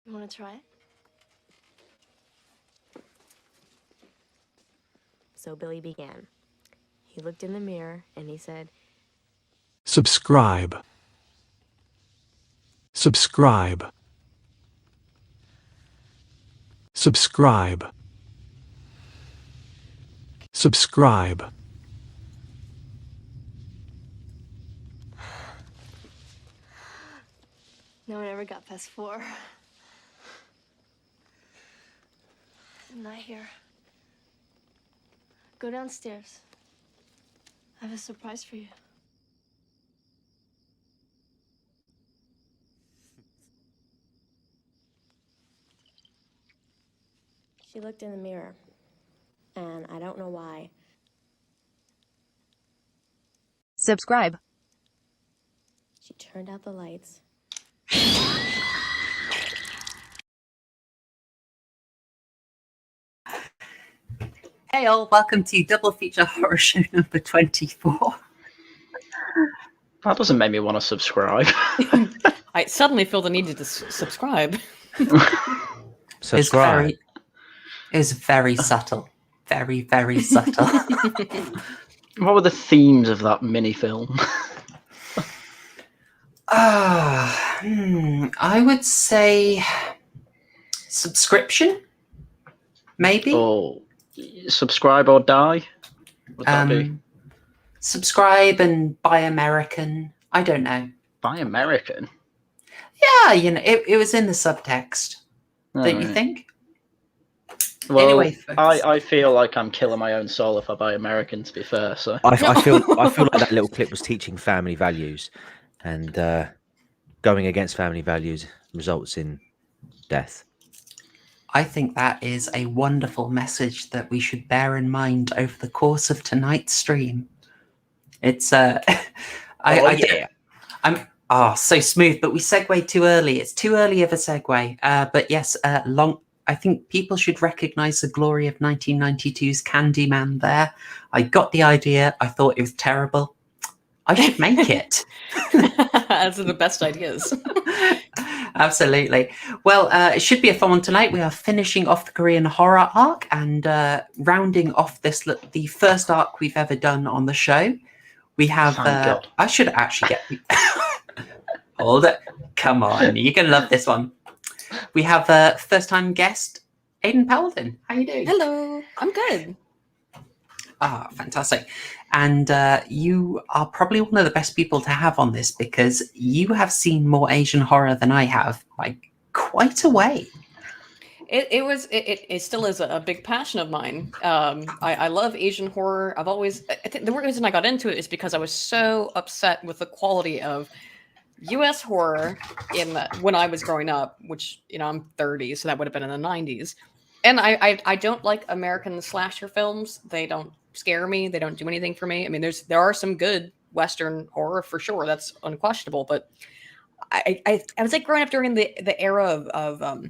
You want to try it? So Billy began. He looked in the mirror and he said, Subscribe. Subscribe. Subscribe. Subscribe. No one ever got past 4. Not here. Go downstairs. I have a surprise for you. she looked in the mirror, and I don't know why. Subscribe. She turned out the lights. Hey all, welcome to Double Feature Horror Show number 24. That doesn't make me want to subscribe. I suddenly feel the need to subscribe. Subscribe. It's very subtle. Very, very subtle. What were the themes of that mini film? I would say subscription, maybe. Or subscribe or die? Would that be? Subscribe and buy American. I don't know. Buy American? Yeah, you know, it was in the subtext. Don't you think? Well, anyway, I feel like I'm killing my own soul if I buy American, to be fair. So I feel like that little clip was teaching family values, and going against family values results in death. I think that is a wonderful message that we should bear in mind over the course of tonight's stream. It's so smooth, but we segued too early. It's too early of a segue. But yes, I think people should recognize the glory of 1992's Candyman there. I got the idea. I thought it was terrible. I should make it. Those are the best ideas. Absolutely. Well, it should be a fun one tonight. We are finishing off the Korean horror arc and rounding off the first arc we've ever done on the show. We have. I should actually get. Hold it. Come on, you're gonna love this one. We have a first-time guest, Aydin Paladin. How you doing? Hello. I'm good. Ah, fantastic. And you are probably one of the best people to have on this because you have seen more Asian horror than I have, like quite a way. It still is a big passion of mine. I love Asian horror. I think the reason I got into it is because I was so upset with the quality of U.S. horror when I was growing up, which, you know, I'm 30, so that would have been in the 90s. And I don't like American slasher films. They don't scare me. They don't do anything for me. I mean, there are some good Western horror for sure. That's unquestionable. But I was like growing up during the era of oh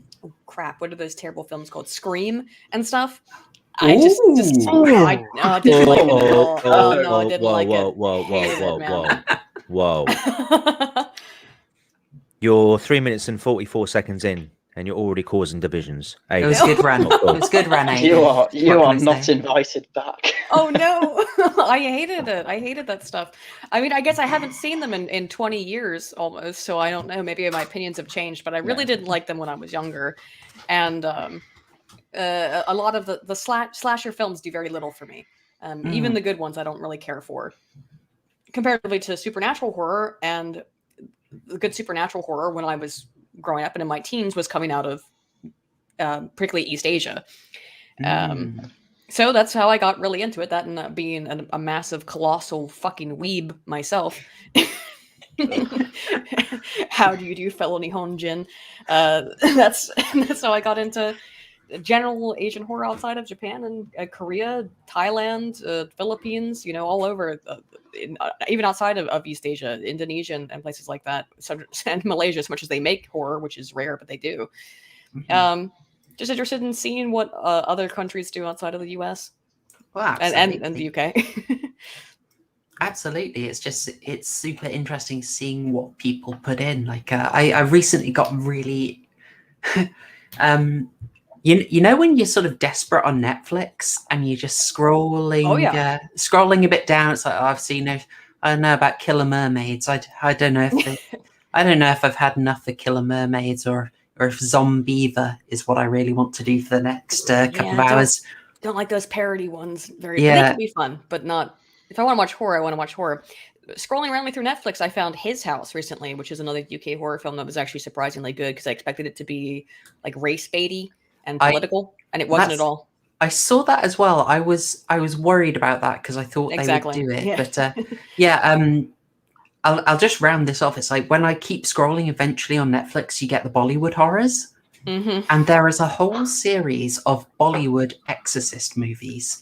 crap, what are those terrible films called? Scream and stuff. I didn't like it at all. No, I didn't like it. Whoa. You're 3 minutes and 44 seconds in, and you're already causing divisions. It was a good run. It was a good run, Aydin. You are not invited back. Oh no. I hated it. I hated that stuff. I mean, I guess I haven't seen them in 20 years almost, so I don't know. Maybe my opinions have changed, but I really didn't like them when I was younger. And a lot of the slasher films do very little for me. Even the good ones I don't really care for. Comparatively to supernatural horror, and the good supernatural horror when I was growing up and in my teens was coming out of particularly East Asia. So that's how I got really into it. That and being a massive, colossal fucking weeb myself. How do you do, fellow Nihon Jin? That's how I got into general Asian horror outside of Japan and Korea, Thailand, Philippines, you know, all over, even outside of East Asia, Indonesia and places like that, and Malaysia, as much as they make horror, which is rare, but they do. Just interested in seeing what other countries do outside of the US. Well, and the UK. Absolutely. It's super interesting seeing what people put in. Like I recently got really You know when you're sort of desperate on Netflix and you're just scrolling, Oh, yeah. scrolling a bit down. It's like, oh, I've seen I don't know about Killer Mermaids. I don't know if I don't know if I've had enough of Killer Mermaids or if Zombieva is what I really want to do for the next couple of hours. Don't like those parody ones very. Yeah. They can be fun, but not. If I want to watch horror, I want to watch horror. Scrolling randomly through Netflix, I found His House recently, which is another UK horror film that was actually surprisingly good because I expected it to be like race baity and political, and it wasn't at all. I saw that as well. I was worried about that because I thought they would do it, Yeah. but I'll just round this off. It's like when I keep scrolling, eventually on Netflix, you get the Bollywood horrors, and there is a whole series of Bollywood exorcist movies,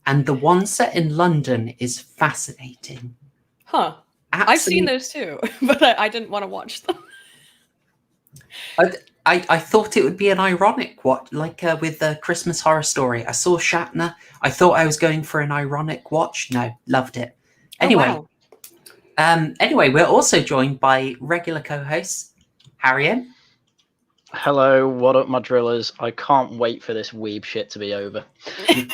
and the one set in London is fascinating. Huh. I've seen those too, but I didn't want to watch them. I thought it would be an ironic watch, like with the Christmas Horror Story. I saw Shatner. I thought I was going for an ironic watch. No, loved it. Anyway, anyway, we're also joined by regular co-hosts, Haryan. Hello, what up, my drillers? I can't wait for this weeb shit to be over. Wait,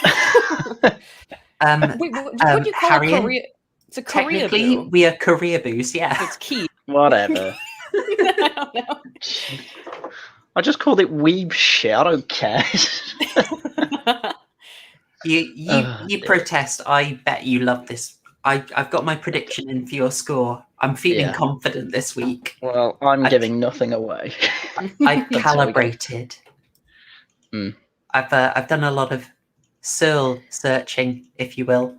what do you call Haryan, a Korea? It's a Korea Technically, boo. we are Korea boos, yeah. It's key. Whatever. I don't know. I just called it weeb shit. I don't care. You protest. I bet you love this. I've got my prediction in for your score. I'm feeling confident this week. Well, I'm giving nothing away. I've calibrated. I've done a lot of soul searching, if you will.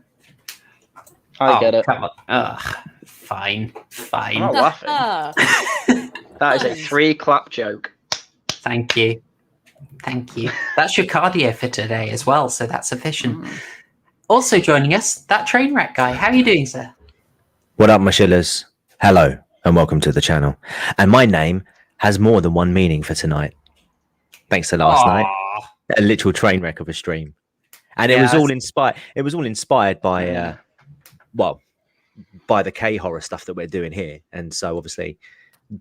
I get it. Come on. Ugh, fine. I'm not laughing. That is a 3-clap joke. Thank you. That's your cardio for today as well, so that's sufficient. Also joining us, that train wreck guy. How are you doing, sir? What up, my shillers? Hello, and welcome to the channel. And my name has more than one meaning for tonight. Thanks to last night. A literal train wreck of a stream. And it was all inspired. It was all inspired by by the K horror stuff that we're doing here. And so obviously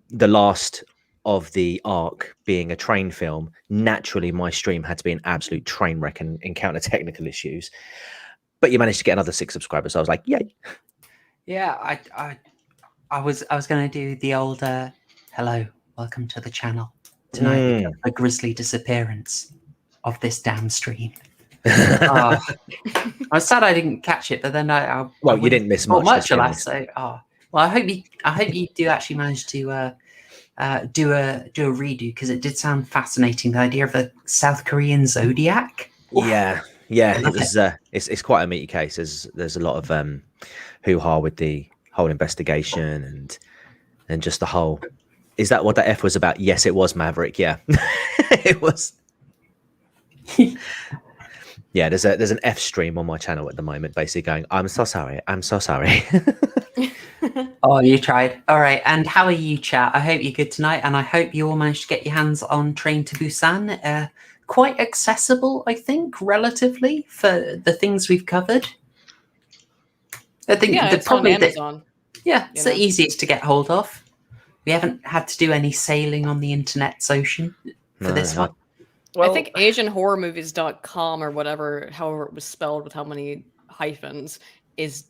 the last of the arc being a train film, naturally my stream had to be an absolute train wreck and encounter technical issues. But you managed to get another 6 subscribers, so I was like, yay. Yeah, I was going to do the old hello, welcome to the channel. Tonight a grisly disappearance of this damn stream. I was sad I didn't catch it, but then you didn't miss much. Alas, so well, I hope you do actually manage to do a redo, because it did sound fascinating. The idea of a South Korean zodiac. Yeah, it was. It's quite a meaty case. There's a lot of hoo-ha with the whole investigation and just the whole. Is that what that F was about? Yes, it was, Maverick. Yeah, it was. Yeah, there's an F stream on my channel at the moment, basically going, I'm so sorry. Oh, you tried. All right. And how are you, chat? I hope you're good tonight, and I hope you all managed to get your hands on Train to Busan. Quite accessible, I think, relatively, for the things we've covered. I think it's probably on Amazon. It's the easiest to get hold of. We haven't had to do any sailing on the internet's ocean for this one. Well, I think AsianHorrorMovies.com or whatever, however it was spelled with how many hyphens, is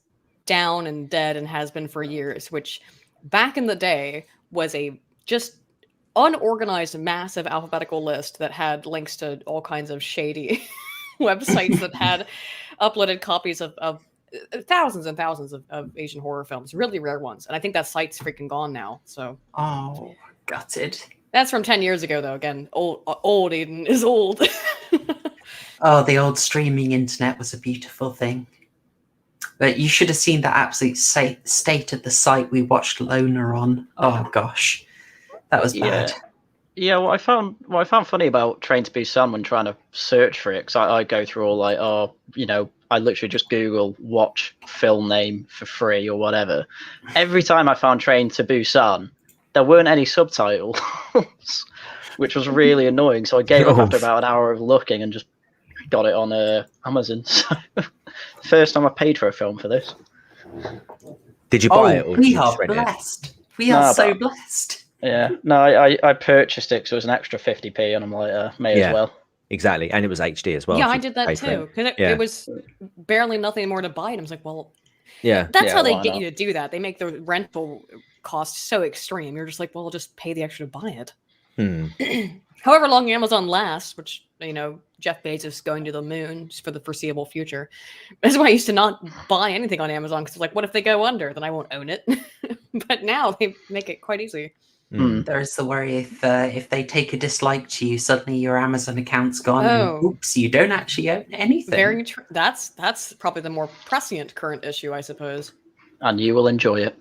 down and dead and has been for years, which back in the day was a just unorganized, massive alphabetical list that had links to all kinds of shady websites that had uploaded copies of thousands and thousands of Asian horror films, really rare ones. And I think that site's freaking gone now. So gutted. That's from 10 years ago, though. Again, old Aydin is old. Oh, the old streaming internet was a beautiful thing. But you should have seen the absolute state of the site we watched Loner on. Oh gosh, that was bad. Yeah, what I found funny about Train to Busan when trying to search for it, because I go through all like, I literally just Google watch film name for free or whatever. Every time I found Train to Busan, there weren't any subtitles, which was really annoying. So I gave up after about an hour of looking and just got it on Amazon. So, first time I paid for a film for this. Did you buy it? Or we are blessed. We are so blessed. Yeah, no, I purchased it because it was an extra 50p, and I'm like, may Yeah. as well. Exactly, and it was HD as well. yeah, if I you did that paid for too because Yeah. it was barely nothing more to buy. And I was like, well, Yeah. that's Yeah, how they why get not? you to do that. They make the rental cost so extreme. You're just like, well, I'll just pay the extra to buy it. Hmm. However long Amazon lasts, which, you know, Jeff Bezos going to the moon just for the foreseeable future. That's why I used to not buy anything on Amazon because like, what if they go under? Then I won't own it. But now they make it quite easy. Hmm. There is the worry if they take a dislike to you, suddenly your Amazon account's gone, and Oh. oops, you don't actually own anything. Very true. That's probably the more prescient current issue, I suppose. And you will enjoy it,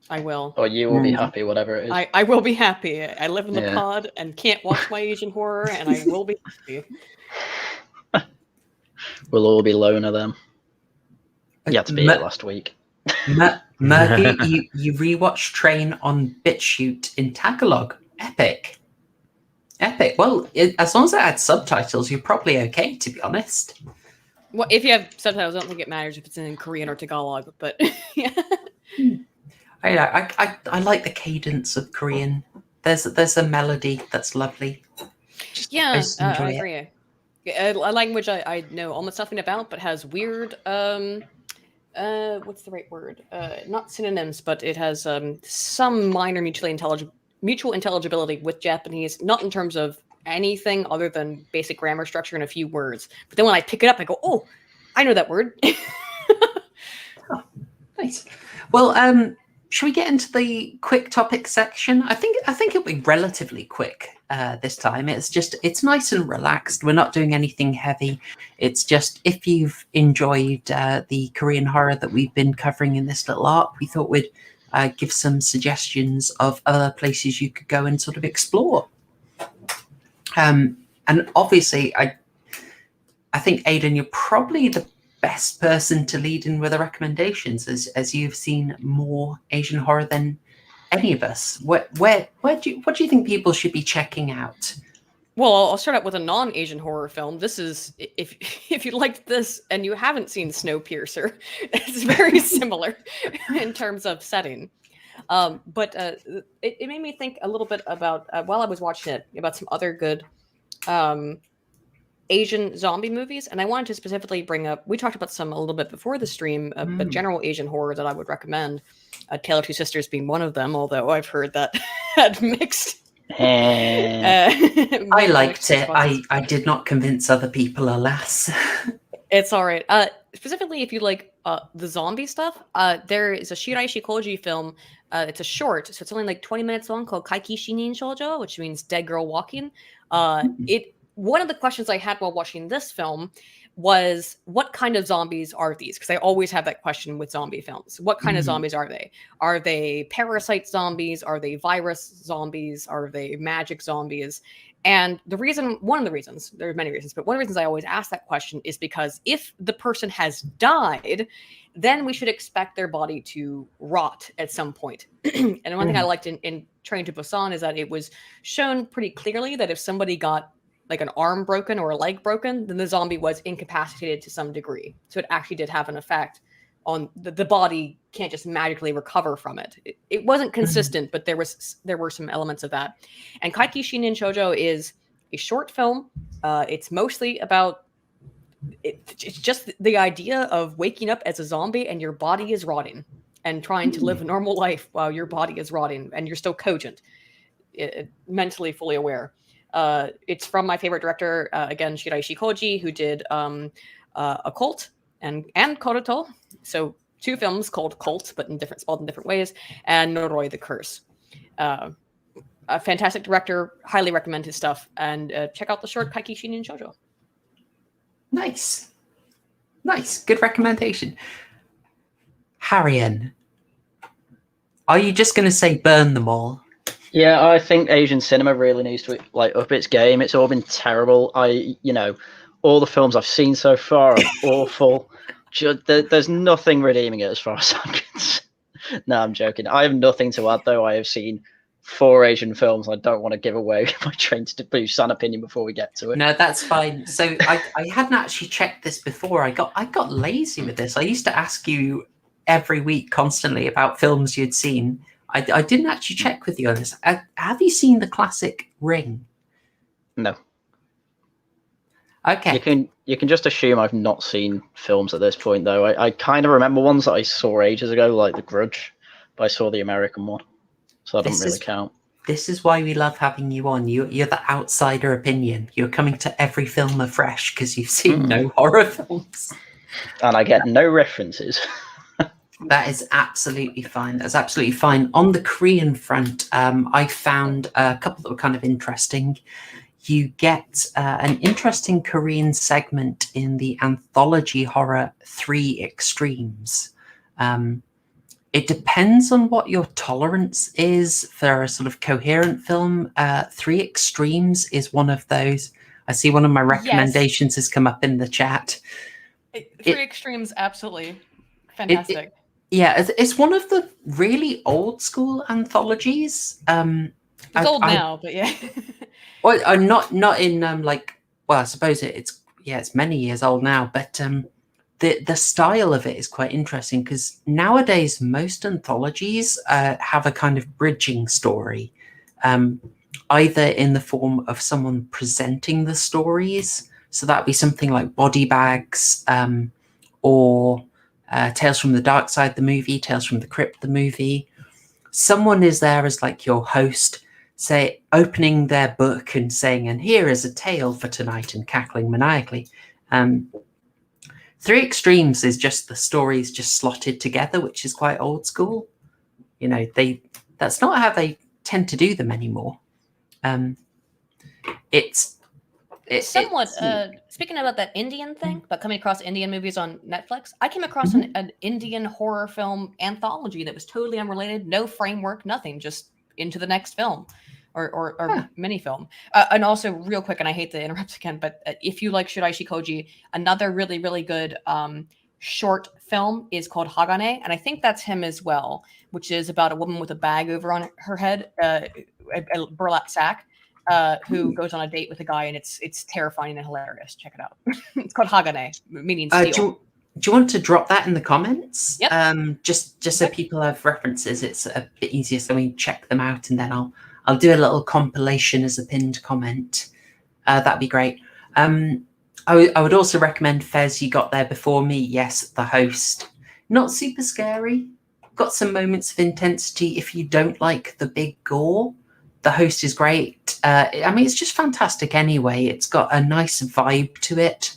I will. or you will be Mm. happy, whatever it is. I will be happy. I live in the Yeah. pod and can't watch my Asian horror, and I will be happy. We'll all be loner then. You had to be Mer- here last week. Murky, you rewatched Train on BitChute in Tagalog. Epic. Well, as long as it had subtitles, you're probably okay, to be honest. Well, if you have subtitles, I don't think it matters if it's in Korean or Tagalog. But yeah. I like the cadence of Korean. There's a melody that's lovely. Yeah, just I enjoy it. agree. A language I know almost nothing about, but has weird what's the right word? Not synonyms, but it has some minor mutual intelligibility with Japanese, not in terms of anything other than basic grammar structure and a few words. But then when I pick it up, I go, "Oh, I know that word." Nice. Well, should we get into the quick topic section? I think it'll be relatively quick this time. It's nice and relaxed. We're not doing anything heavy. It's just if you've enjoyed the Korean horror that we've been covering in this little arc, we thought we'd give some suggestions of other places you could go and sort of explore. And obviously, I think Aydin, you're probably the best person to lead in with the recommendations, as you've seen more Asian horror than any of us. What do you think people should be checking out? Well, I'll start out with a non-Asian horror film. This is if you liked this and you haven't seen Snowpiercer, it's very similar in terms of setting. But it made me think a little bit about while I was watching it about some other good Asian zombie movies, and I wanted to specifically bring up. We talked about some a little bit before the stream, but general Asian horror that I would recommend. Tale of Two Sisters being one of them, although I've heard that had mixed. I liked it. I did not convince other people, alas. It's all right. Specifically, if you like the zombie stuff, there is a Shirai Shikoji film. It's a short, so it's only like 20 minutes long, called Kaiki Shinin Shoujo, which means Dead Girl Walking. One of the questions I had while watching this film was, what kind of zombies are these? Because I always have that question with zombie films. What kind of zombies are they? Are they parasite zombies? Are they virus zombies? Are they magic zombies? And one of the reasons, there are many reasons, but one of the reasons I always ask that question is because if the person has died, then we should expect their body to rot at some point. And one thing I liked in Train to Busan is that it was shown pretty clearly that if somebody got like an arm broken or a leg broken, then the zombie was incapacitated to some degree. So it actually did have an effect on the body. Can't just magically recover from it. It wasn't consistent, but there were some elements of that. And Kaiki Shinin Shoujo is a short film. It's mostly about it's just the idea of waking up as a zombie and your body is rotting and trying to live a normal life while your body is rotting and you're still cogent, mentally fully aware. It's from my favorite director, again, Shirai Shikoji, who did Occult and Koroto. So 2 films called Cult, but spelled in different ways, and Noroi the Curse. A fantastic director, highly recommend his stuff, and check out the short Kaiki Shinin Shoujo. Nice. Good recommendation. Haryan, are you just going to say burn them all? Yeah, I think Asian cinema really needs to up its game. It's all been terrible. All the films I've seen so far are awful. There's nothing redeeming it as far as I'm concerned. No, I'm joking. I have nothing to add, though. I have seen 4 Asian films. I don't want to give away my Train to Busan opinion before we get to it. No, that's fine. So I hadn't actually checked this before. I got lazy with this. I used to ask you every week constantly about films you'd seen. I didn't actually check with you on this. Have you seen the classic Ring? No. Okay. You can just assume I've not seen films at this point, though. I kind of remember ones that I saw ages ago, like The Grudge, but I saw the American one, so that doesn't really count. This is why we love having you on. You're the outsider opinion. You're coming to every film afresh because you've seen no horror films. And I get no references. That is absolutely fine. That's absolutely fine. On the Korean front, I found a couple that were kind of interesting. You get an interesting Korean segment in the anthology horror Three Extremes. It depends on what your tolerance is for a sort of coherent film. Three Extremes is one of those. I see one of my recommendations has come up in the chat. Three Extremes, absolutely fantastic. It's one of the really old school anthologies. It's old now, but yeah. Well, not in I suppose it's many years old now, but the style of it is quite interesting because nowadays most anthologies have a kind of bridging story, either in the form of someone presenting the stories. So that'd be something like Body Bags, or Tales from the Dark Side, the movie, Tales from the Crypt, the movie. Someone is there as like your host, say, opening their book and saying, and here is a tale for tonight, and cackling maniacally. Three Extremes is just the stories just slotted together, which is quite old school. You know, that's not how they tend to do them anymore. It's somewhat speaking about that Indian thing, but coming across Indian movies on Netflix, I came across an Indian horror film anthology that was totally unrelated, no framework, nothing, just into the next film or mini film. And also real quick, and I hate to interrupt again, but if you like Shiraishi Koji, another really, really good short film is called Hagane, and I think that's him as well, which is about a woman with a bag over on her head, a burlap sack, who goes on a date with a guy, and it's terrifying and hilarious. Check it out. It's called Hagane, meaning steel. Do you want to drop that in the comments? Yep. Just so people have references. It's a bit easier, so we check them out, and then I'll do a little compilation as a pinned comment. That'd be great. I would also recommend Fez. You got there before me. Yes, The Host. Not super scary. Got some moments of intensity. If you don't like the big gore, The Host is great. I mean, it's just fantastic anyway. It's got a nice vibe to it.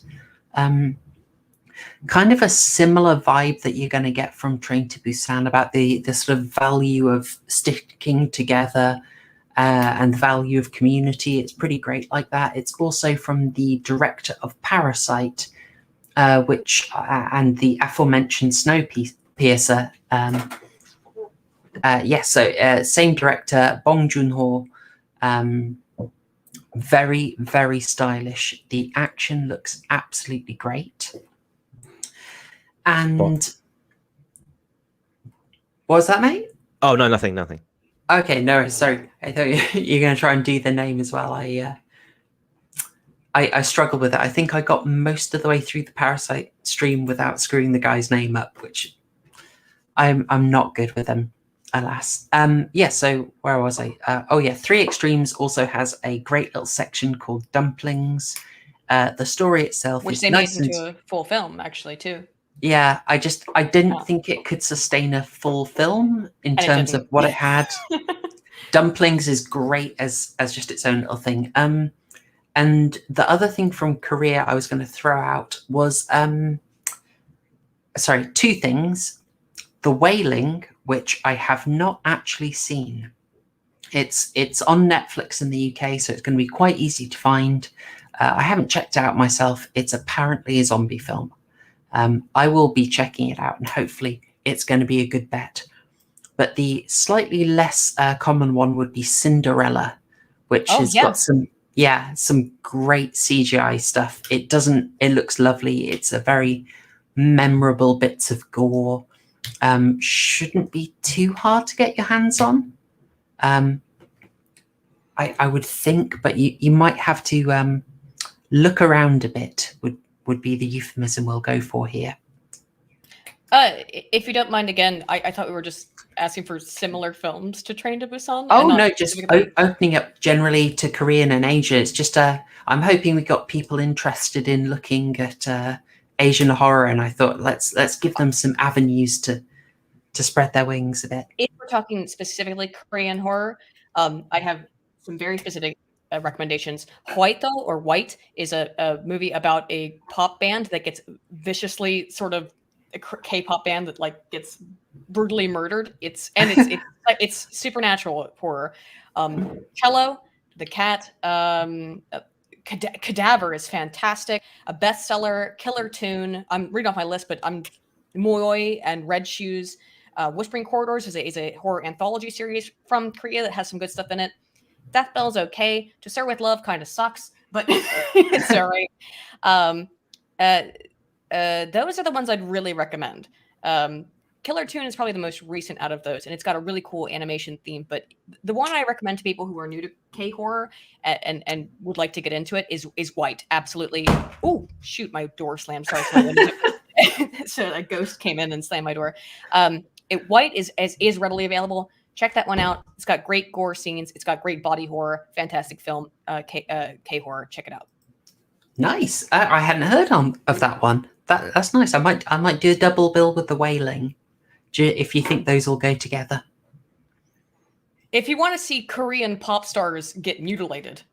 Kind of a similar vibe that you're going to get from Train to Busan about the sort of value of sticking together and the value of community. It's pretty great like that. It's also from the director of Parasite, which and the aforementioned Snowpiercer. Same director, Bong Joon-ho. Very, very stylish. The action looks absolutely great. And what was that, mate? Oh, no, nothing. Okay, no, sorry. I thought you were going to try and do the name as well. I struggled with it. I think I got most of the way through the Parasite stream without screwing the guy's name up, which I'm not good with them, alas. So where was I? Three Extremes also has a great little section called Dumplings. The story itself which is they nice made into a full film, actually, too. Yeah, I didn't think it could sustain a full film in terms of what it had. Dumplings is great as just its own little thing. And the other thing from Korea I was going to throw out was two things. The Wailing, which I have not actually seen. It's on Netflix in the UK, so it's going to be quite easy to find. I haven't checked it out myself. It's apparently a zombie film. I will be checking it out, and hopefully it's going to be a good bet. But the slightly less common one would be Cinderella, which has got some great CGI stuff. It looks lovely. It's a very memorable bits of gore. Shouldn't be too hard to get your hands on. I would think, but you might have to look around a bit, would be the euphemism we'll go for here. If you don't mind, again, I thought we were just asking for similar films to Train to Busan? Oh and not no, just specifically- opening up generally to Korean and Asia. It's just I'm hoping we got people interested in looking at Asian horror, and I thought let's give them some avenues to spread their wings a bit. If we're talking specifically Korean horror, I have some very specific recommendations. White, though, or White, is a movie about a pop band that gets viciously sort of a K-pop band that like gets brutally murdered. It's it's supernatural horror. Cello, The Cat, Cadaver is fantastic. A bestseller, Killer Tune. I'm reading off my list, but I'm Moy and Red Shoes. Whispering Corridors is a horror anthology series from Korea that has some good stuff in it. Death Bell's okay. To Start With Love kind of sucks, but it's all right. Those are the ones I'd really recommend. Killer Tune is probably the most recent out of those, and it's got a really cool animation theme. But the one I recommend to people who are new to K-horror and would like to get into it is White. Absolutely. Oh, shoot, my door slammed. Sorry. So a ghost came in and slammed my door. White is readily available. Check that one out. It's got great gore scenes. It's got great body horror. Fantastic film. K-horror. Check it out. Nice. I hadn't heard of that one. That's nice. I might do a double bill with The Wailing, if you think those all go together. If you want to see Korean pop stars get mutilated,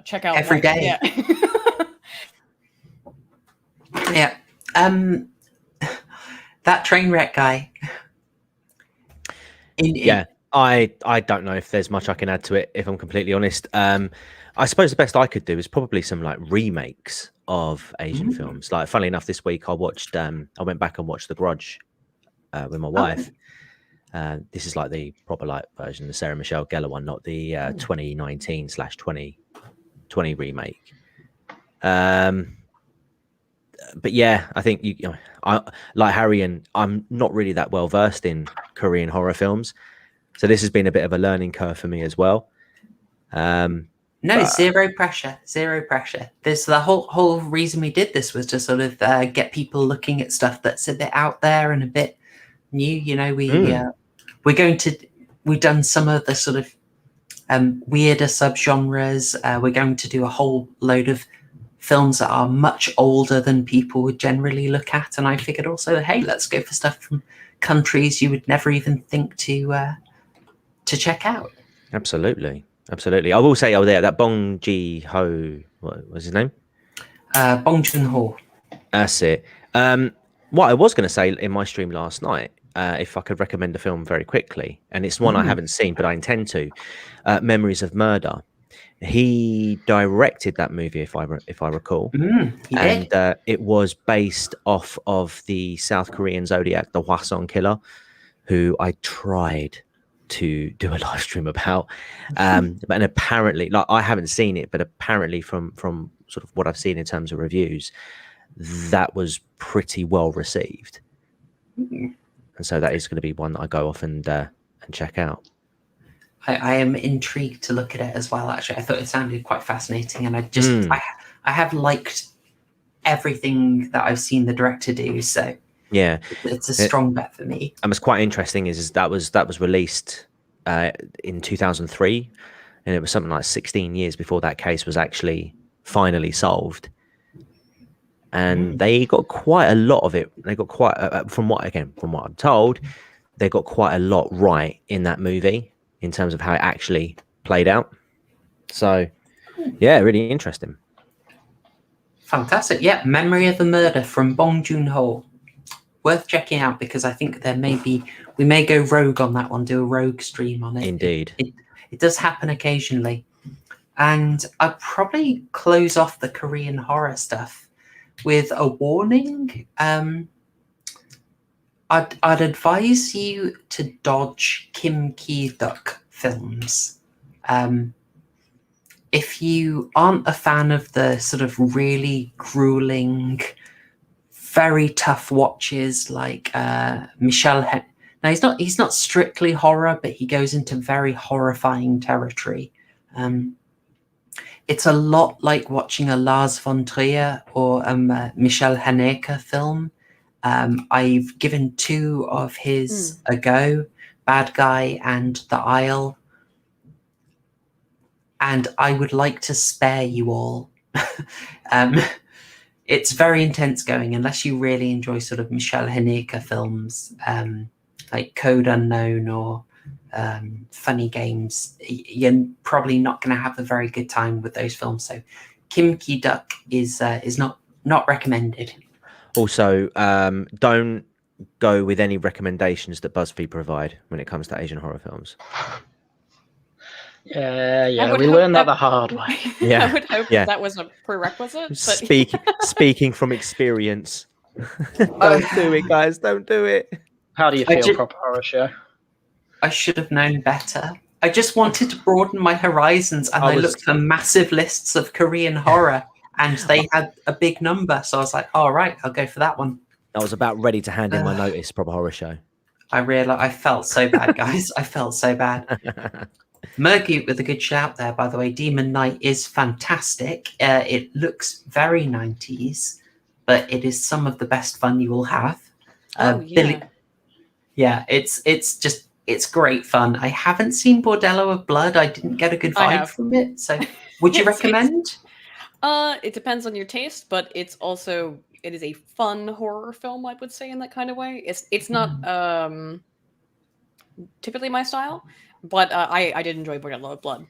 check out Every day. Yeah. Yeah. That train wreck guy. I don't know if there's much I can add to it, if I'm completely honest. I suppose the best I could do is probably some like remakes of Asian films. Like, funnily enough, this week I watched I went back and watched The Grudge with my wife. This is like the proper like version, the Sarah Michelle Gellar one, not the 2019/2020 remake. But yeah, I think I like Haryan. I'm not really that well versed in Korean horror films, so this has been a bit of a learning curve for me as well. No, zero pressure. There's the whole reason we did this was to sort of get people looking at stuff that's a bit out there and a bit new. You know, we've done some of the sort of weirder subgenres. We're going to do a whole load of films that are much older than people would generally look at, and I figured also, hey, let's go for stuff from countries you would never even think to check out. Absolutely. I will say, that Bong Ji-ho, what was his name? Bong Joon-ho. That's it. What I was going to say in my stream last night, if I could recommend a film very quickly, and it's one I haven't seen, but I intend to, Memories of Murder. He directed that movie, if I recall, He did. it was based off of the South Korean Zodiac, the Hwasong killer, who I tried to do a live stream about, and apparently, like, I haven't seen it, but apparently from sort of what I've seen in terms of reviews, that was pretty well received, and so that is going to be one that I go off and check out. I am intrigued to look at it as well. Actually, I thought it sounded quite fascinating, and I have liked everything that I've seen the director do. So yeah, it's a strong bet for me. And what's quite interesting is that was released in 2003, and it was something like 16 years before that case was actually finally solved. And they got quite a lot of it. They got quite from what I'm told, they got quite a lot right in that movie in terms of how it actually played out. So yeah, really interesting. Fantastic. Yeah, Memory of the Murder from Bong Joon-ho. Worth checking out, because I think we may go rogue on that one, do a rogue stream on it. Indeed. It does happen occasionally. And I'd probably close off the Korean horror stuff with a warning. I'd advise you to dodge Kim Ki-duk films. If you aren't a fan of the sort of really grueling, very tough watches like Michel. Now he's not strictly horror, but he goes into very horrifying territory. It's a lot like watching a Lars von Trier or a Michel Haneke film. I've given 2 of his a go. Bad Guy and The Isle. And I would like to spare you all. It's very intense going, unless you really enjoy sort of Michel Haneke films, like Code Unknown or Funny Games. You're probably not going to have a very good time with those films. So Kim Ki Duck is not recommended. Also, don't go with any recommendations that BuzzFeed provide when it comes to Asian horror films. Yeah, we learned that the hard way. Yeah, I would hope that was a prerequisite. But... Speaking from experience. Don't do it, guys. Don't do it. How do you feel, proper horror show? I should have known better. I just wanted to broaden my horizons, and I looked for massive lists of Korean horror, and they had a big number. So I was like, all right, I'll go for that one. I was about ready to hand in my notice, proper horror show. I realized I felt so bad, guys. I felt so bad. Murgoot with a good shout there, by the way. Demon Knight is fantastic. It looks very 90s, but it is some of the best fun you will have. It's great fun. I haven't seen Bordello of Blood. I didn't get a good vibe from it. So would you recommend? It depends on your taste, but it is a fun horror film, I would say, in that kind of way. It's not typically my style, but I did enjoy Bordello of Blood.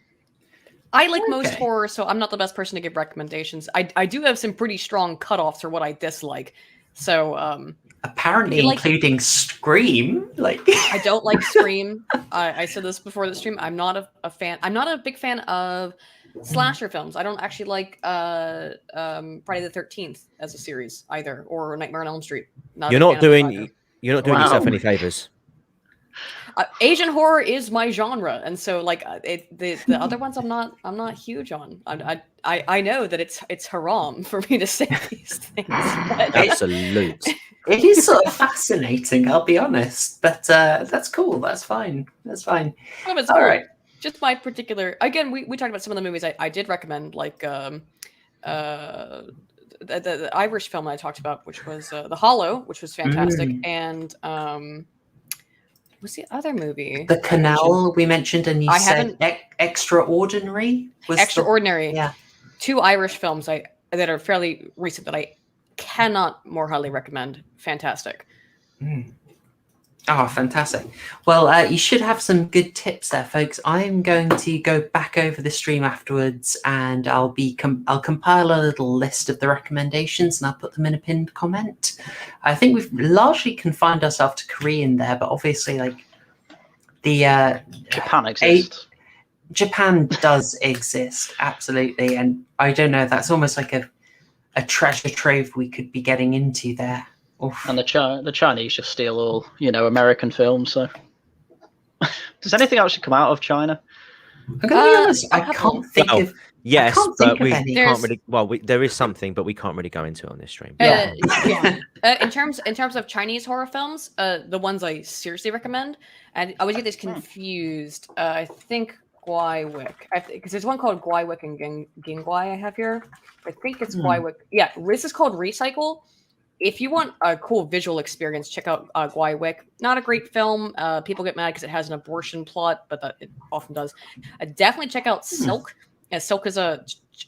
I like most horror, so I'm not the best person to give recommendations. I do have some pretty strong cutoffs for what I dislike. So apparently including Scream. I don't like Scream. I said this before the stream. I'm not a fan. I'm not a big fan of slasher films. I don't actually like Friday the 13th as a series either, or Nightmare on Elm Street. You're not doing yourself any favors. Asian horror is my genre, and so the other ones I'm not huge on. I know that it's haram for me to say these things. Absolute. It is sort of fascinating, I'll be honest, but that's cool. That's fine. That's fine. Oh, it's all cool. Right. Just my particular. Again, we talked about some of the movies I did recommend, like the Irish film I talked about, which was The Hollow, which was fantastic, and what's the other movie? The Canal we mentioned, and you said Extraordinary. Extraordinary. Yeah. 2 Irish films that are fairly recent that I cannot more highly recommend. Fantastic. Oh, fantastic. Well, you should have some good tips there, folks. I'm going to go back over the stream afterwards, and I'll compile a little list of the recommendations, and I'll put them in a pinned comment. I think we've largely confined ourselves to Korean there, but obviously, Japan exists. Japan does exist, absolutely, and I don't know. That's almost like a treasure trove we could be getting into there. Oof. And the Chinese just steal all, American films. So, does anything actually come out of China? I'm gonna be honest. I can't think of. Yes, but we can't really. Well, there is something, but we can't really go into it on this stream. In terms of Chinese horror films, the ones I seriously recommend, and I always get this confused. I think Gwywick, because there's one called Gwywick and Gingwai I have here. I think it's Gwywick. Yeah, this is called Recycle. If you want a cool visual experience, check out Gwywick. Not a great film. People get mad because it has an abortion plot, but it often does. Definitely check out Silk. Silk is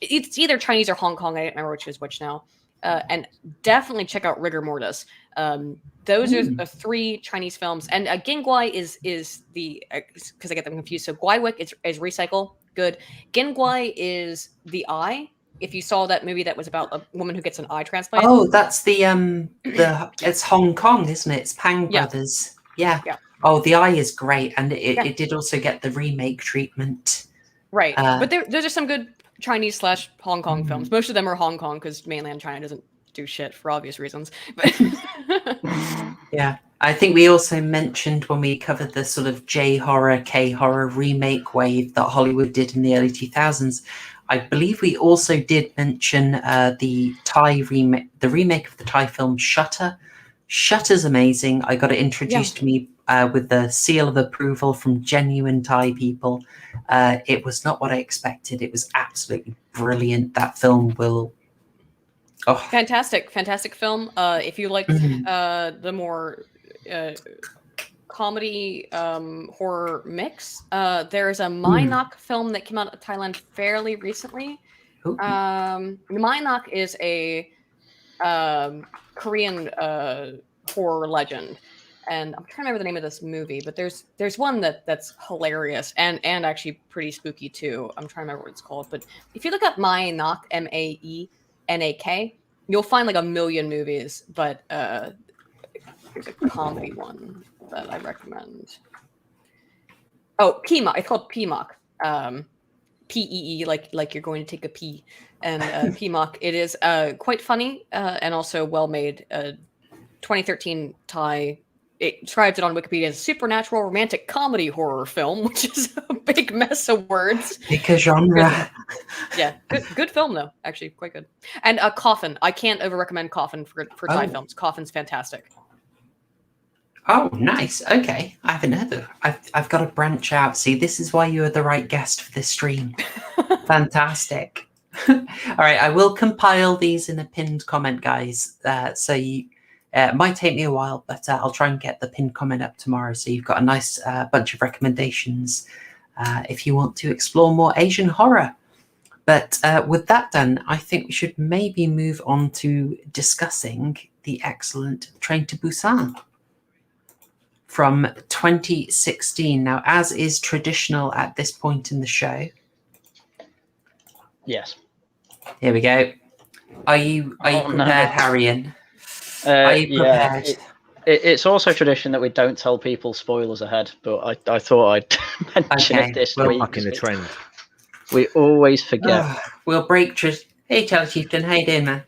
it's either Chinese or Hong Kong. I don't remember which is which now. And definitely check out Rigor Mortis. Those are the 3 Chinese films. And Gingwai is the, because I get them confused. So Gwywick is Recycle. Good. Gingwai is The Eye. If you saw that movie that was about a woman who gets an eye transplant. Oh, that's it's Hong Kong, isn't it? It's Pang Brothers. Yeah. Oh, The Eye is great, and it did also get the remake treatment. Right, but those are some good Chinese / Hong Kong films. Most of them are Hong Kong because mainland China doesn't do shit for obvious reasons. But yeah, I think we also mentioned when we covered the sort of J-horror, K-horror remake wave that Hollywood did in the early 2000s. I believe we also did mention the Thai remake, the remake of the Thai film Shutter. Shutter's amazing. I got it introduced to me with the seal of approval from genuine Thai people. It was not what I expected. It was absolutely brilliant. That film will... Oh. Fantastic film. If you like the more comedy horror mix. There's a Minok film that came out of Thailand fairly recently. Ooh. Minok is a Korean horror legend, and I'm trying to remember the name of this movie, but there's one that's hilarious and actually pretty spooky too. I'm trying to remember what it's called, but if you look up Maenak, Maenak, you'll find like a million movies, but there's a comedy one that I recommend. Oh, Peemok. It's called Peemok. P-E-E, like you're going to take a pee. And Peemok. It is quite funny and also well made. 2013 Thai. It describes it on Wikipedia as a supernatural romantic comedy horror film, which is a big mess of words. Pick a genre. Yeah, good film though. Actually, quite good. And Coffin. I can't over recommend Coffin for Thai films. Coffin's fantastic. Oh, nice. Okay, I haven't heard of. I've got to branch out. See, this is why you are the right guest for this stream. Fantastic. All right, I will compile these in a pinned comment, guys. So you, it might take me a while, but I'll try and get the pinned comment up tomorrow. So you've got a nice bunch of recommendations if you want to explore more Asian horror. But with that done, I think we should maybe move on to discussing the excellent Train to Busan from 2016. Now, as is traditional at this point in the show. Yes. Here we go. Are you prepared, no. Haryan? Are you prepared? Yeah, it's also tradition that we don't tell people spoilers ahead, but I thought I'd mention it this week. Fucking the trend. We always forget. We'll break Hey, Charlie Chieftain, how you doing, man?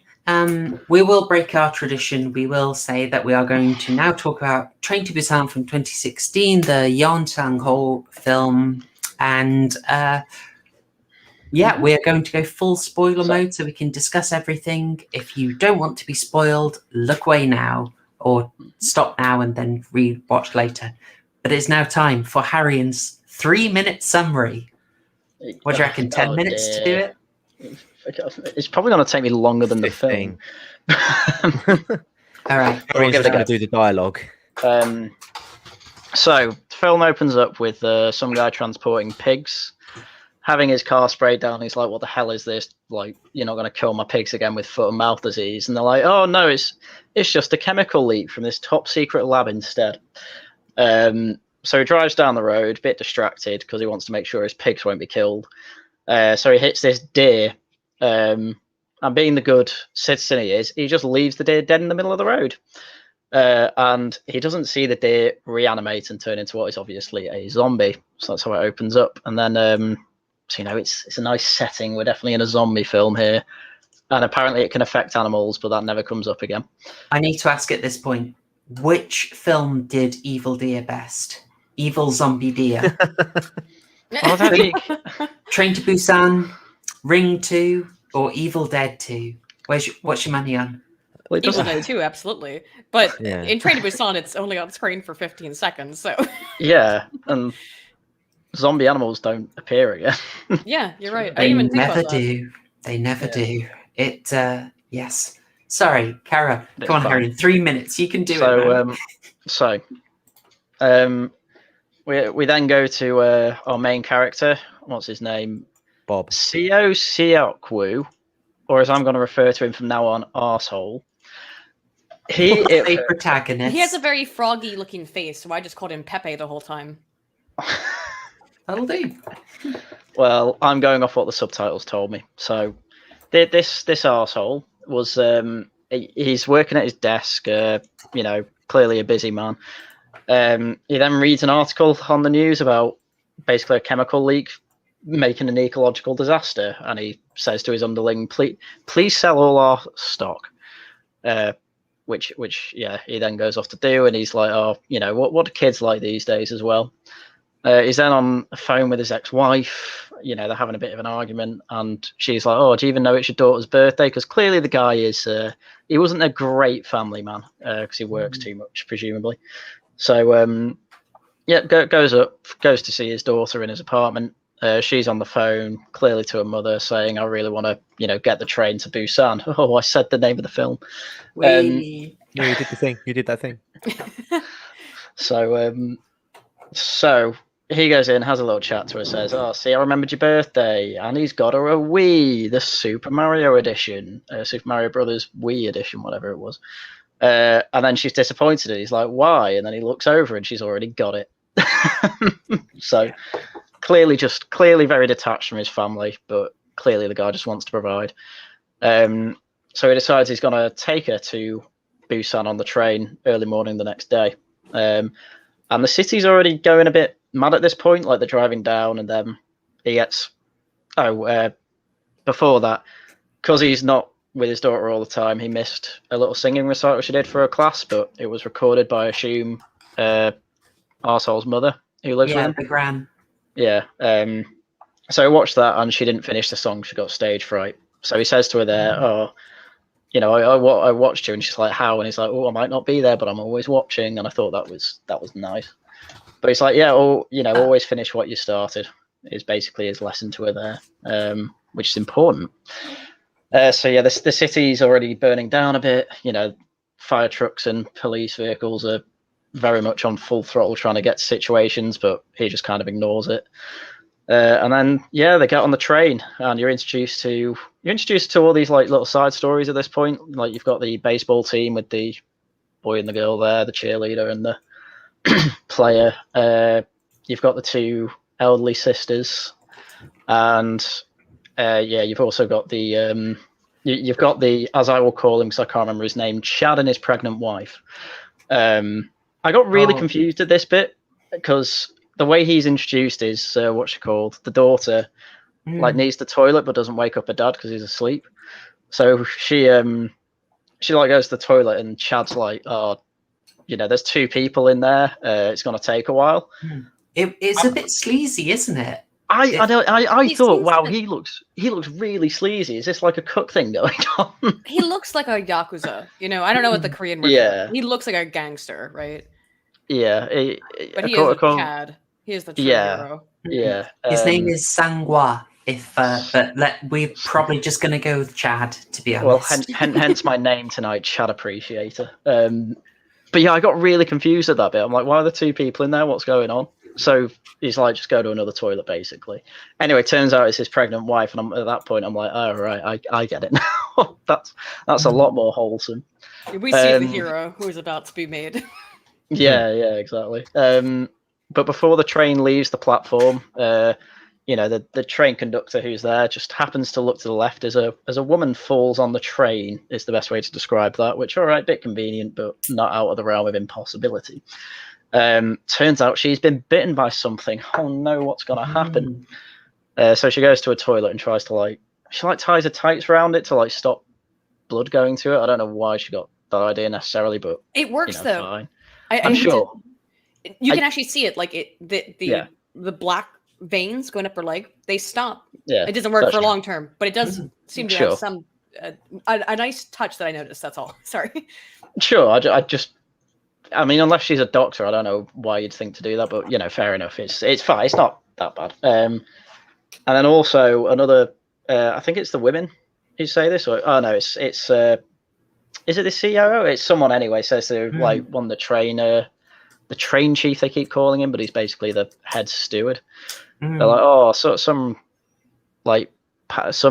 We will break our tradition. We will say that we are going to now talk about Train to Busan from 2016, the Yeon Sang-ho film. And we are going to go full spoiler mode so we can discuss everything. If you don't want to be spoiled, look away now or stop now and then re-watch later. But it's now time for Haryan's 3-minute summary. What do you reckon, 10 minutes to do it? It's probably going to take me longer than 15. the film. All right. We'll give it a go. Do the dialogue. So, the film opens up with some guy transporting pigs, having his car sprayed down. He's like, what the hell is this? Like, you're not going to kill my pigs again with foot and mouth disease. And they're like, oh, no, it's just a chemical leak from this top secret lab instead. So he drives down the road, a bit distracted because he wants to make sure his pigs won't be killed. So he hits this deer. And being the good citizen he is, he just leaves the deer dead in the middle of the road. And he doesn't see the deer reanimate and turn into what is obviously a zombie. So that's how it opens up. And then, so, it's a nice setting. We're definitely in a zombie film here. And apparently it can affect animals, but that never comes up again. I need to ask at this point, which film did Evil Deer best? Evil Zombie Deer. Train to Busan, Ring 2, or Evil Dead 2? What's your money on? Well, Evil Dead 2, absolutely. But in Train to Busan, it's only on screen for 15 seconds, so... Yeah, and zombie animals don't appear again. Yeah, you're right. I They didn't even think never about that. do. They never do. It, yes. Sorry, Kara. It's Come on, fine. Harry, in 3 minutes. You can do it, man. We then go to our main character. What's his name? Bob. Seo Seok-woo, or as I'm going to refer to him from now on, arsehole. A protagonist. He has a very froggy-looking face, so I just called him Pepe the whole time. That'll do. Well, I'm going off what the subtitles told me. So this arsehole was he's working at his desk, clearly a busy man. He then reads an article on the news about basically a chemical leak making an ecological disaster, and he says to his underling, please sell all our stock, which he then goes off to do, and he's like, what do kids like these days as well. He's then on the phone with his ex-wife. They're having a bit of an argument, and she's like, oh, do you even know it's your daughter's birthday? Because clearly the guy he wasn't a great family man because he works too much, presumably. So goes to see his daughter in his apartment. She's on the phone, clearly to her mother, saying, I really want to, get the train to Busan. Oh, I said the name of the film. Wee. Yeah, you did the thing. You did that thing. So he goes in, has a little chat to her, says, "Oh, see, I remembered your birthday," and he's got her a Wii, the Super Mario edition, Super Mario Brothers Wii edition, whatever it was. And then she's disappointed, and he's like, "Why?" And then he looks over, and she's already got it. So clearly very detached from his family, but clearly the guy just wants to provide. So he decides he's going to take her to Busan on the train early morning the next day. And the city's already going a bit mad at this point, like they're driving down, and then he gets before that, because he's not with his daughter all the time, he missed a little singing recital she did for her class, but it was recorded by, I assume, Arsehole's mother, who lives with him. The gran. Yeah. So I watched that, and she didn't finish the song. She got stage fright. So he says to her there, "Oh, you know, I watched you," and she's like, "How?" And he's like, "Oh, I might not be there, but I'm always watching." And I thought that was nice. But he's like, "Yeah, always finish what you started," is basically his lesson to her there, which is important. So yeah, the city's already burning down a bit. You know, fire trucks and police vehicles are very much on full throttle trying to get to situations, but he just kind of ignores it. And then they get on the train, and you're introduced to all these like little side stories at this point. Like you've got the baseball team with the boy and the girl there, the cheerleader and the player. You've got the two elderly sisters, and you've also got the you've got the, as I will call him because I can't remember his name, Chad and his pregnant wife. I got really confused at this bit because the way he's introduced is the daughter like needs the toilet but doesn't wake up her dad because he's asleep. So she like goes to the toilet, and Chad's like, "Oh, you know, there's two people in there. It's gonna take a while." It's a bit sleazy, isn't it? I thought, wow, he looks really sleazy. Is this like a cook thing going on? He looks like a yakuza. You know, I don't know what the Korean word is. He looks like a gangster, right? Yeah, but he is a Chad. He is the true hero. Yeah, his name is Sangwa. We're probably just going to go with Chad, to be honest. Well, hence my name tonight, Chad Appreciator. But yeah, I got really confused at that bit. I'm like, why are there two people in there? What's going on? So he's like, just go to another toilet, basically. Anyway, turns out it's his pregnant wife, and at that point, I'm like, oh right, I get it now. That's a lot more whole,some. We see the hero who is about to be made. Yeah, exactly. But before the train leaves the platform, the train conductor who's there just happens to look to the left as a woman falls on the train, is the best way to describe that, which, all right, bit convenient, but not out of the realm of impossibility. Turns out she's been bitten by something. Oh no, what's going to happen? So she goes to a toilet and tries to she ties her tights around it to stop blood going to it. I don't know why she got that idea necessarily, but it works though. Fine. I'm sure. You can actually see it, the black veins going up her leg. They stop. Yeah, it doesn't work for long term, but it does seem to have some a nice touch that I noticed. That's all. Sorry. Sure. I mean, unless she's a doctor, I don't know why you'd think to do that, but fair enough. It's fine. It's not that bad. And then also another, I think it's the women who say this, or no, it's is it the COO? It's someone anyway. Says they're one of the train chief, they keep calling him, but he's basically the head steward. They're like, oh, so some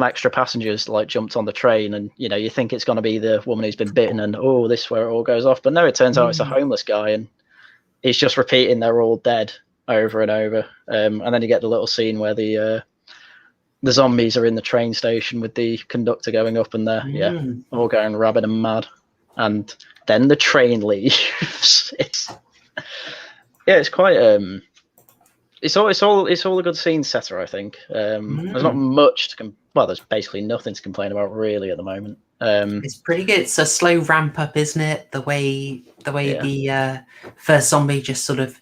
extra passengers jumped on the train, and you think it's going to be the woman who's been bitten, and this is where it all goes off. But no, it turns out it's a homeless guy, and he's just repeating they're all dead over and over. And then you get the little scene where the zombies are in the train station with the conductor going up, and they're all going rabid and mad. And then the train leaves. It's quite it's all a good scene setter, I think. There's not much there's basically nothing to complain about really at the moment. It's pretty good. It's a slow ramp up, isn't it? The way the first zombie just sort of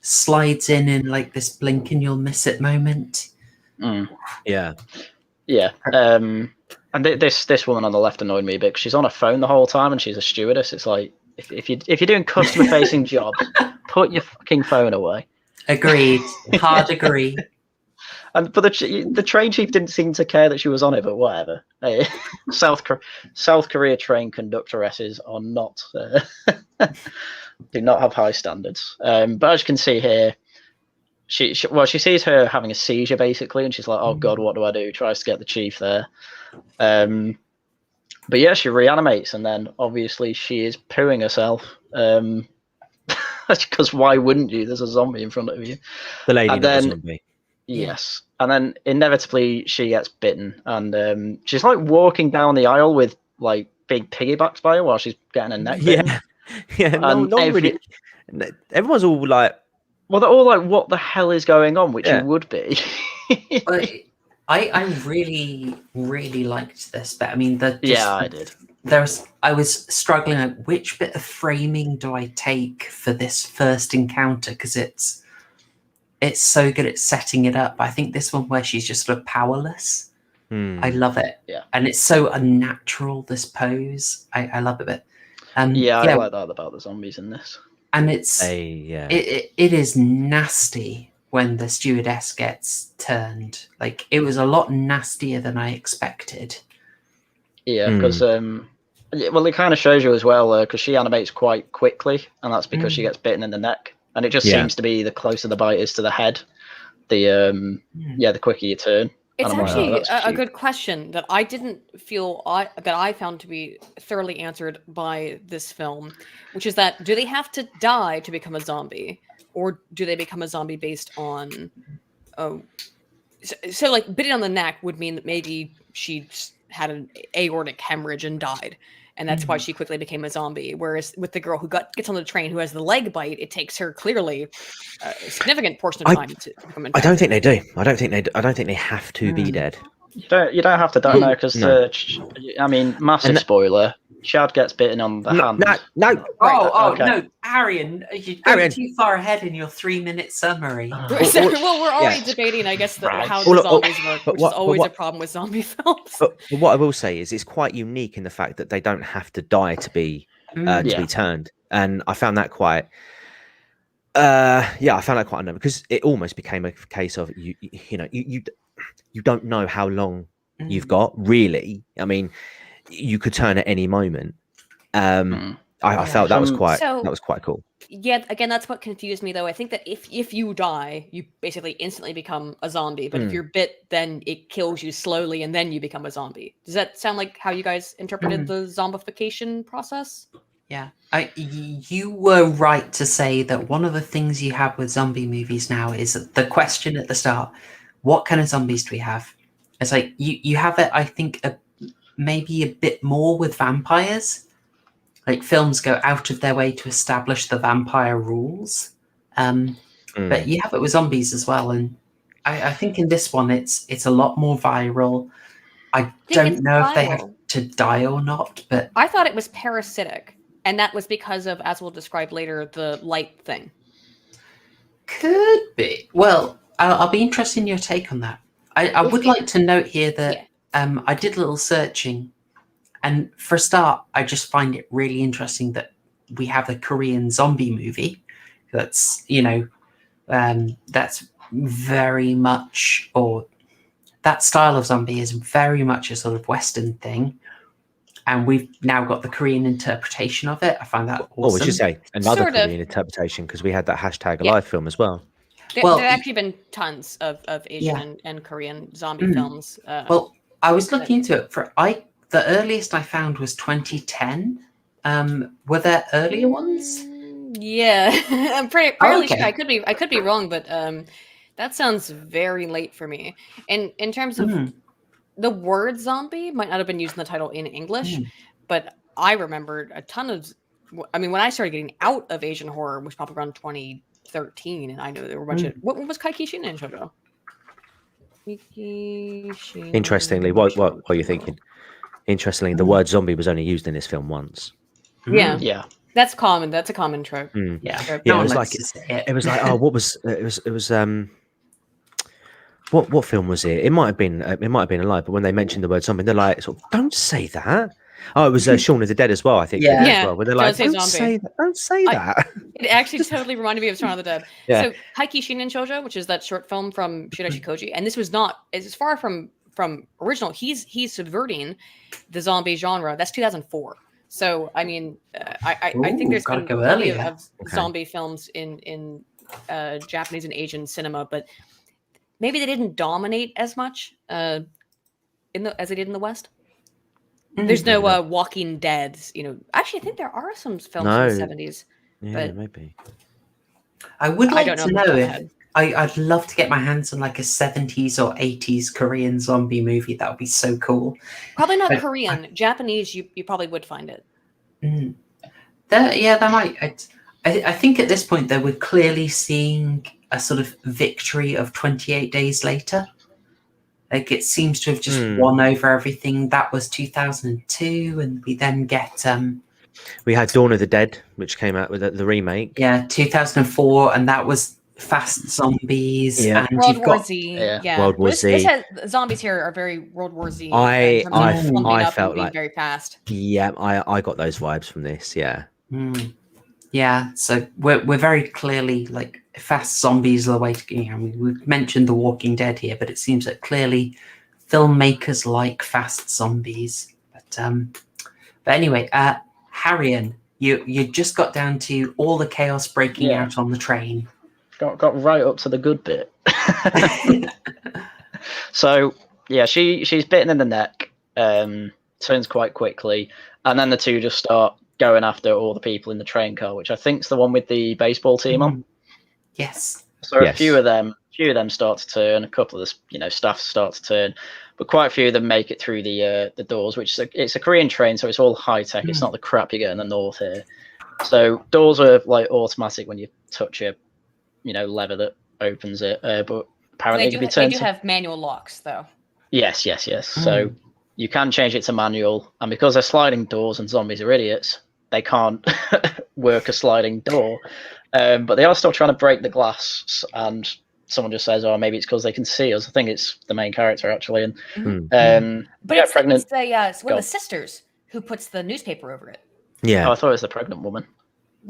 slides in this blink and you'll miss it moment. Yeah. And this woman on the left annoyed me a bit because she's on her phone the whole time, and she's a stewardess. It's like, if you're doing customer facing jobs, put your fucking phone away. Agreed. Hard agree. But the train chief didn't seem to care that she was on it, but whatever. Hey, South Korea train conductoresses are not do not have high standards. But as you can see here, she sees her having a seizure basically, and she's like, "Oh God, what do I do?" Tries to get the chief there. But yeah, she reanimates, and then obviously she is pooing herself. Because why wouldn't you? There's a zombie in front of you. The lady And that was then- zombie. Yes, and then inevitably she gets bitten, and she's like walking down the aisle with like big piggybacks by her while she's getting her neck bitten. Yeah, yeah. No, not really. Everyone's all like, Well, they're all like, "What the hell is going on?" Which Yeah. you would be. But I really, really liked this bit. I mean, I did. I was struggling like, which bit of framing do I take for this first encounter? Because it's so good at setting it up. I think this one where she's just sort of powerless. I love it. Yeah. And it's so unnatural, this pose. I love it a bit. I like that about the zombies in this. And it's yeah. it is nasty when the stewardess gets turned. Like, it was a lot nastier than I expected. Yeah, because well, it kind of shows you as well, because she animates quite quickly, and that's because she gets bitten in the neck, and it just seems to be the closer the bite is to the head, the quicker you turn. It's And I'm like, actually "Oh, that's a cute." good question that I didn't feel that I found to be thoroughly answered by this film, which is that do they have to die to become a zombie, or do they become a zombie based on? So like bitten on the neck would mean that maybe she had an aortic hemorrhage and died, and that's why she quickly became a zombie. Whereas with the girl who gets on the train who has the leg bite, it takes her clearly a significant portion of time to become infected. I don't think they do. I don't think they have to be dead. You don't have to die now, because I mean, massive spoiler. Chad gets bitten on the hand. No. Okay. No, Arian, you're going too far ahead in your 3-minute summary. Well, we're already debating, I guess, how the zombies work, which is always a problem with zombie films. But what I will say is, it's quite unique in the fact that they don't have to die to be be turned, and I found that quite. I found that quite unknown, because it almost became a case of you don't know how long you've got, really. I mean, you could turn at any moment. I felt that was quite cool. Yeah, again, that's what confused me, though. I think that if you die, you basically instantly become a zombie. But if you're bit, then it kills you slowly, and then you become a zombie. Does that sound like how you guys interpreted the zombification process? Yeah, you were right to say that one of the things you have with zombie movies now is the question at the start: what kind of zombies do we have? It's like you have it. I think maybe a bit more with vampires. Like, films go out of their way to establish the vampire rules, but you have it with zombies as well. And I think in this one, it's a lot more viral. I don't know if they have to die or not, but I thought it was parasitic, and that was because of, as we'll describe later, the light thing. Could be. Well, I'll be interested in your take on that. I would like to note here that I did a little searching, and for a start, I just find it really interesting that we have a Korean zombie movie that's, that's very much, or that style of zombie is very much a sort of Western thing. And we've now got the Korean interpretation of it. I find that awesome. Oh, we should say another Sort of. Korean interpretation, because we had that #Alive film as well. There have actually been tons of Asian and Korean zombie films. Well, I was looking into it. The earliest I found was 2010. Were there earlier ones? Yeah, I'm fairly sure. I could be wrong, but that sounds very late for me. And in terms of the word zombie, might not have been used in the title in English, but I remembered a ton of. I mean, when I started getting out of Asian horror, was probably around 2013, and I know there were a bunch of. What was Kai Kishin and Shoujo? Interestingly, what are you thinking? Interestingly, the word zombie was only used in this film once. Yeah. That's common. That's a common trope. Yeah. Yeah, it was like oh, what was it was what film was it? It might have been Alive, but when they mentioned the word zombie, they're like, sort of, don't say that. Oh, it was Shaun of the Dead as well. I think. Yeah. As Yeah, well, where they're don't like, say don't zombie." say that. Don't say that. It actually totally reminded me of Shaun of the Dead. Yeah. So Haiki Shinen Shoujo, which is that short film from Shirashi Koji, and this was not as far from original. He's subverting the zombie genre. That's 2004. So I mean, I think Ooh, there's gotta been go plenty earlier. of zombie films in Japanese and Asian cinema, but maybe they didn't dominate as much as they did in the West. There's no Walking Dead. Actually, I think there are some films from No. the 70s. Yeah, But- maybe. I would I like don't know to off the top know of my if head. I'd love to get my hands on like a 70s or 80s Korean zombie movie. That would be so cool. Probably not But Korean. Japanese, you probably would find it. Mm. That might. I think at this point, though, we're clearly seeing a sort of victory of 28 Days Later. Like, it seems to have just won over everything. That was 2002, and we then get We had Dawn of the Dead, which came out with the remake. 2004, and that was Fast Zombies. Yeah. And World you've War got Z. Yeah. Yeah. World War This Z. has, zombies here are very World War Z. I felt felt like very fast. Yeah, I got those vibes from this. Yeah. Yeah, so we're very clearly like Fast Zombies are the way to go. I mean, we've mentioned The Walking Dead here, but it seems that clearly filmmakers like Fast Zombies. But anyway, Haryan, you just got down to all the chaos breaking out on the train. Got right up to the good bit. So yeah, she's bitten in the neck, turns quite quickly, and then the two just start going after all the people in the train car, which I think's the one with the baseball team on. Yes. So Yes. a few of them start to turn. A couple of the staff start to turn, but quite a few of them make it through the doors, which it's a Korean train, so it's all high tech. It's not the crap you get in the north here. So doors are like automatic when you touch a lever that opens it, but apparently They it can be do turned. have manual locks, though. Yes. So you can change it to manual, and because they're sliding doors and zombies are idiots, they can't work a sliding door. But they are still trying to break the glass, and someone just says, "Oh, maybe it's because they can see us." I think it's the main character actually, and But yeah, it's pregnant. it's one Go. of the sisters who puts the newspaper over it. Yeah. Oh, I thought it was the pregnant woman.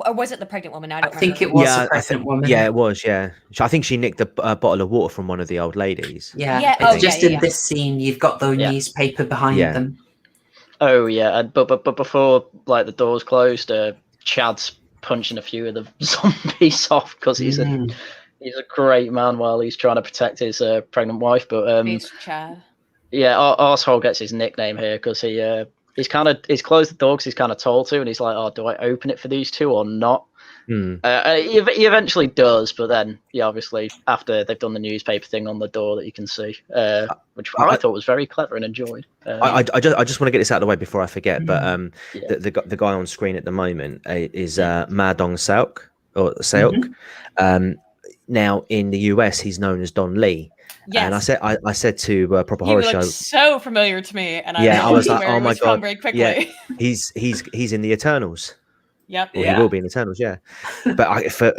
Or was it the pregnant woman? I I don't think remember. it was Yeah, a pregnant woman. Yeah, it was. Yeah, I think she nicked a bottle of water from one of the old ladies. Yeah, Yeah, it's oh, just yeah, in yeah. this scene, you've got the Yeah. newspaper behind Yeah. them. Oh yeah, but before like the doors closed, Chad's punching a few of the zombies off because he's a great man while he's trying to protect his pregnant wife. But It's Chad. yeah, Arsehole gets his nickname here because he's closed the door because he's kind of told to, and he's like, "Oh, do I open it for these two or not?" He eventually does, but then obviously after they've done the newspaper thing on the door that you can see, which I thought was very clever and enjoyed. I just want to get this out of the way before I forget. But the guy on screen at the moment is Dong Seok or Seok. Now in the US, he's known as Don Lee. Yes. And I said to Proper He Horror looked Show. so familiar to me, and I was like, where "Oh he my was from god!" very quickly. Yeah, he's in the Eternals. Yep. Well, he will be in Eternals, yeah. But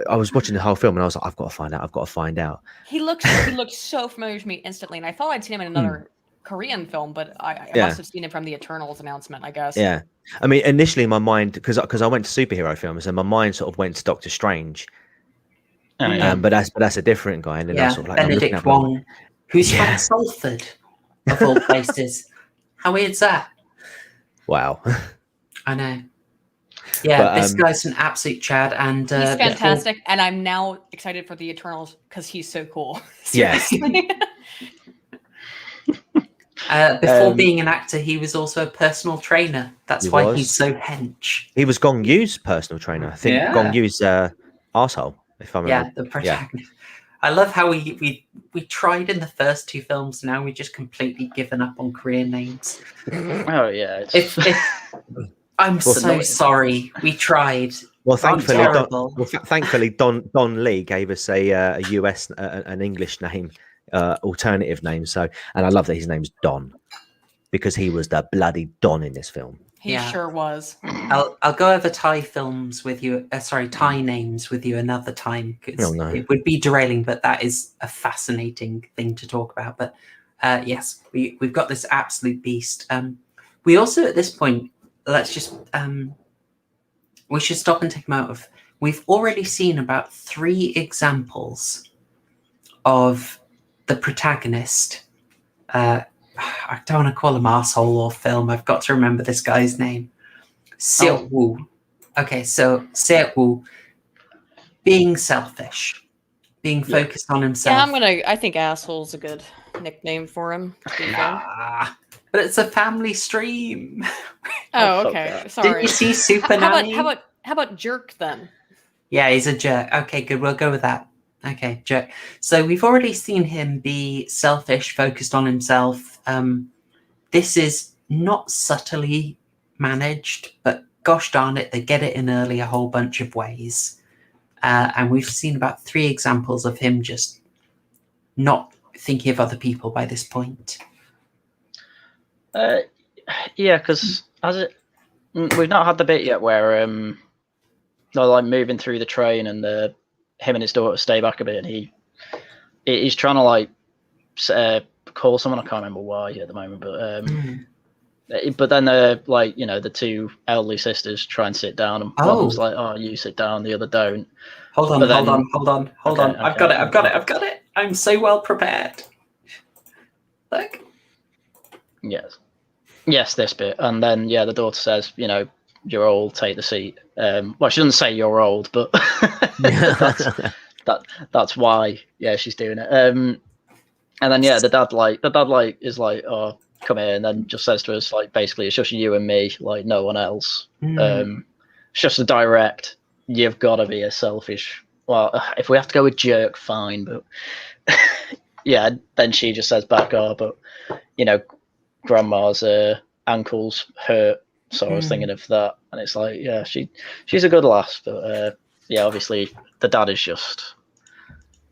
I was watching the whole film and I was like, I've got to find out. He looked so familiar to me instantly, and I thought I'd seen him in another Korean film, but I must have seen him from the Eternals announcement, I guess. Yeah, I mean, initially my mind, because I went to superhero films, and my mind sort of went to Doctor Strange. But that's a different guy, and then I was sort of like, Benedict Wong, who's from Salford, of all places. How weird's that? Wow. I know. Yeah, but, this guy's an absolute Chad, and he's fantastic, and I'm now excited for the Eternals because he's so cool. Yes. Before being an actor, he was also a personal trainer. That's why he's so hench. He was Gong Yu's personal trainer. I think Gong Yu's arsehole, if I remember. Yeah, the protagonist. I love how we tried in the first two films. Now we just completely given up on Korean names. Oh yeah. I'm so sorry. We tried. Well, thankfully, Don Lee gave us a US, an English name, alternative name. So, and I love that his name's Don, because he was the bloody Don in this film. He sure was. I'll go over Thai films with you. Thai names with you another time, because it would be derailing. But that is a fascinating thing to talk about. But yes, we've got this absolute beast. We also at this point let's just we should stop and take a moment of. We've already seen about 3 examples of the protagonist. I don't want to call him arsehole or film. I've got to remember this guy's name. Seok Woo. Okay, so Seok Woo being selfish, being focused on himself. Yeah, I think asshole's a good nickname for him. To be fair. But it's a family stream. Oh, okay. Sorry. Didn't you see Super Nanny? How about jerk then? Yeah, he's a jerk. Okay, good. We'll go with that. Okay, jerk. So we've already seen him be selfish, focused on himself. This is not subtly managed, but gosh darn it, they get it in early a whole bunch of ways. And we've seen about 3 examples of him just not thinking of other people by this point. Yeah, because we've not had the bit yet where they're like moving through the train and him and his daughter stay back a bit, and he's trying to like call someone. I can't remember why at the moment, but then like, you know, the 2 elderly sisters try and sit down, and one of them's like, "Oh, you sit down," the other don't. Hold on. I've got it. I'm so well prepared. Look. Yes, this bit, and then the daughter says, you know, "You're old, take the seat." Well, she doesn't say you're old, but that's why. Yeah, she's doing it. And then the dad is like, "Oh, come here," and then just says to us, like, basically, "It's just you and me, like no one else." It's just a direct. You've got to be a selfish. Well, if we have to go with jerk, fine, but yeah. Then she just says back, "Oh, but you know, grandma's ankles hurt." So I was thinking of that, and it's like, yeah, she's a good lass, but obviously the dad is just.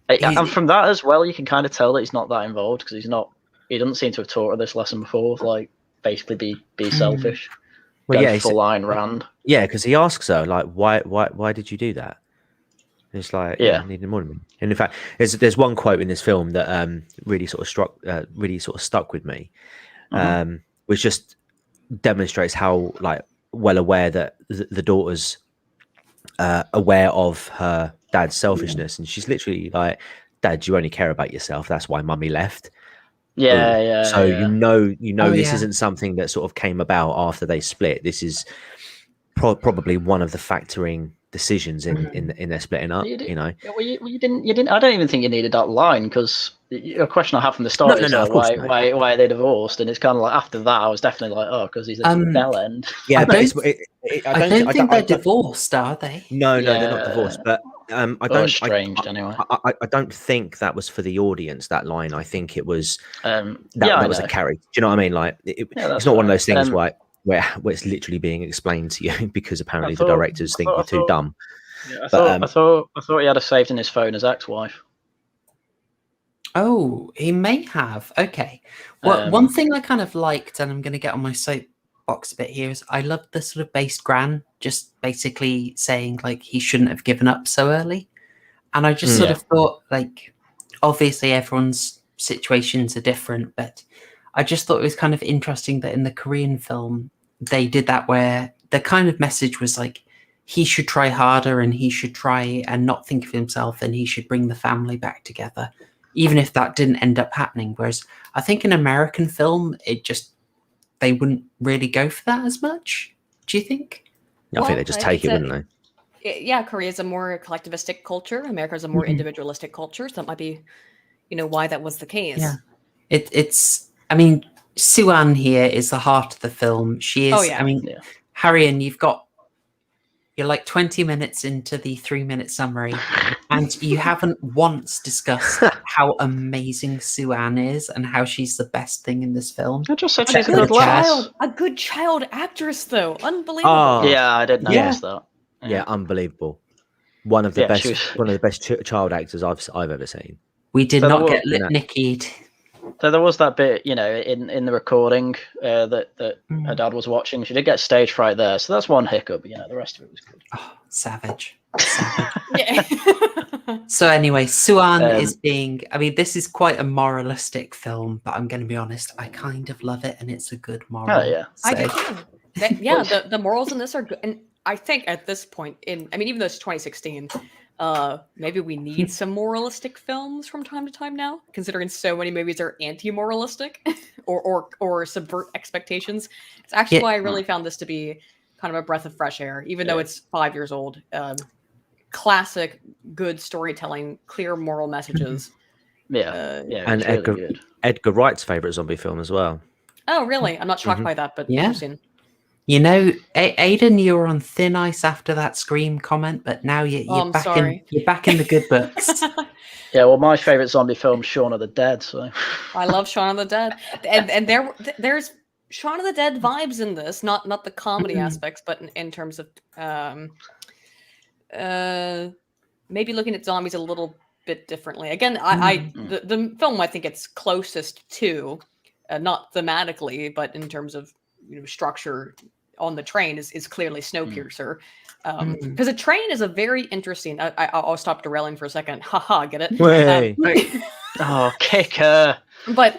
And from that as well, you can kind of tell that he's not that involved, because he doesn't seem to have taught her this lesson before, like basically be selfish. Well, yeah, full line Rand. Yeah, because he asks her like, why did you do that? And it's like, I needed more than me. And in fact, there's one quote in this film that really sort of stuck with me, which just demonstrates how like well aware that the daughter's aware of her dad's selfishness, and she's literally like, "Dad, you only care about yourself. That's why Mummy left." So you know, this isn't something that sort of came about after they split. This is probably one of the factoring decisions in their splitting up. You know, you didn't. I don't even think you needed that line, because a question I have from the start is why are they divorced? And it's kind of like after that, I was definitely like, oh, because he's a bell end. Yeah, I don't think they're divorced, are they? No, they're not divorced. But I don't. Estranged anyway. I don't think that was for the audience. That line, I think it was. That was a carry. Do you know what I mean? Like, it's not one of those things where it's literally being explained to you because apparently the directors think you're too dumb. Yeah, I thought he had a saved in his phone as ex-wife. Oh, he may have. Okay. Well, one thing I kind of liked, and I'm going to get on my soapbox a bit here, is I love the sort of based Gran just basically saying like he shouldn't have given up so early. And I just sort of thought, like, obviously everyone's situations are different, but I just thought it was kind of interesting that in the Korean film they did that, where the kind of message was like he should try harder and he should try and not think of himself, and he should bring the family back together, even if that didn't end up happening. Whereas I think in American film, they wouldn't really go for that as much. Do you think? I think they just take it, wouldn't they? Yeah, Korea is a more collectivistic culture. America is a more individualistic culture. So that might be, why that was the case. Yeah, it's. I mean, Suan here is the heart of the film. She is. I mean, Haryan, you're like 20 minutes into the 3-minute summary, and you haven't once discussed how amazing Suan is and how she's the best thing in this film. I just said she's a good lass. A good child actress, though. Unbelievable. Oh, yeah, I didn't notice that. Yeah, unbelievable. One of the best child actors I've ever seen. We did not get nickied. So there was that bit, in the recording that her dad was watching. She did get stage fright there, so that's one hiccup. But, the rest of it was good. Oh, savage. Yeah. So anyway, Suan is being. I mean, this is quite a moralistic film, but I'm going to be honest. I kind of love it, and it's a good moral. Oh yeah, I do too. Yeah, the morals in this are good, and I think at this point even though it's 2016, maybe we need some moralistic films from time to time now, considering so many movies are anti-moralistic or subvert expectations. It's actually Yeah. why I really found this to be kind of a breath of fresh air, even though it's 5 years old. Classic, good storytelling, clear moral messages. Yeah, And it's really good. Edgar Wright's favorite zombie film as well. Oh, really? I'm not shocked by that, but Yeah. interesting. You know, Aiden, you were on thin ice after that Scream comment, but now you're I'm back sorry. you're back in the good books. Yeah, well, my favorite zombie film, Shaun of the Dead. So I love Shaun of the Dead, and there's Shaun of the Dead vibes in this, not the comedy aspects, but in terms of maybe looking at zombies a little bit differently. Again, the film I think it's closest to, not thematically, but in terms of structure on the train is clearly Snowpiercer. Because a train is a very interesting. I'll stop derailing for a second. Haha, get it? Way. oh, kicker. But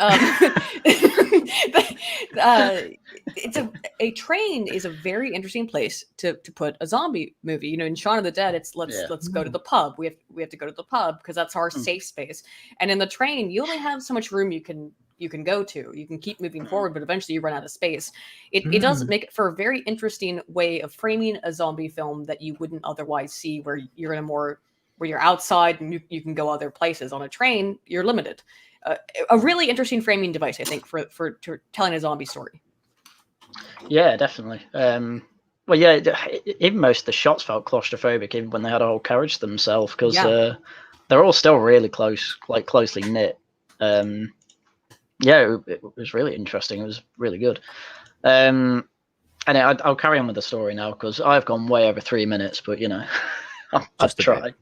it's a train is a very interesting place to put a zombie movie. In Shaun of the Dead, it's let's go to the pub. We have to go to the pub because that's our safe space. And in the train, you only have so much room you can go to. You can keep moving forward, but eventually you run out of space. It does make it for a very interesting way of framing a zombie film that you wouldn't otherwise see, where you're in a more where you're outside and you can go other places. On a train, you're limited. A really interesting framing device, I think, for telling a zombie story. Yeah, definitely. Well, yeah, even most of the shots felt claustrophobic, even when they had a whole carriage to themselves, because they're all still really close, like closely knit. Yeah, it was really interesting. It was really good. And I'll carry on with the story now because I've gone way over 3 minutes, but I'll try.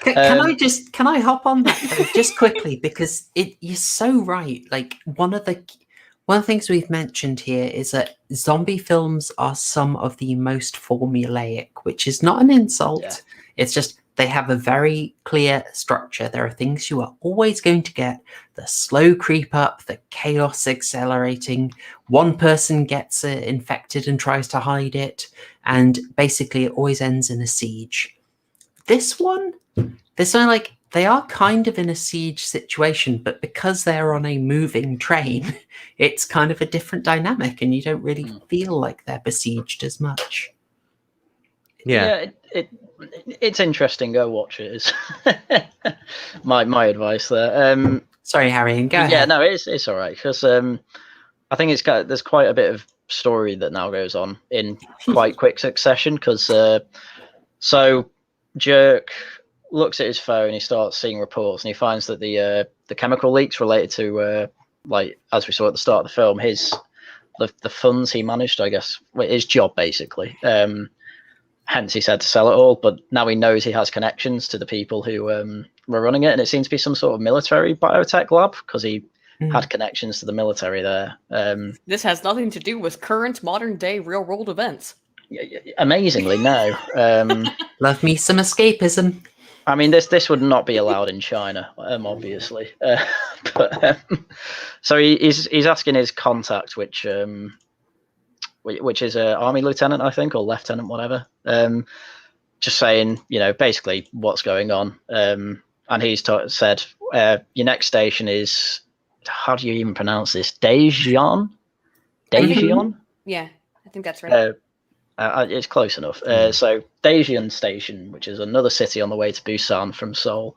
Can I hop on that though, just quickly, because you're so right. Like one of the things we've mentioned here is that zombie films are some of the most formulaic, which is not an insult. Yeah. It's just they have a very clear structure. There are things you are always going to get: the slow creep up, the chaos accelerating. One person gets infected and tries to hide it, and basically it always ends in a siege. This one, there's something like they are kind of in a siege situation, but because they're on a moving train, it's kind of a different dynamic, and you don't really feel like they're besieged as much. Yeah, it's interesting. Go watch it. Is my advice there. Sorry, Harry, go ahead. Yeah, no, it's all right because I think there's quite a bit of story that now goes on in quite quick succession because so Jerk looks at his phone, he starts seeing reports, and he finds that the chemical leaks related to like as we saw at the start of the film, the funds he managed, I guess, his job basically. Hence he said to sell it all, but now he knows he has connections to the people who were running it, and it seems to be some sort of military biotech lab because he had connections to the military there. This has nothing to do with current modern day real world events. Amazingly, no. Love me some escapism. I mean, this would not be allowed in China, obviously. But so he's asking his contact, which is an army lieutenant, I think, or lieutenant, whatever. Just saying, basically what's going on. And he's said, your next station is, how do you even pronounce this? Daejeon? Daejeon? Yeah, I think that's right. It's close enough. So Daejeon Station, which is another city on the way to Busan from Seoul.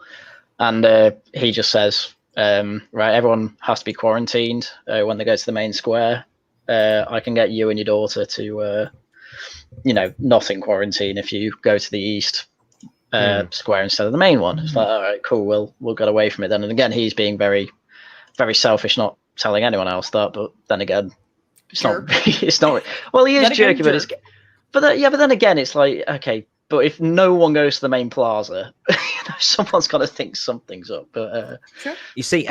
And he just says, right, everyone has to be quarantined when they go to the main square. I can get you and your daughter to, not in quarantine if you go to the east square instead of the main one. It's like, all right, cool, we'll get away from it then. And again, he's being very, very selfish, not telling anyone else that. But then again, it's not. Well, he is jerky, but but then again, it's like, okay, but if no one goes to the main plaza, someone's got to think something's up. But you see,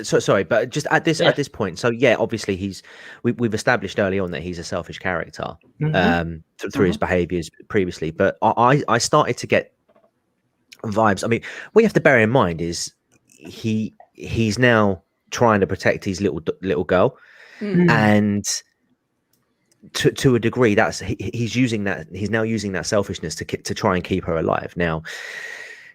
sorry, but just at this point, so yeah, obviously we've established early on that he's a selfish character through his behaviors previously, but I started to get vibes. I mean, what you have to bear in mind is he's now trying to protect his little girl, and to a degree, he's using that. He's now using that selfishness to try and keep her alive. Now,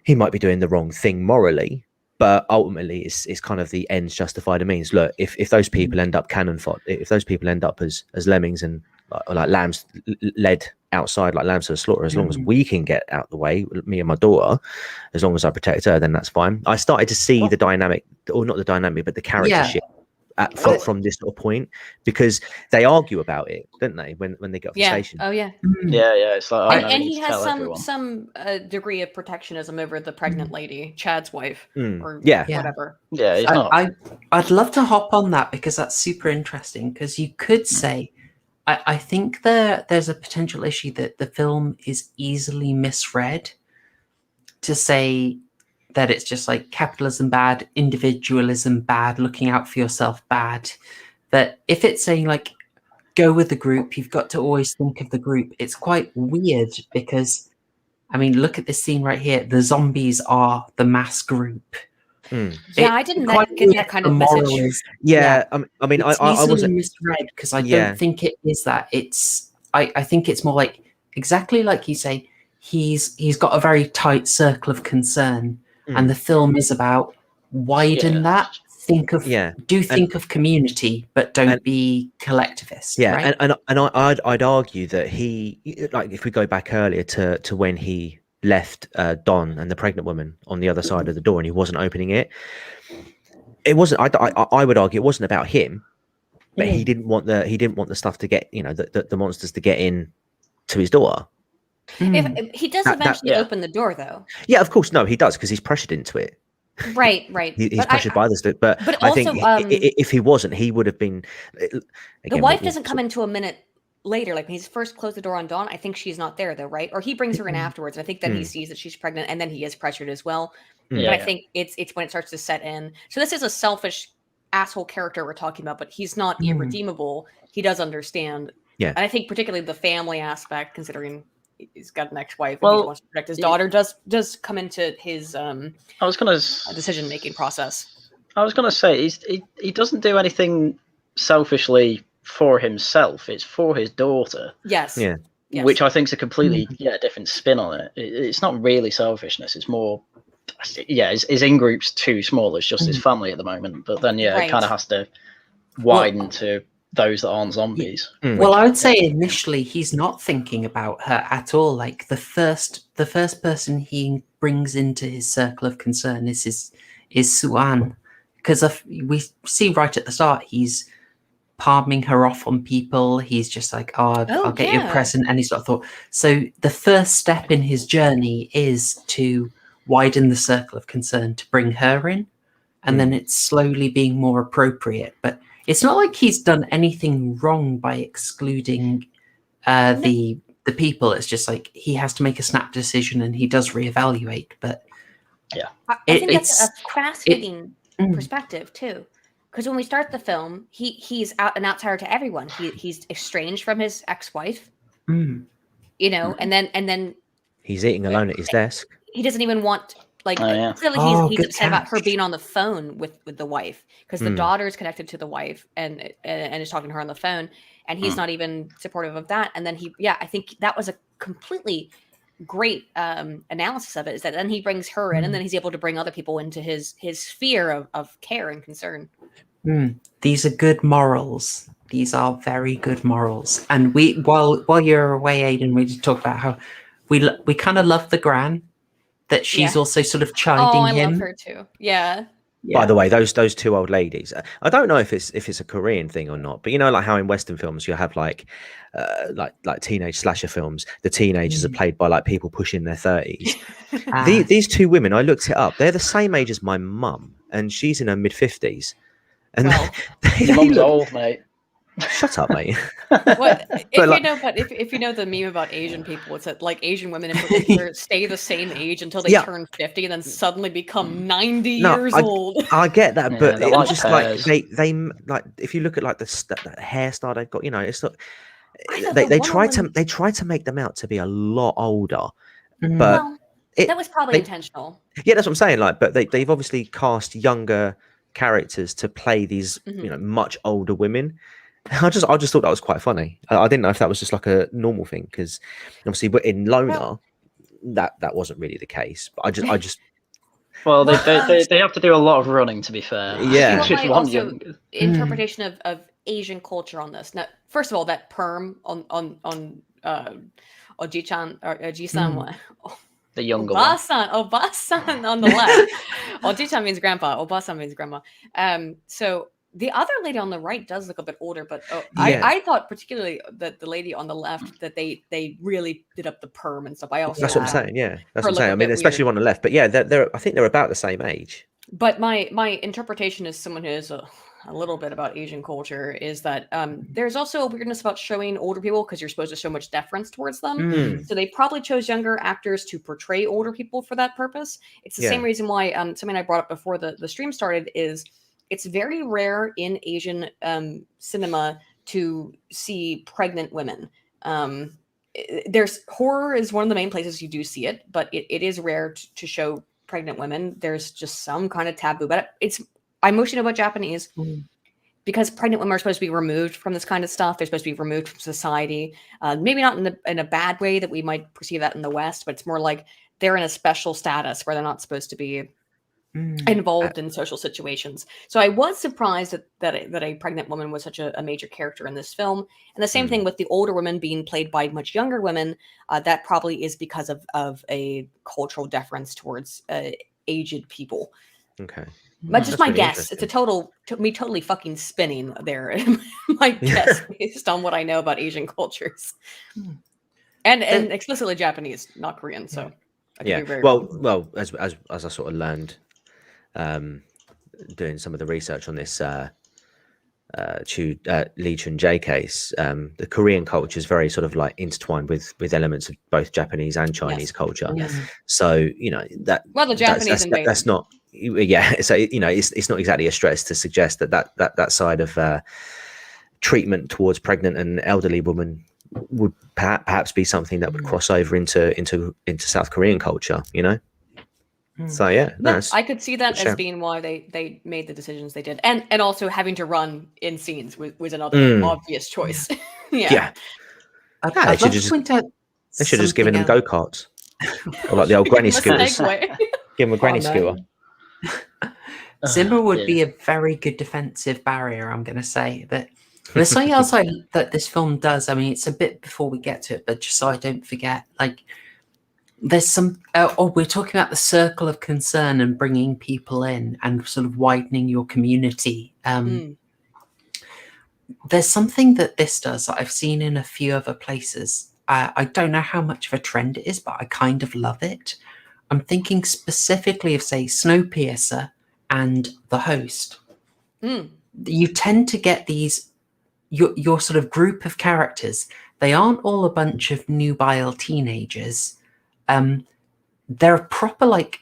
he might be doing the wrong thing morally, but ultimately, it's kind of the ends justify the means. Look, if those people end up cannon fodder, if those people end up as lemmings and like lambs led outside, like lambs to the slaughter, as long as we can get out the way, me and my daughter, as long as I protect her, then that's fine. I started to see the dynamic, or not the dynamic, but the character shift from this sort of point, because they argue about it, don't they, when they get off the station? Oh yeah. Yeah. It's like, And he has some degree of protectionism over the pregnant lady, Chad's wife, or whatever. Yeah, he's not. I'd love to hop on that, because that's super interesting. Because you could say, I think there's a potential issue that the film is easily misread to say that it's just like capitalism bad, individualism bad, looking out for yourself bad. That if it's saying like, go with the group, you've got to always think of the group. It's quite weird, because, I mean, look at this scene right here. The zombies are the mass group. Yeah, I didn't get that kind of message. I mean, it's I easily wasn't misread, because I don't think it is that. It's I think it's more like, exactly like you say, he's got a very tight circle of concern, and the film is about widen that. Think of think of community, but don't be collectivist. Right? and I'd argue that he, like, if we go back earlier to when he left Don and the pregnant woman on the other side of the door, and he wasn't opening it. It wasn't. I would argue it wasn't about him, but he didn't want the stuff to get, the monsters to get in to his daughter. If he does eventually open the door, though. Yeah, of course, no, he does, because he's pressured into it. Right. He's pressured by this, but I also, think if he wasn't, he would have been. Again, the wife doesn't come into a minute later. Like, when he's first closed the door on Dawn, I think she's not there, though, right? Or he brings her in afterwards, and I think then he sees that she's pregnant, and then he is pressured as well. But I think it's when it starts to set in. So this is a selfish asshole character we're talking about, but he's not irredeemable. He does understand. Yeah. And I think particularly the family aspect, considering he's got an ex-wife and he wants to protect his daughter, does come into his decision-making process. I was gonna say he doesn't do anything selfishly for himself. It's for his daughter. Yes. Yeah. Yes. Which I think is a completely different spin on it. It's not really selfishness. It's more, his in-group's too small. It's just his family at the moment. But then, it kind of has to widen to those that aren't zombies. Well, I would say initially he's not thinking about her at all. Like, the first person he brings into his circle of concern is Suan, because we see right at the start he's palming her off on people. He's just like, I'll get you a present, and he's sort of thought. So the first step in his journey is to widen the circle of concern to bring her in, and then it's slowly being more appropriate. But it's not like he's done anything wrong by excluding the people. It's just like he has to make a snap decision, and he does reevaluate. But I think that's a fascinating perspective too. Because when we start the film, he's an outsider to everyone. He's estranged from his ex-wife, and then he's eating alone at his desk. He doesn't even want, like, clearly he's upset about her being on the phone with the wife, because the daughter is connected to the wife and is talking to her on the phone, and he's not even supportive of that. And then I think that was a completely great analysis of it, is that then he brings her in, and then he's able to bring other people into his sphere of care and concern. These are good morals. These are very good morals. And we, while you're away, Aydin, we just talked about how we kind of love the Gran, that she's also sort of chiding him. I love her too. Yeah. By the way, those two old ladies, I don't know if it's a Korean thing or not, but like how in Western films you have like teenage slasher films, the teenagers are played by like people pushing their 30s. These two women, I looked it up, they're the same age as my mum, and she's in her mid-50s. And your mum's old, mate. Shut up, mate. If you know the meme about Asian people, it's that, like, Asian women in particular stay the same age until they turn 50 and then suddenly become 90 years old. I get that, but it's like just pairs. Like they like, if you look at like the hairstyle they've got, it's not. They try to make them out to be a lot older, but that was probably intentional. Yeah, that's what I'm saying. Like, but they've obviously cast younger characters to play these much older women, I just thought that was quite funny. I didn't know if that was just like a normal thing, because obviously in Loner that wasn't really the case. But I just Well, they have to do a lot of running, to be fair. Yeah. What Just my one also young- interpretation of Asian culture on this. Now, first of all, that perm on Oji-chan or Oji-san, the younger one. Obasan on the left. Oji-chan means grandpa. Obasan means grandma. So the other lady on the right does look a bit older, but Yeah. I thought particularly that the lady on the left, that they really did up the perm and stuff. I also that's what I'm had saying. Yeah, that's her what I'm look saying. a I mean, bit especially weird. on the left. But yeah, I think they're about the same age. But my interpretation as someone who is a little bit about Asian culture is that there's also a weirdness about showing older people because you're supposed to show much deference towards them. Mm. So they probably chose younger actors to portray older people for that purpose. It's the same Yeah. reason why something I brought up before the stream started is it's very rare in Asian cinema to see pregnant women. There's horror is one of the main places you do see it, but it is rare to show pregnant women. There's just some kind of taboo, but I mostly know about Japanese because pregnant women are supposed to be removed from this kind of stuff. They're supposed to be removed from society. Maybe not in a bad way that we might perceive that in the West, but it's more like they're in a special status where they're not supposed to be involved in social situations. So I was surprised that a pregnant woman was such a major character in this film. And the same thing with the older women being played by much younger women. That probably is because of a cultural deference towards aged people. Okay. But just That's my really guess. It's a totally fucking spinning there. My guess based on what I know about Asian cultures. And explicitly Japanese, not Korean. So I could be very wrong. well, as I sort of learned doing some of the research on this Lee Chun-jae case, the Korean culture is very sort of like intertwined with elements of both Japanese and Chinese culture. Yes. So that The Japanese invasion. that's not so it's not exactly a stretch to suggest that side of treatment towards pregnant and elderly women would perhaps be something that would cross over into South Korean culture, So I could see that as being why they made the decisions they did, and also having to run in scenes was another obvious choice. Yeah. I'd love to point out They should have just given them something go-karts. Or like the old granny Give 'em a scooters. Segway. Give them a granny no. scooter. Zimmer would Yeah. be a very good defensive barrier, I'm going to say. But there's something else that this film does. I mean, it's a bit before we get to it, but just so I don't forget, like, there's some. We're talking about the circle of concern and bringing people in and sort of widening your community. There's something that this does that I've seen in a few other places. I don't know how much of a trend it is, but I kind of love it. I'm thinking specifically of, say, Snowpiercer and The Host. You tend to get these, your sort of group of characters. They aren't all a bunch of nubile teenagers. They're proper, like,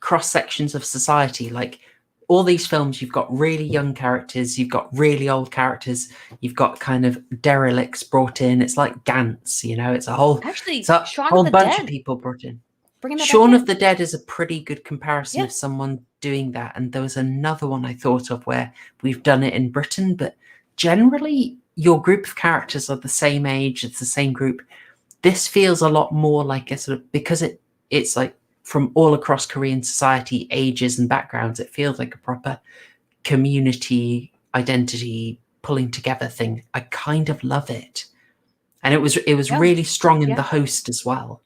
cross sections of society. Like, all these films, you've got really young characters, you've got really old characters, you've got kind of derelicts brought in. It's like Gantz, it's a whole, Actually, it's a Shaun whole of the bunch Dead. of people brought in. Bringing that Shaun back of the Dead is a pretty good comparison Yeah. of someone doing that. And there was another one I thought of where we've done it in Britain, but generally your group of characters are the same age, it's the same group. This feels a lot more like a sort of, because it's like from all across Korean society, ages and backgrounds, it feels like a proper community identity pulling together thing. I kind of love it. And it was Yeah. really strong in Yeah. The Host as well.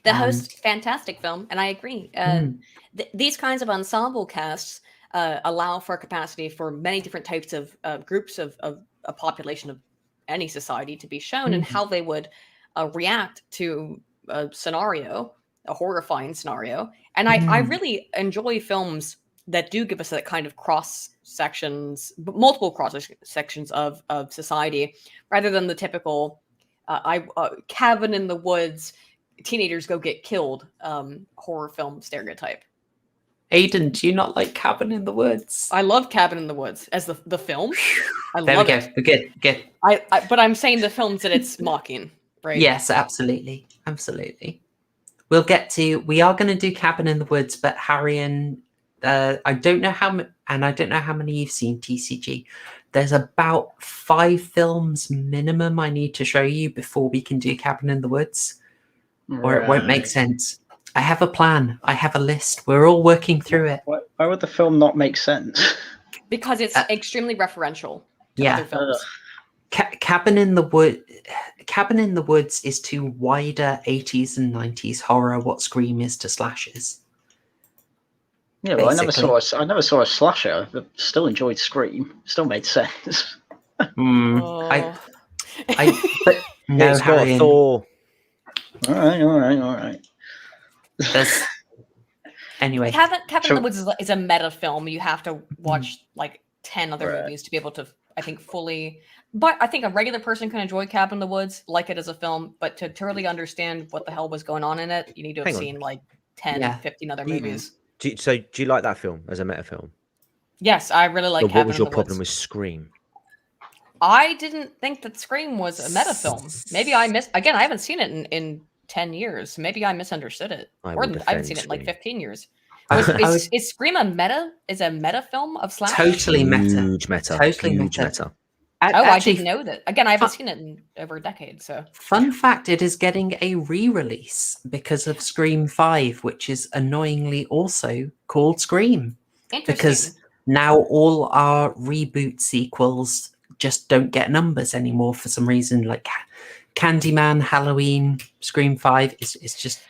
The Host, fantastic film, and I agree. These kinds of ensemble casts allow for capacity for many different types of groups of a population of any society to be shown, and how they would react to a scenario, a horrifying scenario. And I really enjoy films that do give us that kind of cross sections, multiple cross sections of society, rather than the typical cabin in the woods, teenagers go get killed horror film stereotype. Aiden, do you not like Cabin in the Woods? I love Cabin in the Woods as the film. I There love we go. it. We're good. But I'm saying the films that it's mocking, right? Yes, absolutely. We are going to do Cabin in the Woods, but Haryan I don't know and I don't know how many you've seen, TCG. There's about 5 films minimum I need to show you before we can do Cabin in the Woods, or it won't make Right. sense. I have a plan. I have a list. We're all working through it. Why would the film not make sense? Because it's extremely referential to yeah. other films. Cabin in the Woods is to wider 80s and 90s horror what Scream is to slashers. Yeah, well, I Basically. never saw a slasher, but still enjoyed Scream. Still made sense. Oh. But no, It's got Haryan, Thor. All right. there's anyway. Cabin in So- the Woods is a meta film. You have to watch like 10 other Right. movies to be able to, I think, fully. But I think a regular person can enjoy Cabin in the Woods, like it as a film. But to really understand what the hell was going on in it, you need to have Hang on. seen like 10, Yeah. 15 other Do you- movies. Do you like that film as a meta film? Yes, I really like But Cabin what was your in the problem Woods. with Scream? I didn't think that Scream was a meta film. Maybe I missed. Again, I haven't seen it in 10 years. Maybe I misunderstood it. I Or will I haven't defend seen it in like Scream. 15 years. I would- Is Scream a meta film of slash? Totally meta. Huge meta. Totally Huge meta. meta. Oh, Actually, I didn't know that. Again, I haven't seen it in over a decade. So fun fact, it is getting a re-release because of Scream 5, which is annoyingly also called Scream. interesting. Because now all our reboot sequels just don't get numbers anymore for some reason. Like Candyman, Halloween, Scream 5 is just...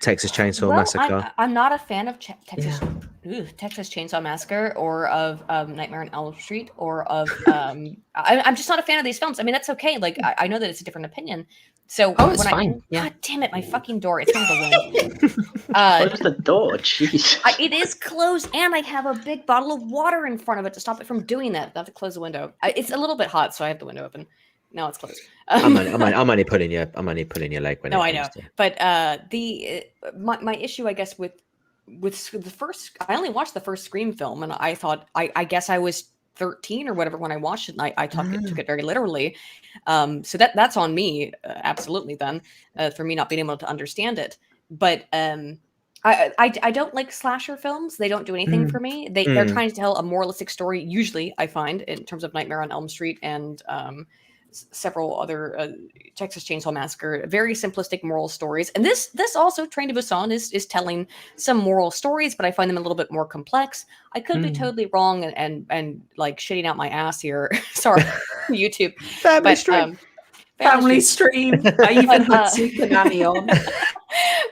Texas Chainsaw Well, Massacre. I'm not a fan of Texas Chainsaw Massacre or of Nightmare on Elm Street or of I'm just not a fan of these films. I mean, that's okay. Like I know that it's a different opinion. So Oh, it's when fine. Yeah. God damn it, my fucking door! It's from the wind. Close the door, jeez. It is closed, and I have a big bottle of water in front of it to stop it from doing that. I have to close the window. It's a little bit hot, so I have the window open. Now it's closed. I'm only pulling your leg when No, it I know. comes to- But my issue, I guess, with the first, I only watched the first Scream film, and I thought, I guess I was 13 or whatever when I watched it, and I took it very literally. So that's on me, absolutely. Then for me not being able to understand it, but I don't like slasher films. They don't do anything for me. They're trying to tell a moralistic story. Usually, I find in terms of Nightmare on Elm Street and several other Texas Chainsaw Massacre, very simplistic moral stories. And this also, Train to Busan, is telling some moral stories, but I find them a little bit more complex. I could be totally wrong and like shitting out my ass here. Sorry, YouTube. Family stream. Family stream. I even had Super Nanny on.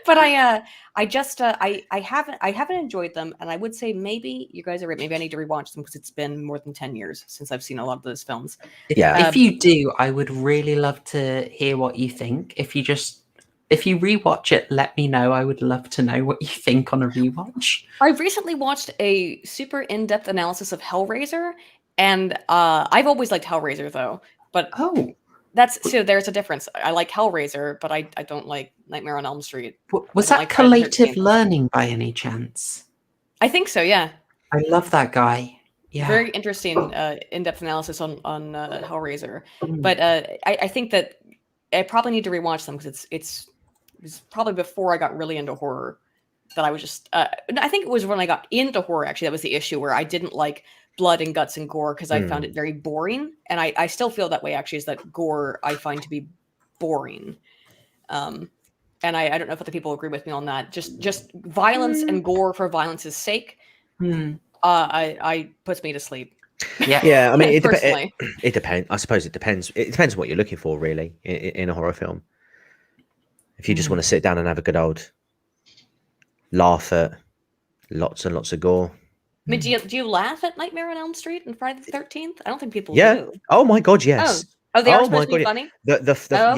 But I just I haven't enjoyed them, and I would say maybe you guys are right. Maybe I need to rewatch them because it's been more than 10 years since I've seen a lot of those films. Yeah. If you do, I would really love to hear what you think. If you rewatch it, let me know. I would love to know what you think on a rewatch. I recently watched a super in-depth analysis of Hellraiser, and I've always liked Hellraiser though. But Oh, so there's a difference. I like Hellraiser, but I don't like Nightmare on Elm Street. was I that don't like Friday the collative 13th. learning by any chance? I think so. Yeah. I love that guy. Yeah. Very interesting in-depth analysis on Hellraiser. Mm. But I think that I probably need to rewatch them because it was probably before I got really into horror that I was just I think it was when I got into horror, actually, that was the issue, where I didn't like blood and guts and gore because I found it very boring. And I still feel that way, actually, is that gore I find to be boring. And I don't know if other people agree with me on that. Just violence and gore for violence's sake I puts me to sleep. Yeah, I mean, it Personally. depends. I suppose it depends. It depends on what you're looking for, really, in a horror film. If you just want to sit down and have a good old laugh at lots and lots of gore. I mean, do you laugh at Nightmare on Elm Street and Friday the 13th? I don't think people Yeah. do. Oh my God, yes. Oh, they are Oh supposed my to be God, funny?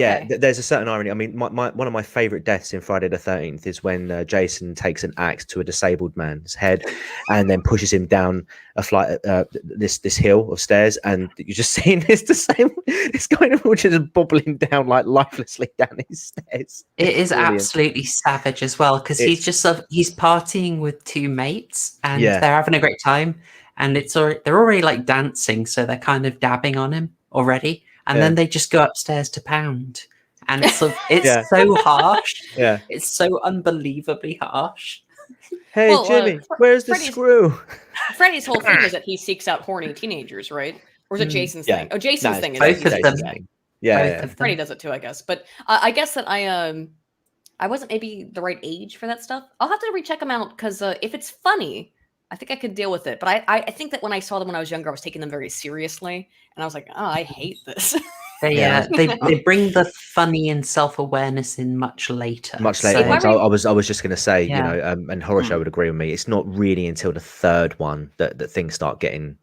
Yeah, okay. there's a certain irony. I mean, one of my favorite deaths in Friday the 13th is when Jason takes an axe to a disabled man's head and then pushes him down a flight, this hill of stairs, and you're just seeing this guy just bobbling down like lifelessly down these stairs. It is Brilliant. absolutely savage as well, because he's partying with two mates and Yeah. they're having a great time, and they're already like dancing, so they're kind of dabbing on him already, and then they just go upstairs to pound, and it's so Yeah. harsh. Yeah. It's so unbelievably harsh. Hey, Well, Jimmy, where's the Freddy's- screw? Freddy's whole thing is that he seeks out horny teenagers, right? Or is it Jason's Yeah. thing? Oh, Jason's No, thing is both that of he's- them. yeah. Yeah, Both yeah. of Freddie them. does it too, I guess. But I guess that I wasn't maybe the right age for that stuff. I'll have to recheck them out because if it's funny, I think I could deal with it. But I think that when I saw them when I was younger, I was taking them very seriously, and I was like, oh, I hate this. They bring the funny and self-awareness in much later. Much later. If I ones. re- I was just going to say, Yeah. you know, and Horrorshow would agree with me. It's not really until the third one that things start getting.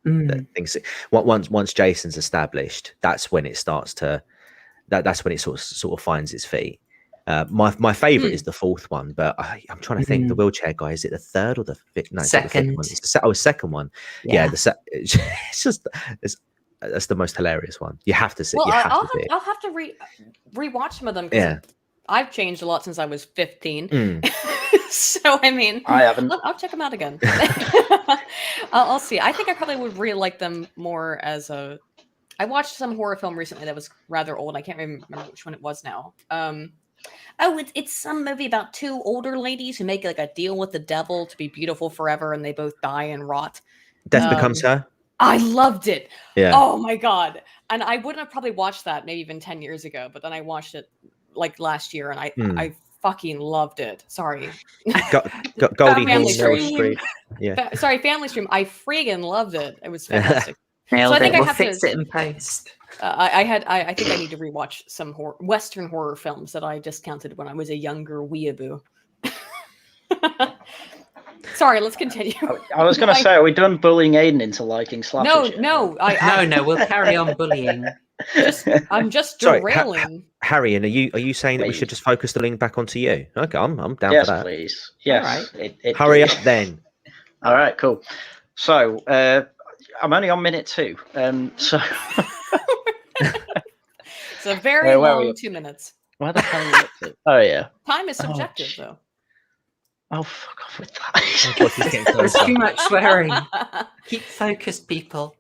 That things once Jason's established, that's when it starts to. That's when it sort of finds its feet. My favorite is the fourth one, but I'm trying to think. The wheelchair guy, is it the third or the fifth? No, it's not the fifth one. It's the second one. Yeah, it's just that's the most hilarious one. You have to see. Well, You have I'll to see it. have to rewatch some of them. 'Cause Yeah. I've changed a lot since I was 15. So I mean, I haven't. I'll check them out again. I'll see. I think I probably would really like them more as a. I watched some horror film recently that was rather old. I can't remember which one it was now. It's some movie about two older ladies who make like a deal with the devil to be beautiful forever, and they both die and rot. Death Becomes Her. I loved it. Yeah. Oh my god! And I wouldn't have probably watched that maybe even 10 years ago, but then I watched it like last year, and I fucking loved it. Sorry. Goldie Family Hawn, Meryl Stream. Streep. Yeah. Sorry, Family Stream. I friggin' loved it. It was fantastic. Nailed So I think it. I We'll have fix to- it in post. I think I need to rewatch some Western horror films that I discounted when I was a younger weeaboo. Sorry, let's continue. I was going to say, are we done bullying Aiden into liking slashes? No, yet? no, No, we'll carry on bullying. I'm just Sorry, derailing. Harry, and are you saying that we Please. should just focus the link back onto you? Okay, I'm down Yes, for that. please. Yes. Alright. Hurry up then. All right, cool. So I'm only on minute 2. So It's a very Where were long we? 2 minutes. where the hell are we up to? Oh yeah. Time is subjective, though. Oh fuck off with that. God, he's getting There's closer. too much swearing. Keep focused, people.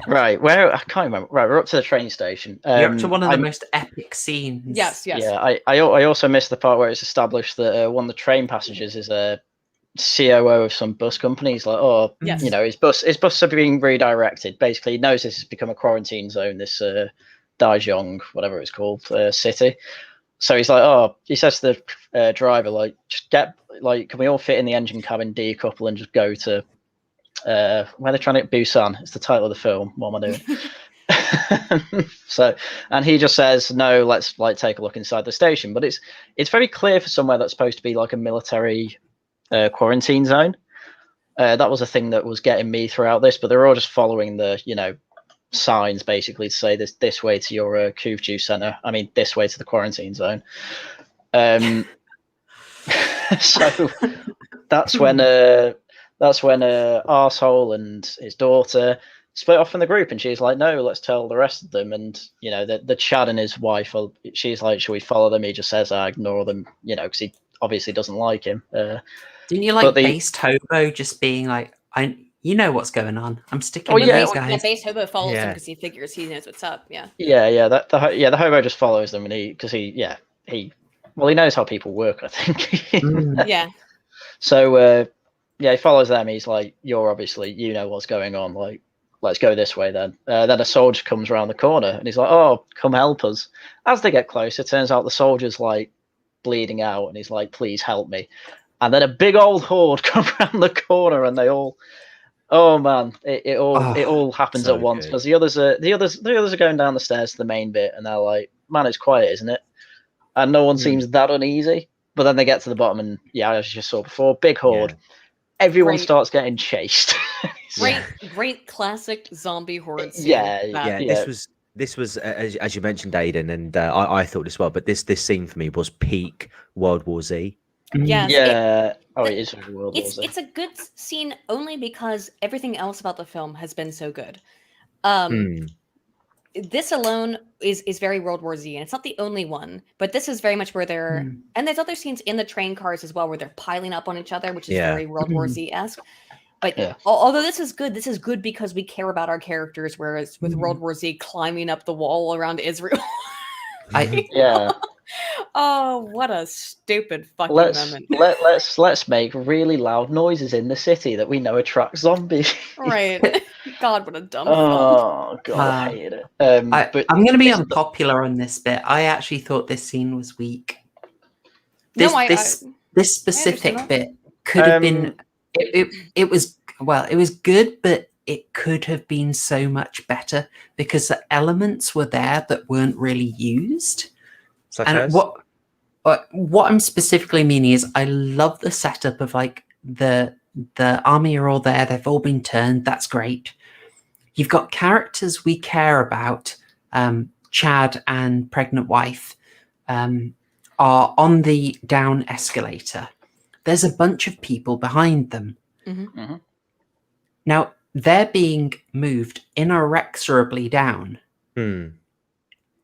Right, where I can't remember. Right, we're up to the train station. You're up to one of the I'm- most epic scenes. Yes. Yeah, I also missed the part where it's established that one of the train passengers is a COO of some bus company. He's like, oh, Yes. you know, his bus are being redirected. Basically, he knows this has become a quarantine zone. This Daejeon, whatever it's called, city. So he's like, oh, he says to the driver, like, just get, like, can we all fit in the engine cabin, decouple, and just go to where they're trying to get Busan? It's the title of the film. What am I doing? So, and he just says, no, let's like take a look inside the station. But it's very clear for somewhere that's supposed to be like a military quarantine zone. That was a thing that was getting me throughout this, but they're all just following the, you know, signs basically to say this way to your Kuvju center. I mean, this way to the quarantine zone. So that's when Arsehole and his daughter split off from the group, and she's like, no, let's tell the rest of them. And you know, the Chad and his wife, she's like, should we follow them? He just says, I ignore them, you know, because he obviously doesn't like him. Didn't you like Based Hobo just being like, you know what's going on. I'm sticking with these guys. The base hobo follows him Yeah. because he figures he knows what's up. Yeah. Yeah. The hobo just follows them, and he knows how people work, I think. Yeah. So he follows them. He's like, you're obviously, you know what's going on. Like, let's go this way then. Then a soldier comes around the corner, and he's like, oh, come help us. As they get closer, it turns out the soldier's like bleeding out, and he's like, please help me. And then a big old horde come around the corner, and they all, oh man, it all happens so at once, good. because the others are going down the stairs to the main bit, and they're like, man, it's quiet, isn't it? And no one seems that uneasy. But then they get to the bottom, and as you saw before, big horde. Yeah. Everyone Great. starts getting chased. Great classic zombie horde scene. Yeah. This was as you mentioned, Aiden, and I thought as well. But this scene for me was peak World War Z. Yes, Yeah. It is a World War Z. it's a good scene only because everything else about the film has been so good. This alone is very World War Z, and it's not the only one, but this is very much where they're and there's other scenes in the train cars as well where they're piling up on each other, which is very World War Z-esque. But although this is good because we care about our characters, whereas with World War Z climbing up the wall around Israel. Oh, what a stupid fucking Let's moment. let's make really loud noises in the city that we know attract zombies. Right. God, what a dumb film. Oh god, I hated it. But I'm going to be this- unpopular on this bit. I actually thought this scene was weak. No, This specific that. bit could have been. It was good, but it could have been so much better because the elements were there that weren't really used. Such And as? what I'm specifically meaning is I love the setup of like the army are all there, they've all been turned, that's great. You've got characters we care about, Chad and pregnant wife are on the down escalator. There's a bunch of people behind them. Mm-hmm. Mm-hmm. Now they're being moved inexorably down.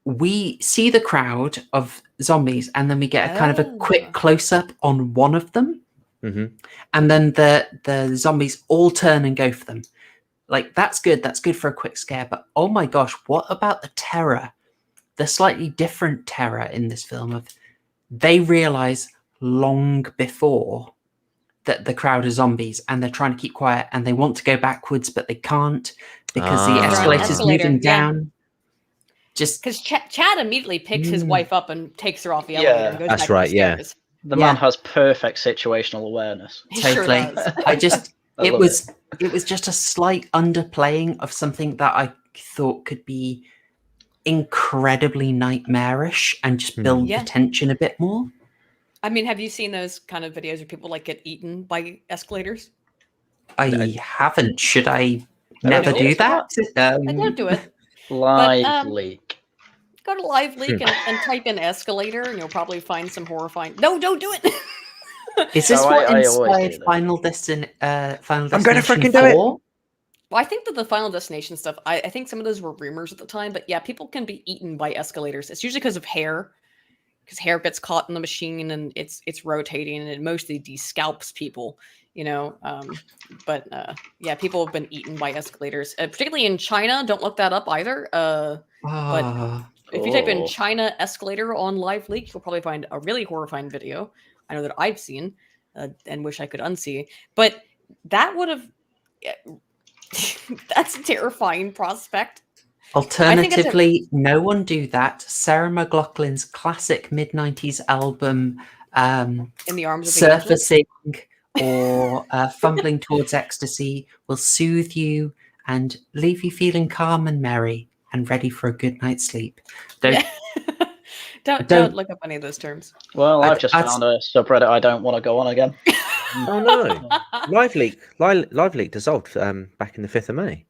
We see the crowd of zombies and then we get a kind of a quick close-up on one of them. And then the zombies all turn and go for them. Like, that's good for a quick scare, but oh my gosh, what about the terror, the slightly different terror in this film of they realize long before that the crowd are zombies and they're trying to keep quiet and they want to go backwards but they can't because the escalator's moving down. Just because Chad immediately picks his wife up and takes her off the elevator and goes That's back right, up the stairs. The man has perfect situational awareness. He sure totally. does. It was just a slight underplaying of something that I thought could be incredibly nightmarish and just build the tension a bit more. I mean, have you seen those kind of videos where people like get eaten by escalators? I haven't. Should I never do that? Don't do it. Live leak. Go to Live Leak and type in escalator, and you'll probably find some horrifying. No, don't do it. Is this what inspired Final Destination? I'm going to freaking do it. Well, I think that the Final Destination stuff, I think some of those were rumors at the time, but yeah, people can be eaten by escalators. It's usually because of hair, because hair gets caught in the machine and it's rotating and it mostly de-scalps people, you know. But yeah, people have been eaten by escalators, particularly in China. Don't look that up either. But if you type in China escalator on Live Leak, you'll probably find a really horrifying video. I know that I've seen and wish I could unsee, but that would have. That's a terrifying prospect. Alternatively, no one do that. Sarah McLachlan's classic mid-90s album, In the Arms of Surfacing or Fumbling Towards Ecstasy will soothe you and leave you feeling calm and merry and ready for a good night's sleep. Don't look up any of those terms. Well, I've just found a subreddit I don't want to go on again. Oh no! Live Leak dissolved back in the 5th of May.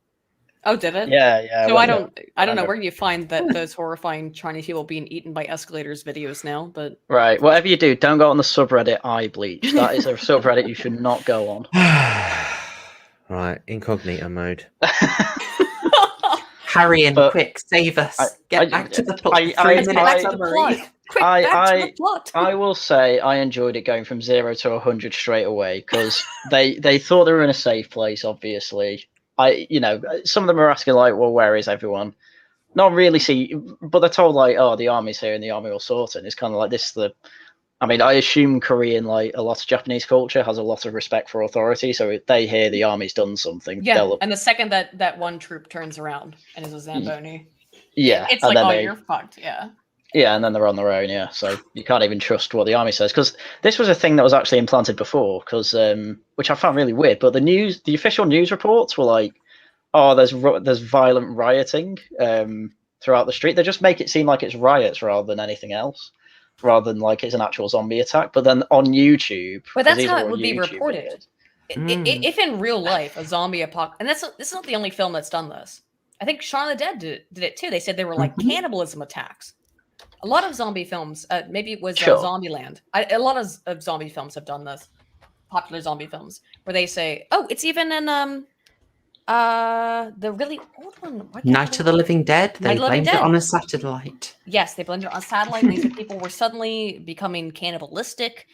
Oh, did it? Yeah. So I don't know where you find those horrifying Chinese people being eaten by escalators videos now, but right. Whatever you do, don't go on the subreddit iBleach. That is a subreddit you should not go on. Right, incognito mode. Haryan, quick, save us. Get back to the plot. I will say I enjoyed it going from 0 to 100 straight away because they thought they were in a safe place. Obviously, some of them are asking like, "Well, where is everyone?" Not really but they're told like, "Oh, the army's here and the army will sort it." And it's kind of like this. I assume Korean, like a lot of Japanese culture, has a lot of respect for authority. So if they hear the army's done something, and the second that one troop turns around and is a Zamboni, it's like, you're fucked, yeah, and then they're on their own, so you can't even trust what the army says because this was a thing that was actually implanted before, because which I found really weird. But the official news reports were like, "Oh, there's violent rioting throughout the street." They just make it seem like it's riots rather than anything else. Rather than like it's an actual zombie attack, but then on YouTube, but that's how it would be reported. If in real life a zombie apocalypse, and this is not the only film that's done this. I think Shaun of the Dead did it too. They said they were like cannibalism attacks. A lot of zombie films, maybe it was Zombieland. A lot of zombie films have done this. Popular zombie films where they say, "Oh, it's even in the really old one, Night of the Living Dead." They blamed it on a satellite. Yes, they blamed it on a satellite. And they said people were suddenly becoming cannibalistic.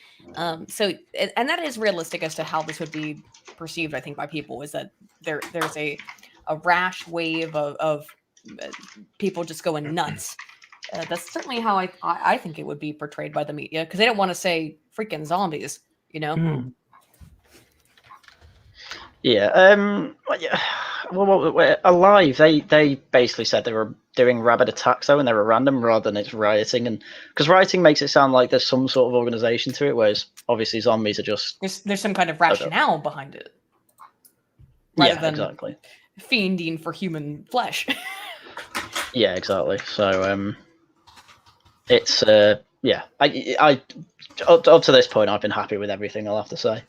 So that is realistic as to how this would be perceived, I think, by people, is that there's a rash wave of people just going nuts. That's certainly how I think it would be portrayed by the media, because they don't want to say freaking zombies, you know. Mm. Yeah. Yeah. Well, Alive, they basically said they were doing rabid attacks though, and they were random rather than it's rioting, and because rioting makes it sound like there's some sort of organization to it, whereas obviously zombies are just There's some kind of rationale behind it, rather than exactly. fiending for human flesh. Yeah, exactly. So it's yeah. I up to this point, I've been happy with everything. I'll have to say.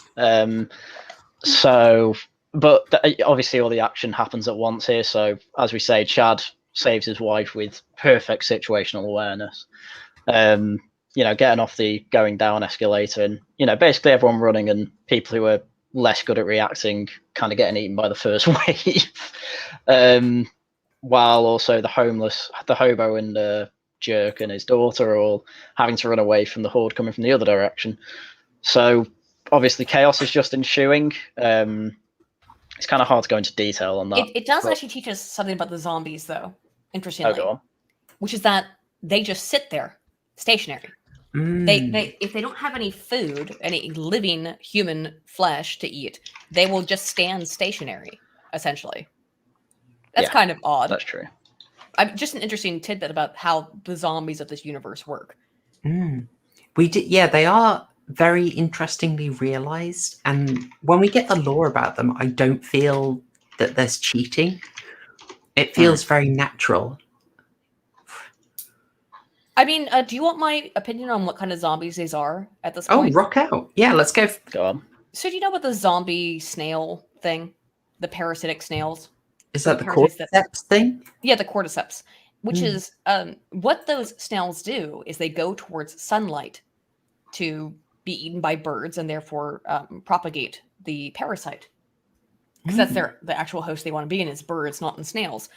So, but obviously, all the action happens at once here. So, as we say, Chad saves his wife with perfect situational awareness. Getting off the going down escalator, and basically everyone running, and people who are less good at reacting kind of getting eaten by the first wave. While also the hobo and jerk and his daughter are all having to run away from the horde coming from the other direction. So obviously chaos is just ensuing. It's kind of hard to go into detail on that. It does actually teach us something about the zombies, though, interestingly, go on. which is that they just sit there, stationary. They if they don't have any food, any living human flesh to eat, they will just stand stationary, essentially. That's kind of odd. That's true. Just an interesting tidbit about how the zombies of this universe work. We did, yeah. They are very interestingly realized, and when we get the lore about them, I don't feel that there's cheating. It feels very natural. I mean, do you want my opinion on what kind of zombies these are at this Oh, point? rock out! Yeah, let's go. Go on. So do you know about the zombie snail thing? The parasitic snails? Is that the Parasites cordyceps thing? Yeah, the cordyceps, which is what those snails do is they go towards sunlight to be eaten by birds and therefore propagate the parasite. Because that's the actual host they want to be in is birds, not in snails.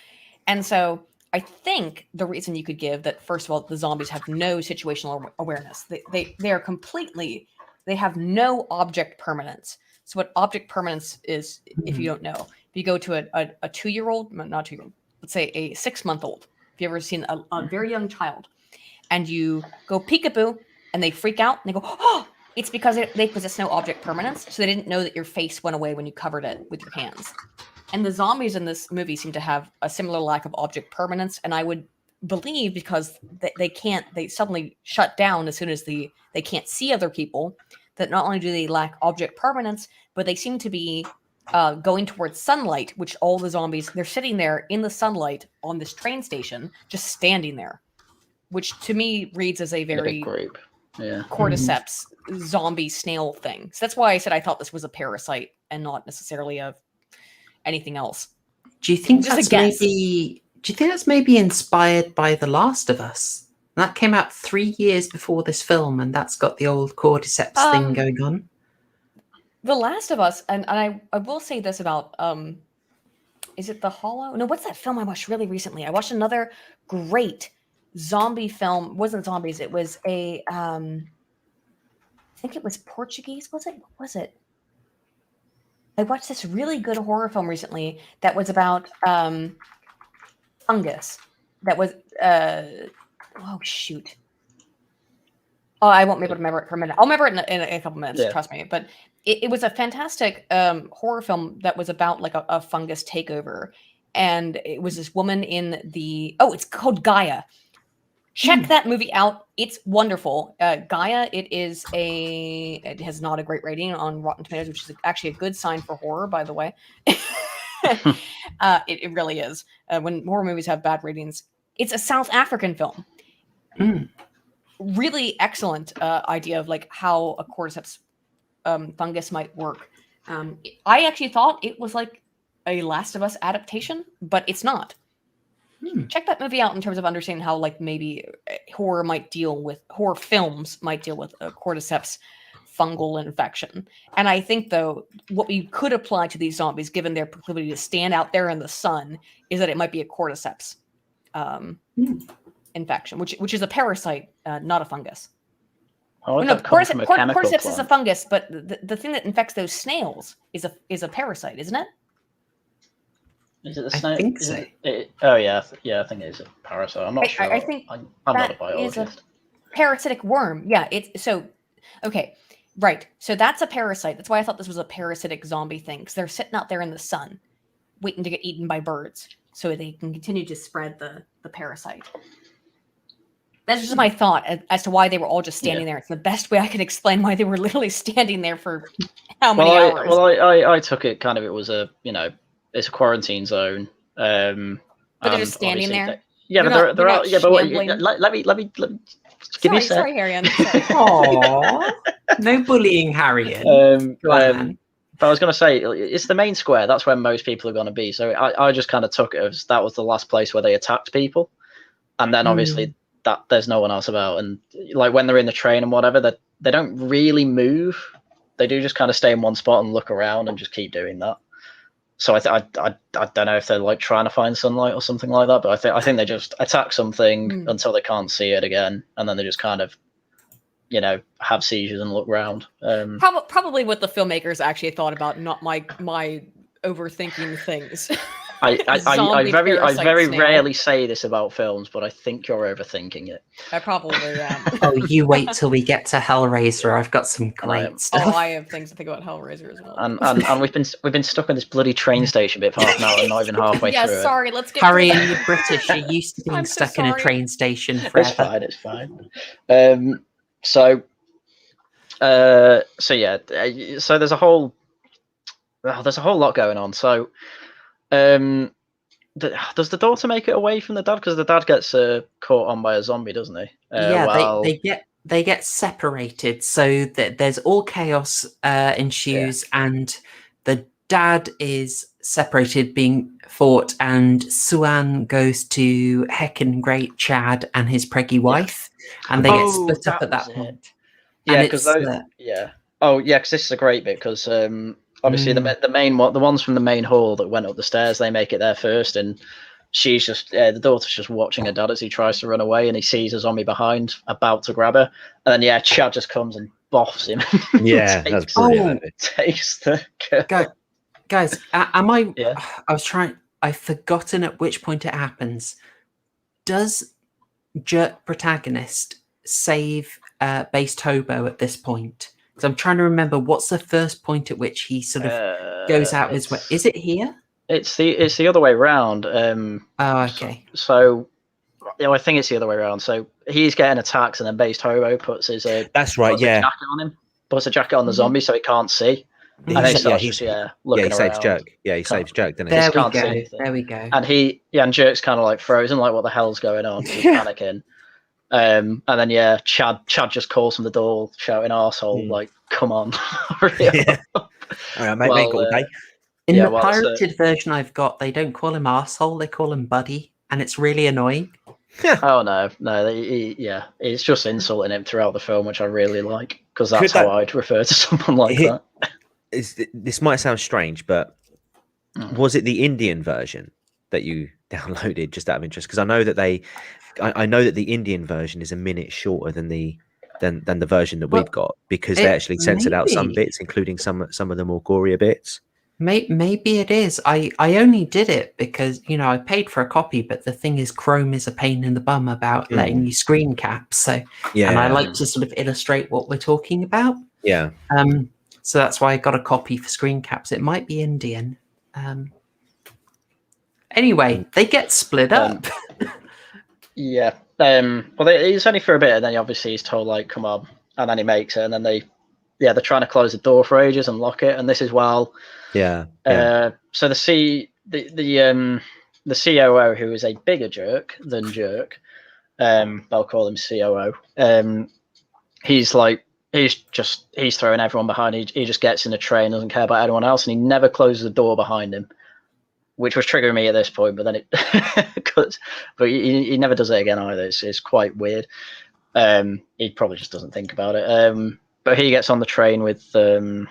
And so I think the reason you could give that, first of all, the zombies have no situational awareness. They are completely, they have no object permanence. So what object permanence is, if you don't know, if you go to a 2-year-old, not 2-year-old, let's say a 6-month-old, if you've ever seen a very young child, and you go peekaboo, and they freak out, and they go, oh, it's because they possess no object permanence, so they didn't know that your face went away when you covered it with your hands. And the zombies in this movie seem to have a similar lack of object permanence, and I would believe because they suddenly shut down as soon as they can't see other people, that not only do they lack object permanence, but they seem to be going towards sunlight, which all the zombies, they're sitting there in the sunlight on this train station, just standing there, which to me reads as a very group. Yeah. cordyceps zombie snail thing. So that's why I said I thought this was a parasite and not necessarily anything else. Do you think Just a that's guess. maybe? Do you think that's maybe inspired by The Last of Us? That came out 3 years before this film, and that's got the old cordyceps thing going on. The Last of Us, and I will say this about is it The Hollow? No, what's that film I watched really recently? I watched another great zombie film. It wasn't zombies, it was a I think it was Portuguese. Was it? I watched this really good horror film recently that was about fungus. That was oh shoot. Oh, I won't be able to remember it for a minute. I'll remember it in a couple minutes, trust me. But it was a fantastic horror film that was about like a fungus takeover. And it was this woman in it's called Gaia. Check that movie out. It's wonderful. Gaia, it has not a great rating on Rotten Tomatoes, which is actually a good sign for horror, by the way. It really is. When horror movies have bad ratings, it's a South African film. Really excellent idea of like how a cordyceps fungus might work. I actually thought it was like a Last of Us adaptation, but it's not. Check that movie out in terms of understanding how like maybe horror films might deal with a cordyceps fungal infection. And I think though what we could apply to these zombies, given their proclivity to stand out there in the sun, is that it might be a cordyceps infection, which is a parasite, not a fungus. Cordyceps is a fungus, but the thing that infects those snails is a parasite, isn't it? Is it the I snake? think Is so. Oh yeah, I think it is a parasite. I'm not sure. I think I'm not a that biologist. is a parasitic worm. Yeah, it's so okay. Right. So that's a parasite. That's why I thought this was a parasitic zombie thing. Because they're sitting out there in the sun, waiting to get eaten by birds, so they can continue to spread the parasite. That's just my thought as to why they were all just standing there. It's the best way I could explain why they were literally standing there for how many hours. I took it kind of. It was a it's a quarantine zone. But they're just standing there. But they're out. Yeah, but let me give me a sec. Sorry, Haryan. Aww. No bullying, Haryan. Go on, man. But I was going to say, it's the main square. That's where most people are going to be. So I just kind of took it as that was the last place where they attacked people, and then obviously that there's no one else about. And like when they're in the train and whatever, they don't really move. They do just kind of stay in one spot and look around and just keep doing that. So I don't know if they're like trying to find sunlight or something like that, but I think they just attack something until they can't see it again, and then they just kind of, have seizures and look around. Probably what the filmmakers actually thought about, not my overthinking things. I very rarely say this about films, but I think you're overthinking it. I probably am. Oh, you wait till we get to Hellraiser. I've got some great stuff. Oh, I have things to think about Hellraiser as well. And we've been stuck in this bloody train station bit for half an hour and not even halfway through. Sorry, let's get Harry, and you're British. You're used to being stuck in a train station forever. It's fine. So there's a whole lot going on. So does the daughter make it away from the dad? Because the dad gets caught on by a zombie, doesn't he? They get separated, so that there's all chaos ensues, and the dad is separated, being fought, and Suan goes to heckin' great Chad and his preggy wife, and they get split up at that point. Yeah, because because this is a great bit because obviously the main one, the ones from the main hall that went up the stairs, they make it there first, and she's just the daughter's just watching her dad as he tries to run away, and he sees a zombie behind about to grab her, and then Chad just comes and boffs him. Yeah, that's brilliant. Takes the girl. Guys, am I? Yeah. I've forgotten at which point it happens. Does Jerk protagonist save based hobo at this point? Because I'm trying to remember what's the first point at which he sort of goes out his way. Is it here? It's the other way around. Oh, okay. So, I think it's the other way around. So he's getting attacked, and then based hobo puts his that's right, jacket on him, puts a jacket on the zombie so he can't see. And then he saves Jerk. Yeah, he saves Jerk, doesn't he? There we go. And and Jerk's kind of like frozen, like what the hell's going on? He's panicking. And then Chad just calls from the door, shouting "arsehole!" Like, come on, hurry up. All right, mate, ain't got a day. In the pirated version I've got, they don't call him arsehole, they call him buddy, and it's really annoying. Oh no, it's just insulting him throughout the film, which I really like, because that's how I'd refer to someone like that. This might sound strange, but was it the Indian version that you downloaded just out of interest? Because I know that I know that the Indian version is a minute shorter than the version that we've got, because they actually censored out some bits, including some of the more gorier bits. Maybe it is. I only did it because I paid for a copy, but the thing is, Chrome is a pain in the bum about letting you screen cap. So and I like to sort of illustrate what we're talking about. Yeah. So that's why I got a copy for screen caps. It might be Indian. Anyway, they get split up. Yeah. Well, it's only for a bit, and then obviously he's told, like, come on, and then he makes it, and then they're trying to close the door for ages and lock it, and this is while so the COO, who is a bigger jerk than Jerk, I'll call him COO, he's throwing everyone behind. He just gets in the train, doesn't care about anyone else, and he never closes the door behind him, which was triggering me at this point, but then but he never does it again either. It's quite weird. He probably just doesn't think about it. But he gets on the train with a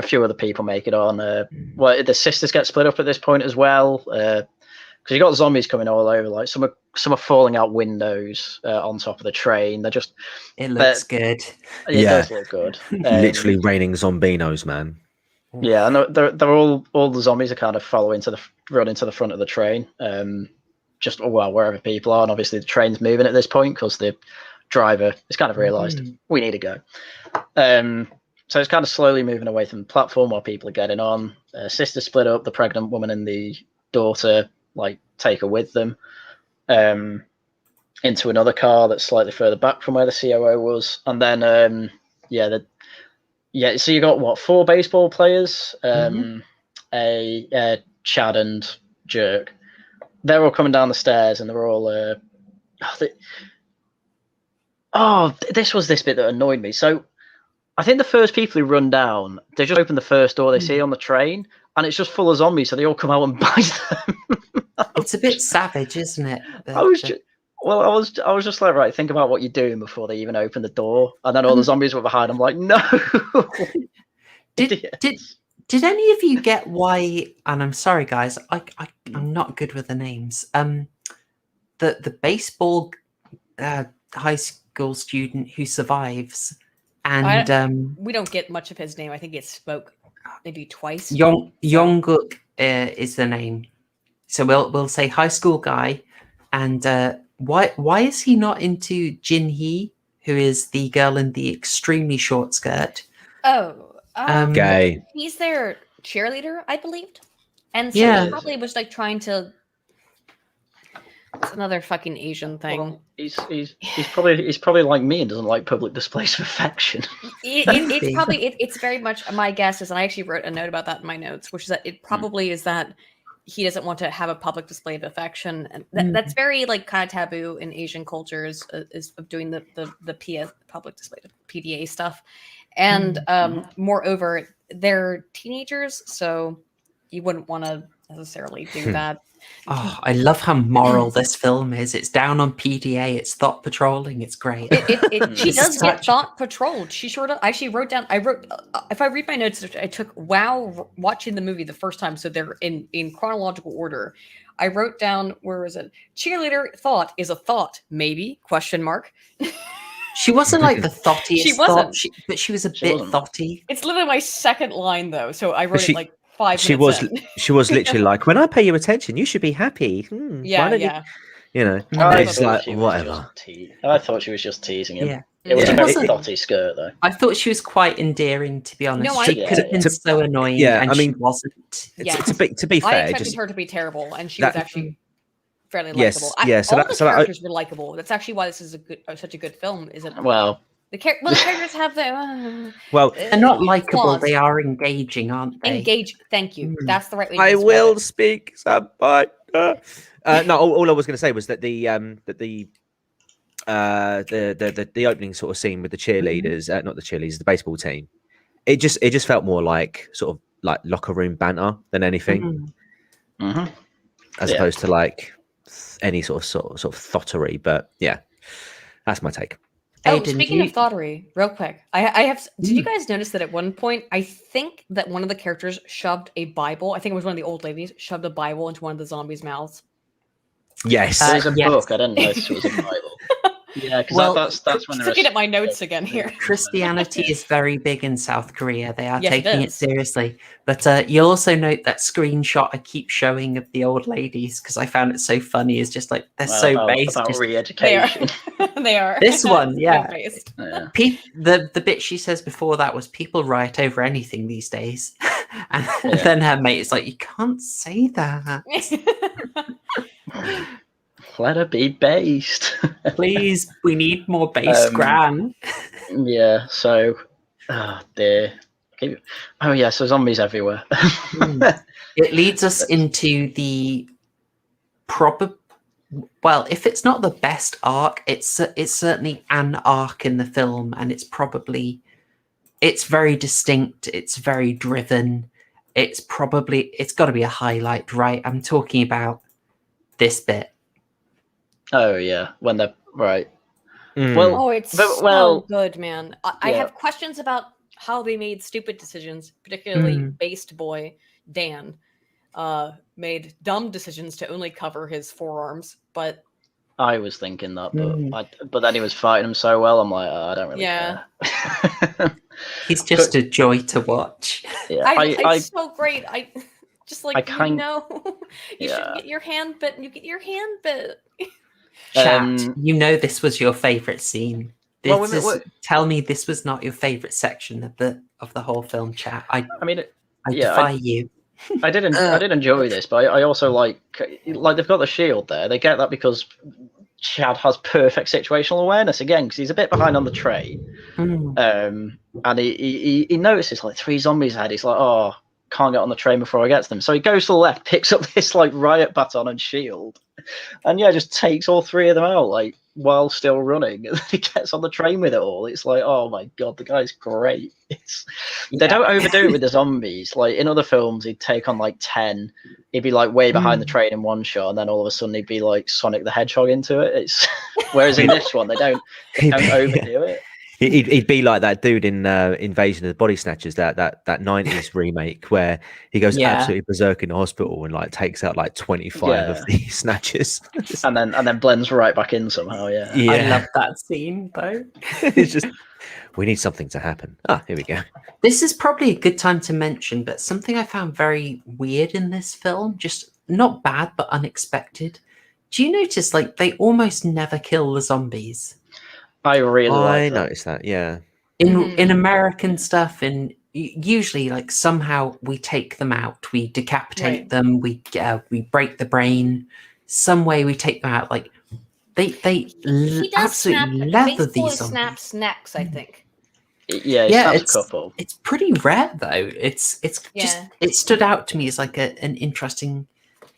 few other people make it on. The sisters get split up at this point as well, because you got zombies coming all over. Like some are falling out windows on top of the train. It looks good. It does look good. Literally raining zombinos, man. Yeah, and they're all the zombies are kind of following to running to the front of the train, just wherever people are, and obviously the train's moving at this point because the driver has kind of realised we need to go. So it's kind of slowly moving away from the platform while people are getting on. Sisters split up. The pregnant woman and the daughter take her with them into another car that's slightly further back from where the COO was, and then so you got 4 baseball players, a Chad and Jerk. They're all coming down the stairs, and they're all. This was this bit that annoyed me. So, I think the first people who run down, they just open the first door they see on the train, and it's just full of zombies. So they all come out and bite them. It's a bit savage, isn't it? I was just like, right, think about what you're doing before they even open the door, and then all the zombies were behind. I'm like, no. Did any of you get why? And I'm sorry, guys, I'm not good with the names. The baseball high school student who survives, and we don't get much of his name. I think it spoke maybe twice. Yonguk is the name. So we'll say high school guy, and why is he not into Jin Hee, who is the girl in the extremely short skirt? Gay. He's their cheerleader, I believed, and so Yeah. he probably was trying to. It's another fucking Asian thing. Well, he's probably like me and doesn't like public displays of affection. It's probably it's very much my guess is, and I actually wrote a note about that in my notes, which is that it probably is that he doesn't want to have a public display of affection, and that's very kind of taboo in Asian cultures, is of doing the PS public display of PDA stuff, and moreover they're teenagers, so you wouldn't want to necessarily do that. Oh, I love how moral this film is. It's down on PDA. It's thought patrolling. It's great. She does get thought patrolled. She sort of. I actually wrote down. If I read my notes, I took while watching the movie the first time, so they're in chronological order. I wrote down, where is it? Cheerleader thought is a thought, maybe ? She wasn't like the thoughtiest. She wasn't. But she was a bit thoughty. It's literally my second line though, so I wrote it 5 She minutes was in. she was literally like, when I pay you attention, you should be happy. Why don't you know, it's like whatever. I thought she was just teasing him. Yeah. It was It a very wasn't- dotty skirt though. I thought she was quite endearing, to be honest. No, She could have been so annoying. Yeah, and I mean, she wasn't. Yes. To be I fair, expected just her to be terrible, and she that- was actually fairly Yes, likable. yeah, so all that- the so that- characters were likable. That's actually why this is such a good film. Is it? Well, The characters have their well, They're not likable. flaws. They are engaging, aren't they? Engage. Thank you. That's the right way. To I describe will it. speak. Somebody. No, all I was going to say was that the opening sort of scene with the cheerleaders, not the cheerleaders, the baseball team. It just felt more like sort of like locker room banter than anything, as opposed to any sort of thottery. But yeah, that's my take. Oh, Aydin, speaking of thottery, real quick, I have. Did you guys notice that at one point, I think that one of the characters shoved a Bible. I think it was one of the old ladies shoved a Bible into one of the zombies' mouths. Yes, there's a yes. book. I didn't notice it was a Bible. Yeah, because Well, that's when they're Looking at my notes again here. Christianity is very big in South Korea. They are Yes, it taking it is. seriously. But you'll also note that screenshot I keep showing of the old ladies because I found it so funny. Is just like they're so based. about just- re-education. They are. This one, yeah. Based. Yeah. The bit she says before that was people riot over anything these days. And then her mate is like, you can't say that. Let her be based. Please, we need more bass gran. Yeah. So, oh dear. Oh yeah. So zombies everywhere. It leads us into the well, if it's not the best arc, it's certainly an arc in the film, and it's very distinct. It's very driven. It's got to be a highlight, right? I'm talking about this bit. Oh yeah. When they're right. Well, Oh, it's But- so well, good, man. I yeah. have questions about how they made stupid decisions, particularly based boy Dan made dumb decisions to only cover his forearms. But I was thinking that, but then he was fighting him so well. I'm like, I don't really Yeah. care. He's just a joy to watch. Yeah. it's so great. Just like I you know, you Yeah. shouldn't get your hand bit, and you get your hand bit. Chat, you know this was your favorite scene. Well, Tell me this was not your favorite section of the whole film. Chat, I mean, defy you. I did enjoy this, but I also like they've got the shield there. They get that because Chad has perfect situational awareness again because he's a bit behind on the train. And he notices like 3 zombies ahead. He's like, oh, can't get on the train before I get to them. So he goes to the left, picks up this like riot baton and shield, and just takes all 3 of them out like while still running. And he gets on the train with it all. It's like, oh my god, the guy's great. They don't overdo it with the zombies. Like in other films, he'd take on like 10. He'd be like way behind the train in one shot, and then all of a sudden he'd be like Sonic the Hedgehog into it. Whereas in this one, they don't overdo it. He'd be like that dude in Invasion of the Body Snatchers, that 90s remake where he goes absolutely berserk in the hospital and like takes out like 25 of the snatchers, and then blends right back in somehow. Yeah. I love that scene though. It's just, we need something to happen. Here we go. This is probably a good time to mention, but something I found very weird in this film, just not bad but unexpected. Do you notice like they almost never kill the zombies? I noticed that. Yeah. In American stuff, and usually like somehow we take them out, we decapitate them, we break the brain, some way we take them out. Like they absolutely leather these zombies. Snaps necks, I think. It's a couple. It's pretty rare though. It's just it stood out to me as like an interesting,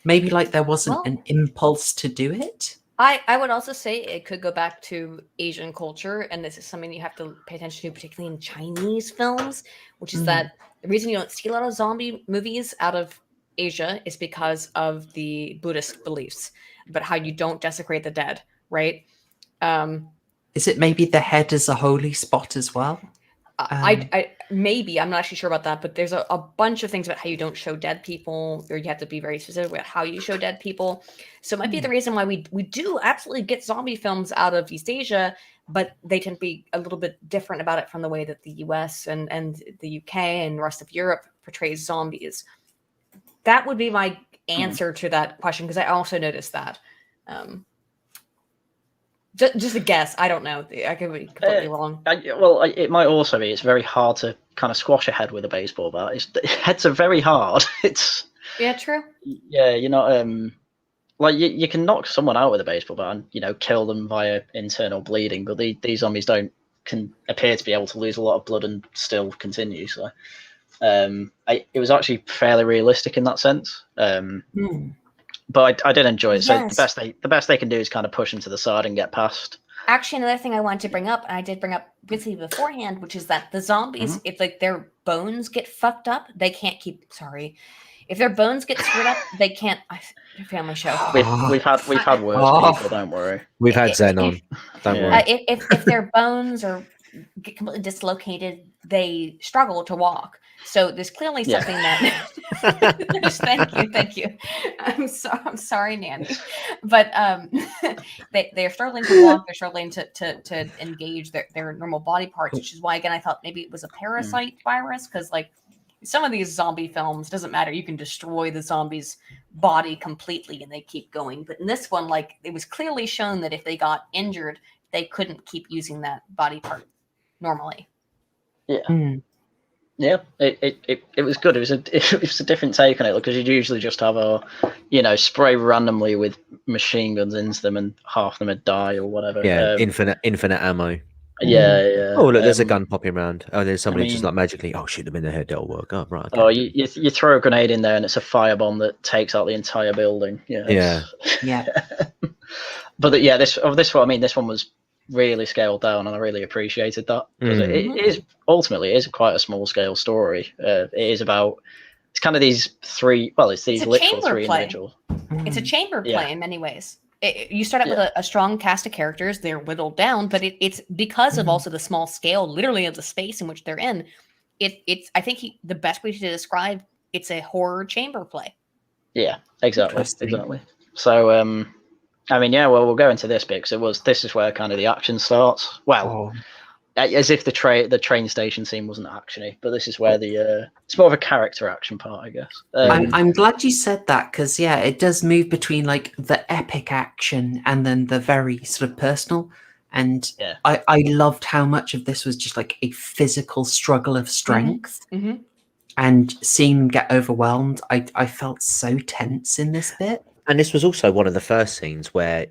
maybe like there wasn't an impulse to do it. I would also say it could go back to Asian culture, and this is something you have to pay attention to, particularly in Chinese films, which is that the reason you don't see a lot of zombie movies out of Asia is because of the Buddhist beliefs about how you don't desecrate the dead, right? Is it maybe the head is a holy spot as well? I maybe, I'm not actually sure about that, but there's a bunch of things about how you don't show dead people, or you have to be very specific about how you show dead people. So it might be the reason why we do absolutely get zombie films out of East Asia, but they tend to be a little bit different about it from the way that the US and the UK and the rest of Europe portrays zombies. That would be my answer to that question, because I also noticed that. Just a guess. I don't know. I could be completely wrong. It might also be it's very hard to kind of squash a head with a baseball bat. Heads are very hard. True. Yeah, you're not like you can knock someone out with a baseball bat and kill them via internal bleeding, but these zombies can appear to be able to lose a lot of blood and still continue. So it was actually fairly realistic in that sense. But I did enjoy it. So the best they can do is kind of push them to the side and get past. Actually, another thing I wanted to bring up, and I did bring up briefly beforehand, which is that the zombies, if like their bones get fucked up, they can't keep. Sorry, if their bones get screwed up, they can't. Family show. We've had worse people. Don't worry. We've had Zen on. Don't worry. If their bones get completely dislocated, they struggle to walk. So there's clearly something that. Thank you. I'm sorry, Nanny, but they're struggling to walk. They're struggling to engage their normal body parts, which is why again I thought maybe it was a parasite virus, because like some of these zombie films, doesn't matter, you can destroy the zombie's body completely and they keep going. But in this one, like it was clearly shown that if they got injured, they couldn't keep using that body part normally. Yeah. Yeah, it was good. It was a different take on it, because you'd usually just have spray randomly with machine guns into them and half of them would die or whatever. Yeah, infinite ammo. Yeah. Oh, look, there's a gun popping around. Oh, there's somebody just like magically. Oh, shoot them in the head. They'll work. Oh, right. Okay. Oh, you throw a grenade in there and it's a firebomb that takes out the entire building. Yeah. But this one was really scaled down, and I really appreciated that, because it is ultimately quite a small scale story. It is about kind of these three. Well, it's these literal three individuals. It's a chamber play in many ways. You start out with a strong cast of characters. They're whittled down, but it's because of also the small scale, literally, of the space in which they're in. It's I think the best way to describe it's a horror chamber play. Yeah, exactly. So we'll go into this bit, because this is where kind of the action starts. Well, as if the train station scene wasn't actiony, but this is where it's more of a character action part, I guess. I'm glad you said that, because yeah, it does move between like the epic action and then the very sort of personal. And Yeah. I loved how much of this was just like a physical struggle of strength. Mhm. And seeing them get overwhelmed, I felt so tense in this bit. And this was also one of the first scenes where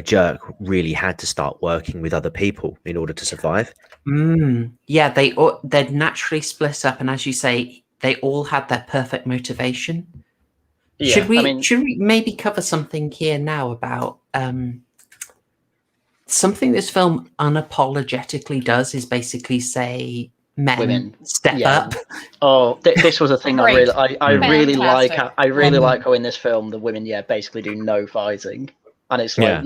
Jerk really had to start working with other people in order to survive. Yeah, they'd naturally split up, and as you say, they all had their perfect motivation. Yeah, should we I mean, maybe cover something here now about something this film unapologetically does is basically say men women step up. Oh, this was a thing I Great. really like. Fantastic. I really like how in this film the women basically do no fighting, and it's like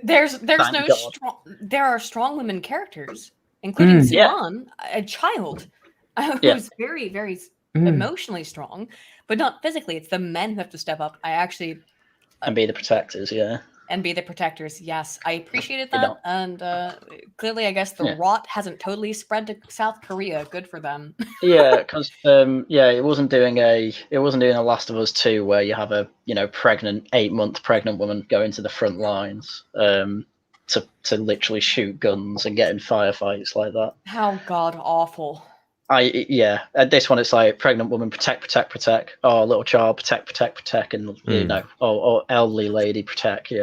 There's Thank no God. there are strong women characters, including Yeah. Yeon, a child Yeah. who's very, very emotionally strong, but not physically. It's the men who have to step up. and be the protectors. Yeah, And be the protectors. Yes, I appreciated You that, know. and clearly, I guess the rot hasn't totally spread to South Korea. Good for them. yeah, because it wasn't doing a Last of Us 2 where you have a 8-month pregnant woman go into the front lines to literally shoot guns and get in firefights like that. How god awful. At this one it's like pregnant woman protect, oh little child protect, and or elderly lady protect.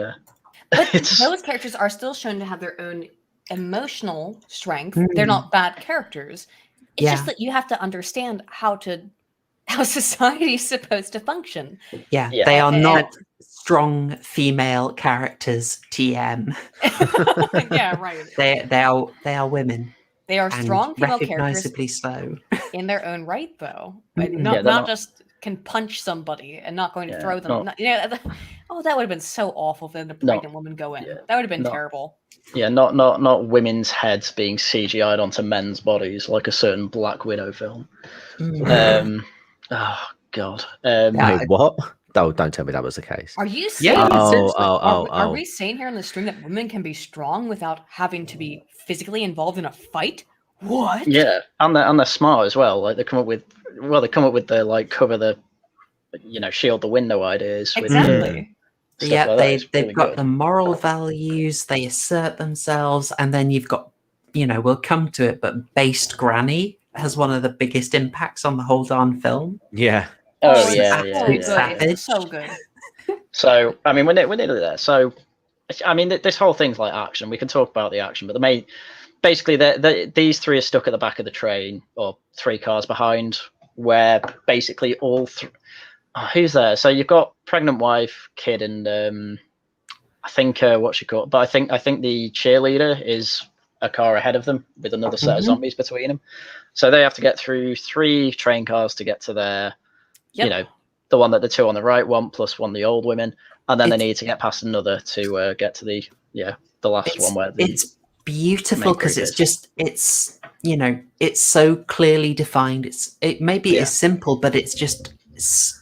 But those characters are still shown to have their own emotional strength. They're not bad characters. It's just that you have to understand how society is supposed to function. Yeah, they are not strong female characters. TM. Yeah, right. They are women. They are strong female characters recognizably so. in their own right, though. Mm. Not just can punch somebody and not going to throw them. That would have been so awful for the pregnant woman go in. That would have been terrible. Yeah, not women's heads being CGI'd onto men's bodies like a certain Black Widow film. Oh God. Wait, what? Don't tell me that was the case. Are you saying? Are we saying here on the stream that women can be strong without having to be physically involved in a fight? What? Yeah, and they're smart as well. Like they come up with the like cover the, shield the window ideas. Exactly. They've got the moral values. They assert themselves, and then you've got, we'll come to it, but based Granny has one of the biggest impacts on the whole darn film. Yeah. Savage. So good. So I mean, we're nearly there. So I mean, this whole thing's like action. We can talk about the action, but basically, these three are stuck at the back of the train, or 3 cars behind, where basically all who's there? So you've got pregnant wife, kid, and I think what's she called? But I think the cheerleader is a car ahead of them with another set of zombies between them. So they have to get through 3 train cars to get to their, the one that the 2 on the right want, plus one of the old women, and then they need to get past another to get to the last one where it's beautiful because it's so clearly defined. It maybe is simple, but it's just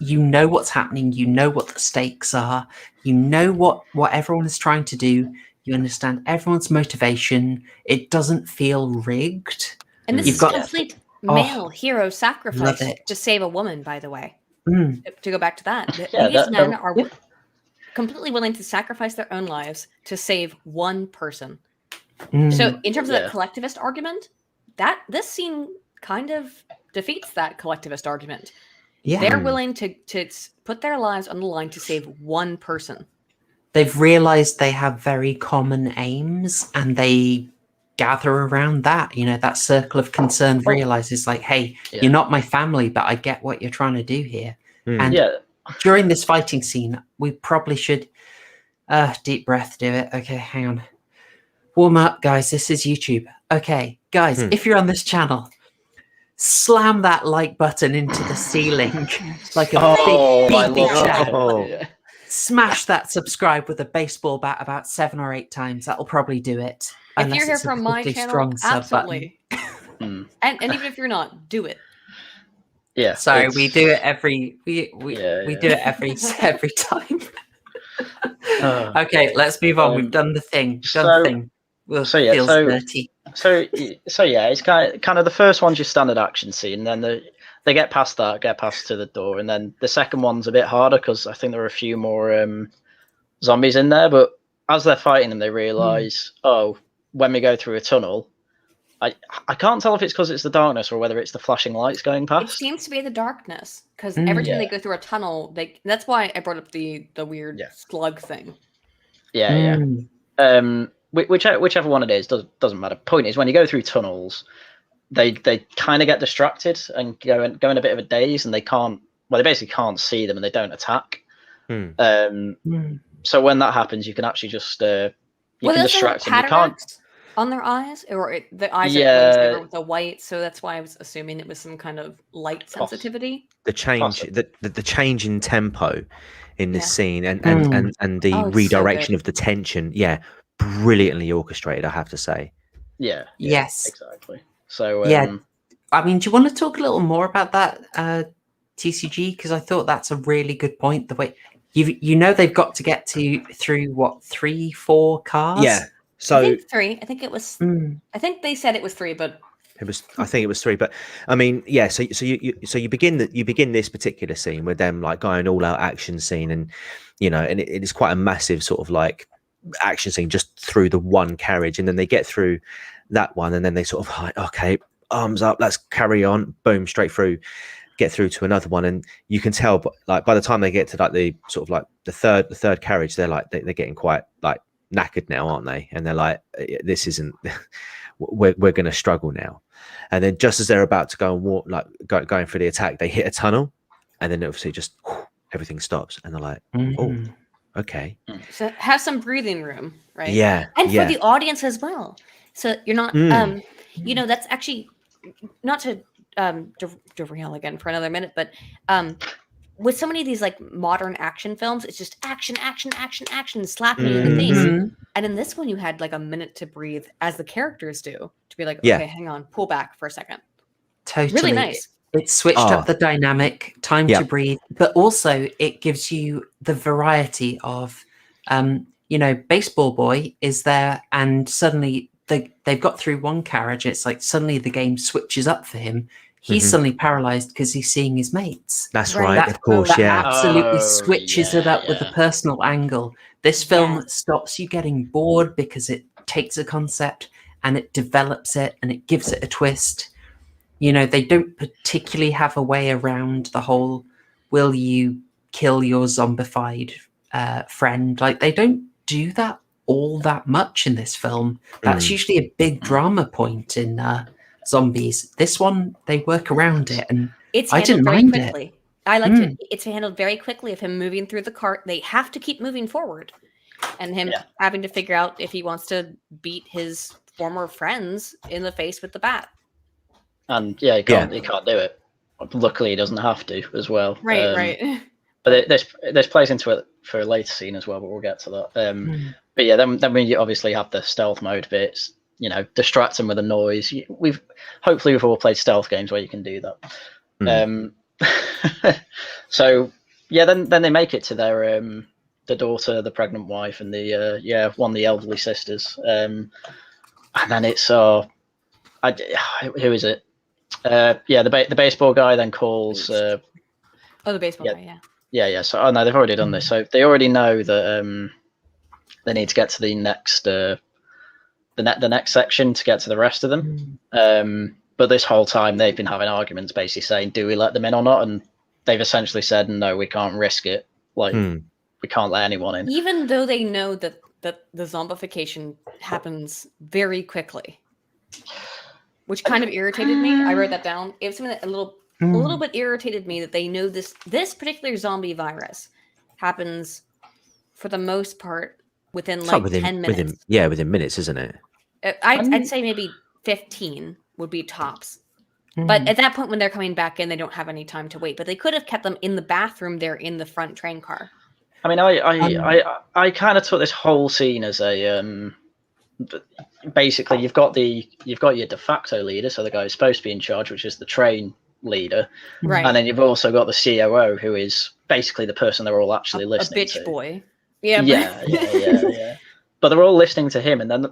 what's happening. You know what the stakes are. You know what everyone is trying to do. You understand everyone's motivation. It doesn't feel rigged. And this is complete male hero sacrifice love it. to save a woman, by the way. To go back to that. These men are completely willing to sacrifice their own lives to save one person. So in terms of that collectivist argument, this scene kind of defeats that collectivist argument. Yeah. They're willing to put their lives on the line to save one person. They've realized they have very common aims, and they gather around that. That circle of concern realizes like, hey, you're not my family, but I get what you're trying to do here. And during this fighting scene, we probably should deep breath, do it. Okay, hang on. Warm up, guys. This is YouTube. Okay, guys, if you're on this channel, slam that like button into the ceiling like a big shadow. Smash that subscribe with a baseball bat about 7 or 8 times. That'll probably do it. If you're here from my channel, absolutely. And even if you're not, do it. Yeah. Sorry, we do it every we do it every time. Okay, let's move on. We've done the thing. We'll feels dirty. So yeah, it's kind of the first one's your standard action scene, and then they get past to the door, and then the second one's a bit harder because I think there are a few more zombies in there. But as they're fighting them, they realize, oh, when we go through a tunnel, I can't tell if it's because it's the darkness or whether it's the flashing lights going It past. seems to be the darkness because every time Yeah. they go through a tunnel, that's why I brought up the weird Yeah. slug thing. Yeah. Whichever one it is doesn't matter. Point is, when you go through tunnels, they kind of get distracted and go in a bit of a daze, and they basically can't see them and they don't attack. So when that happens, you can actually just you can distract them. You can't on their eyes, or the eyes are glazed over with the white. So that's why I was assuming it was some kind of light sensitivity. The change, the change in tempo in this scene, and the Oh, redirection so of the tension, brilliantly orchestrated, I have to say. Yeah. Yes. Exactly. So I mean, do you want to talk a little more about that TCG? Because I thought that's a really good point. The way they've got to get through what 3-4 cars. Yeah. So I think 3. I think it was. I think they said it was 3, but I think it was 3. But I mean, yeah. So you begin this particular scene with them like going all out action scene, and and it is quite a massive sort of like action scene just through the one carriage, and then they get through that one, and then they sort of like, okay, arms up, let's carry on, boom, straight through, get through to another one, and you can tell, but like by the time they get to like the sort of like the third carriage, they're like they're getting quite like knackered now, aren't they? And they're like, this isn't we're going to struggle now. And then just as they're about to go and walk, like going for the attack, they hit a tunnel, and then obviously just everything stops, and they're like, oh, okay. So have some breathing room, right? Yeah. And for the audience as well. So you're not, that's actually not to derail again for another minute, but with so many of these like modern action films, it's just action, slapping you in the face. And in this one, you had like a minute to breathe, as the characters do, to be like, okay, hang on, pull back for a second. Totally. Really nice. It switched up the dynamic, time to breathe, but also it gives you the variety of, baseball boy is there, and suddenly they've got through one carriage. It's like suddenly the game switches up for him. He's suddenly paralyzed because he's seeing his mates. That's right, of course, that yeah. absolutely switches it up with a personal angle. This film stops you getting bored because it takes a concept and it develops it and it gives it a twist. They don't particularly have a way around the whole, will you kill your zombified friend? Like, they don't do that all that much in this film. That's usually a big drama point in zombies. This one, they work around it, and it's I didn't mind quickly. it. I liked it. It's handled very quickly of him moving through the cart. They have to keep moving forward, and him having to figure out if he wants to beat his former friends in the face with the bat. And he can't do it. Luckily, he doesn't have to as well. Right. But there's plays into it for a later scene as well, but we'll get to that. But yeah, then we obviously have the stealth mode bits. Distract them with a noise. We've all played stealth games where you can do that. So yeah, then they make it to their the daughter, the pregnant wife, and the one of the elderly sisters. And then it's who is it? The baseball guy then calls. The baseball guy, yeah. So no, they've already done this. So they already know that they need to get to the next the next section to get to the rest of them. But this whole time they've been having arguments, basically saying, do we let them in or not? And they've essentially said, no, we can't risk it. Like, we can't let anyone in. Even though they know that the zombification happens very quickly, which kind of irritated me. I wrote that down. It was something that a little bit irritated me, that they know this particular zombie virus happens for the most part within 10 minutes. Within minutes, isn't it? I'd say maybe 15 would be tops. But at that point, when they're coming back in, they don't have any time to wait. But they could have kept them in the bathroom there in the front train car. I mean, I kind of took this whole scene as a basically you've got your de facto leader, so the guy who's supposed to be in charge, which is the train leader, right? And then you've also got the COO, who is basically the person they're all actually listening to. A bitch boy. but they're all listening to him, and then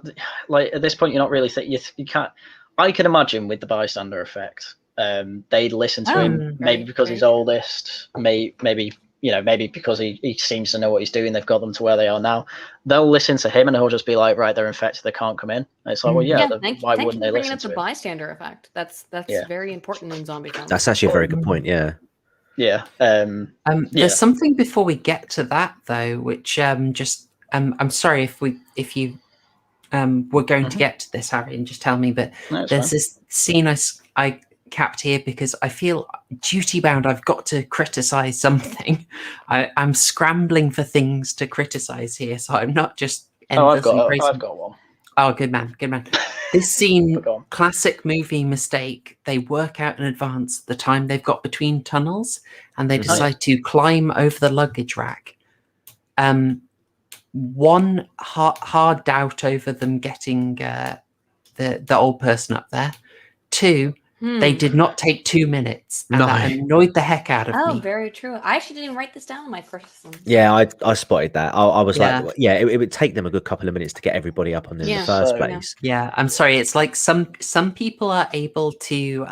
like at this point, you're not really you can't. I can imagine with the bystander effect, they'd listen to him maybe because he's oldest, maybe maybe because he seems to know what he's doing. They've got them to where they are now. They'll listen to him, and he'll just be like, right, they're infected, they can't come in. And it's like, well, why wouldn't they listen to the him? bystander effect? That's very important in zombie films. That's actually a very good point. Yeah. Yeah. There's something before we get to that though, which I'm sorry if you were going to get to this, Harry, and just tell me. But there's this scene I capped here because I feel duty bound. I've got to criticize something. I'm scrambling for things to criticize here, so I'm not just. I've got one. Oh, good man. This scene, classic movie mistake. They work out in advance the time they've got between tunnels, and they decide to climb over the luggage rack. One hard doubt over them getting the old person up there. Two, they did not take 2 minutes, and that annoyed the heck out of me. Oh, very true. I actually didn't write this down in my first one. Yeah, I spotted that. I was like, it would take them a good couple of minutes to get everybody up on in the first place. Yeah, I'm sorry. It's like some people are able to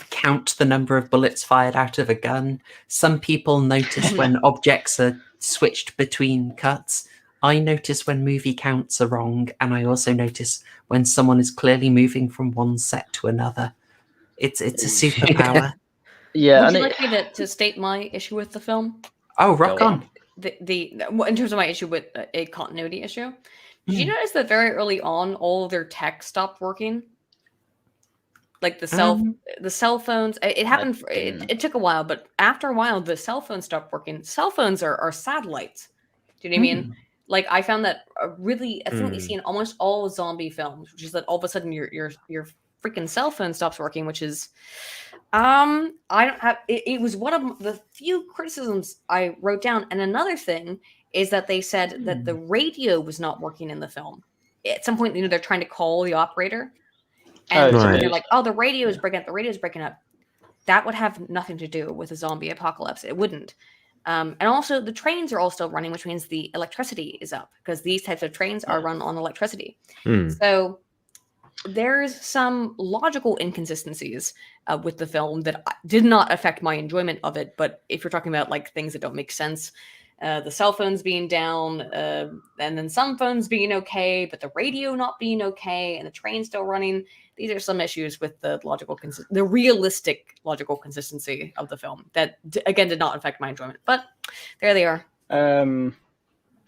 count the number of bullets fired out of a gun. Some people notice when objects are switched between cuts. I notice when movie counts are wrong, and I also notice when someone is clearly moving from one set to another. It's a superpower. Would you like me to state my issue with the film? Oh, rock on. In terms of my issue with a continuity issue, did you notice that very early on, all of their tech stopped working? Like the cell phones. It happened. It took a while, but after a while, the cell phones stopped working. Cell phones are satellites. Do you know what I mean? Like I found that a thing that you see in almost all zombie films, which is that all of a sudden your freaking cell phone stops working, which is I don't have it was one of the few criticisms I wrote down. And another thing is that they said that the radio was not working in the film. At some point, they're trying to call the operator, and they're like, the radio is breaking up. That would have nothing to do with a zombie apocalypse. It wouldn't. And also the trains are all still running, which means the electricity is up because these types of trains are run on electricity. So there's some logical inconsistencies with the film that did not affect my enjoyment of it. But if you're talking about like things that don't make sense, the cell phones being down, and then some phones being okay, but the radio not being okay, and the train still running, these are some issues with the the realistic logical consistency of the film that again did not affect my enjoyment. But there they are. I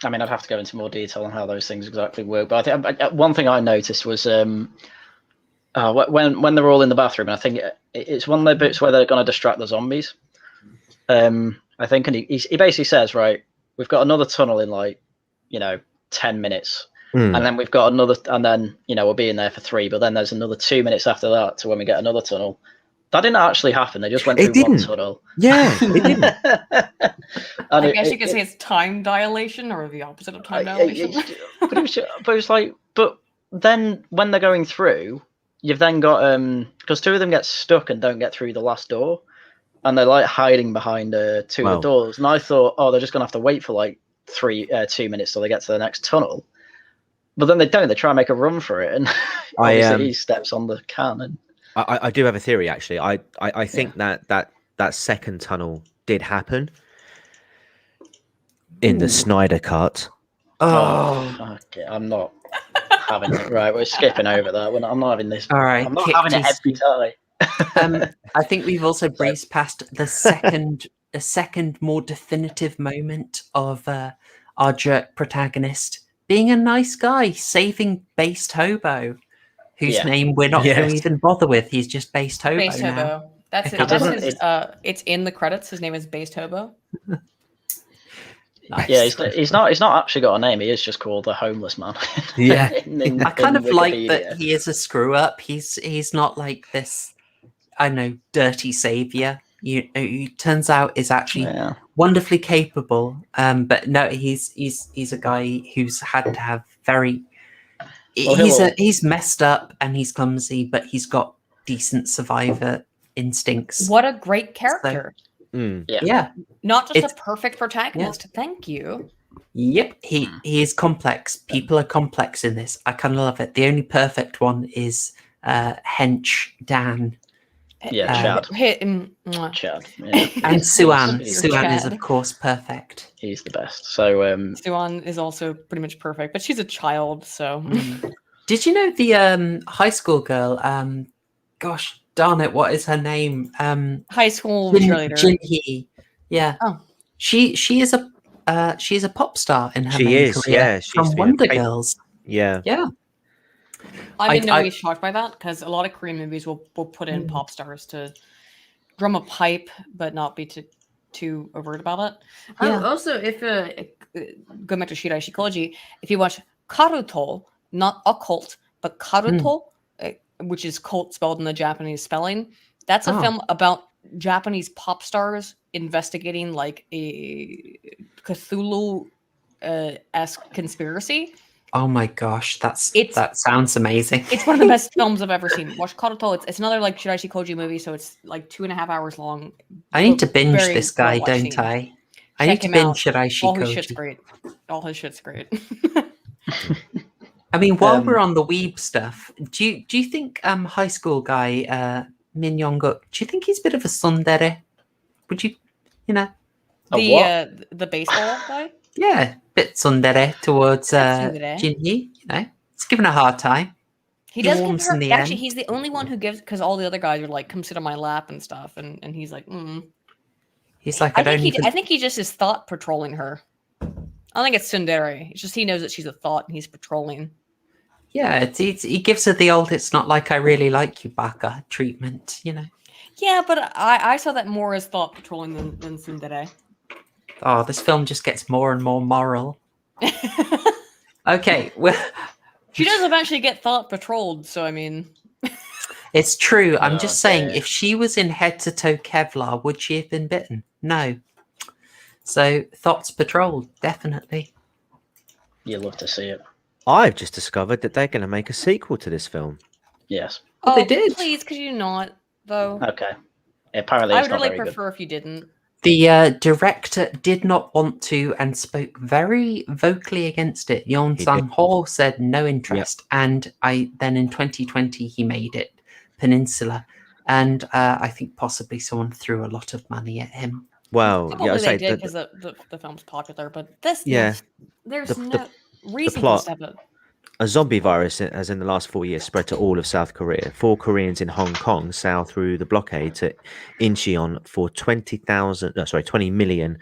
mean, I'd have to go into more detail on how those things exactly work. But I think one thing I noticed was when they're all in the bathroom, and I think it's one of the bits where they're going to distract the zombies. I think, and he basically says, right, we've got another tunnel in 10 minutes. And then we've got another, and then, we'll be in there for 3, but then there's another 2 minutes after that to when we get another tunnel. That didn't actually happen. They just went through one tunnel. Yeah, it didn't. I guess you could say it's time dilation or the opposite of time dilation. But it was like, but then when they're going through, you've then got, because 2 of them get stuck and don't get through the last door, and they're like hiding behind 2 of the doors. And I thought, they're just going to have to wait for 2 minutes till they get to the next tunnel. But then they don't. They try and make a run for it, and obviously he steps on the can. And I do have a theory, actually. I think that second tunnel did happen in the Snyder cut. Okay, I'm not having it. Right, we're skipping over that. I'm not having this. All right, I'm not having it every time. I think we've also breezed past the second more definitive moment of our jerk protagonist being a nice guy, saving Based Hobo, whose name we're not going to even bother with. He's just Based Hobo. Based Hobo. That's it. It's in the credits. His name is Based Hobo. Nice. Yeah, he's not actually got a name. He is just called the homeless man. Yeah, I kind of like that he is a screw up. He's not like this, I know, dirty savior. He turns out is actually wonderfully capable. But no, he's a guy who's had to have very. He's messed up and he's clumsy, but he's got decent survivor instincts. What a great character! So, yeah, not just a perfect protagonist. Thank you. Yep, he is complex. People are complex in this. I kind of love it. The only perfect one is Hench Dan. Yeah, Chad. Chad. Yeah. And Suan. He's- Suan is, Chad. of course, perfect. He's the best. So Suan is also pretty much perfect, but she's a child, so Did you know the high school girl? Gosh darn it, what is her name? high school Jin cheerleader. Hee. Yeah. Oh. She is a pop star in her She main is, career yeah, she used from to be a Wonder paper- Girls. Yeah. Yeah. I'm in no I- way shocked by that because a lot of Korean movies will put in Mm. pop stars to drum a pipe, but not be too overt about it. Yeah. Also, if going back to Shirai Shikoji, if you watch Karuto, not occult, but Karuto, which is cult spelled in the Japanese spelling, that's a Oh. film about Japanese pop stars investigating like a Cthulhu esque conspiracy. Oh my gosh, that sounds amazing. It's one of the best films I've ever seen. Watch Karuto. It's another like Shiraishi Koji movie, so it's like 2.5 hours long. I need to but binge very this guy, well-watched don't scene. I? I Check need to him binge out. Shiraishi All his shit's Koji. great. All his shit's great. I mean, while we're on the weeb stuff, do you think high school guy Min Young-guk, do you think he's a bit of a tsundere? Would you know? The baseball guy. Yeah, bit tsundere towards tsundere. Jin-hee, you know? He's given a hard time. He does give warms her. in the Actually, end. he's the only one who gives because all the other guys are like, "Come sit on my lap" and stuff, and he's like, He's like, I I don't think even... I think he just is thought patrolling her. I don't think it's tsundere. It's just he knows that she's a thought and he's patrolling. Yeah, he gives her the old "it's not like I really like you" Baka treatment, you know? Yeah, but I saw that more as thought patrolling than tsundere. Oh, this film just gets more and more moral. Okay, well, She does eventually get thought patrolled, so I mean, it's true. I'm Oh, just saying, dear. if she was in head-to-toe Kevlar, would she have been bitten? No. So, thoughts patrolled, definitely. you love to see it. I've just discovered that they're going to make a sequel to this film. Yes. Oh, they did? Please, could you not though? Okay. Apparently, I it's would not really very good. prefer if you didn't. The director did not want to and spoke very vocally against it. Yeon He Sang did. Ho said no interest, and then in 2020 he made it Peninsula, and I think possibly someone threw a lot of money at him. Well, Probably yeah, I they say did the, because the film's popular, but this, Yeah. there's The- no reason plot- to have it. a zombie virus has in the last 4 years spread to all of South Korea. 4 Koreans in Hong Kong sailed through the blockade to Incheon for $20 million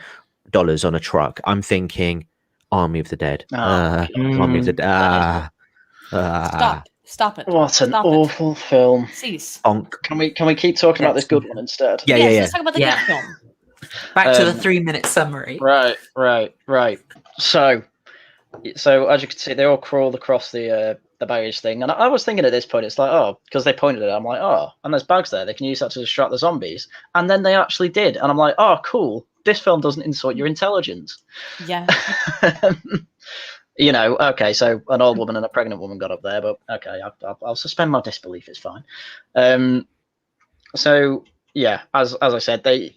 on a truck. I'm thinking Army of the Dead. Oh, Army of the Dead. Stop it. What an Stop it. awful film. Cease. Bonk. Can we keep talking about this good one instead? Yeah, Yes, yeah, let's yeah. talk about the Yeah. good film. Back to the Um, 3-minute summary. Right. So as you can see, they all crawled across the baggage thing, and I was thinking at this point, it's like, oh, because they pointed at it, I'm like, oh, and there's bags there, they can use that to distract the zombies, and then they actually did, and I'm like, oh, cool. This film doesn't insult your intelligence. Yeah. You know, okay, so an old woman and a pregnant woman got up there, but okay, I'll suspend my disbelief. It's fine. So yeah, as I said, they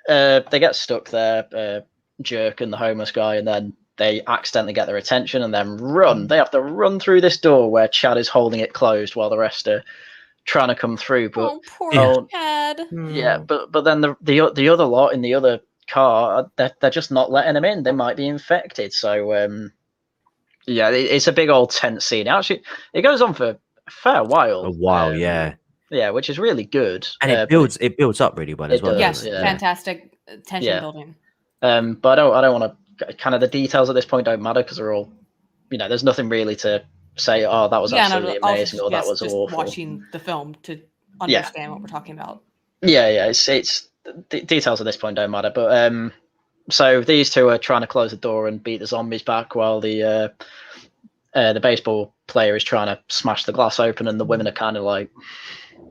get stuck there, Jerk and the homeless guy, and then they accidentally get their attention and then run. They have to run through this door where Chad is holding it closed while the rest are trying to come through. But Oh, poor Oh, Chad. yeah, but then the other lot in the other car, they're just not letting them in. They might be infected. So yeah, it's a big old tense scene. Actually, it goes on for a fair while. A while, yeah. Yeah, which is really good. And it builds up really well as it well. does, Yes, doesn't it? yeah. fantastic tension Yeah. building. But I don't want to. Kind of the details at this point don't matter because they're all, you know, there's nothing really to say. Oh, that was absolutely amazing, or that was just awful. watching the film to understand what we're talking about. Yeah, it's the details at this point don't matter. But so these two are trying to close the door and beat the zombies back while the baseball player is trying to smash the glass open, and the women are kind of like,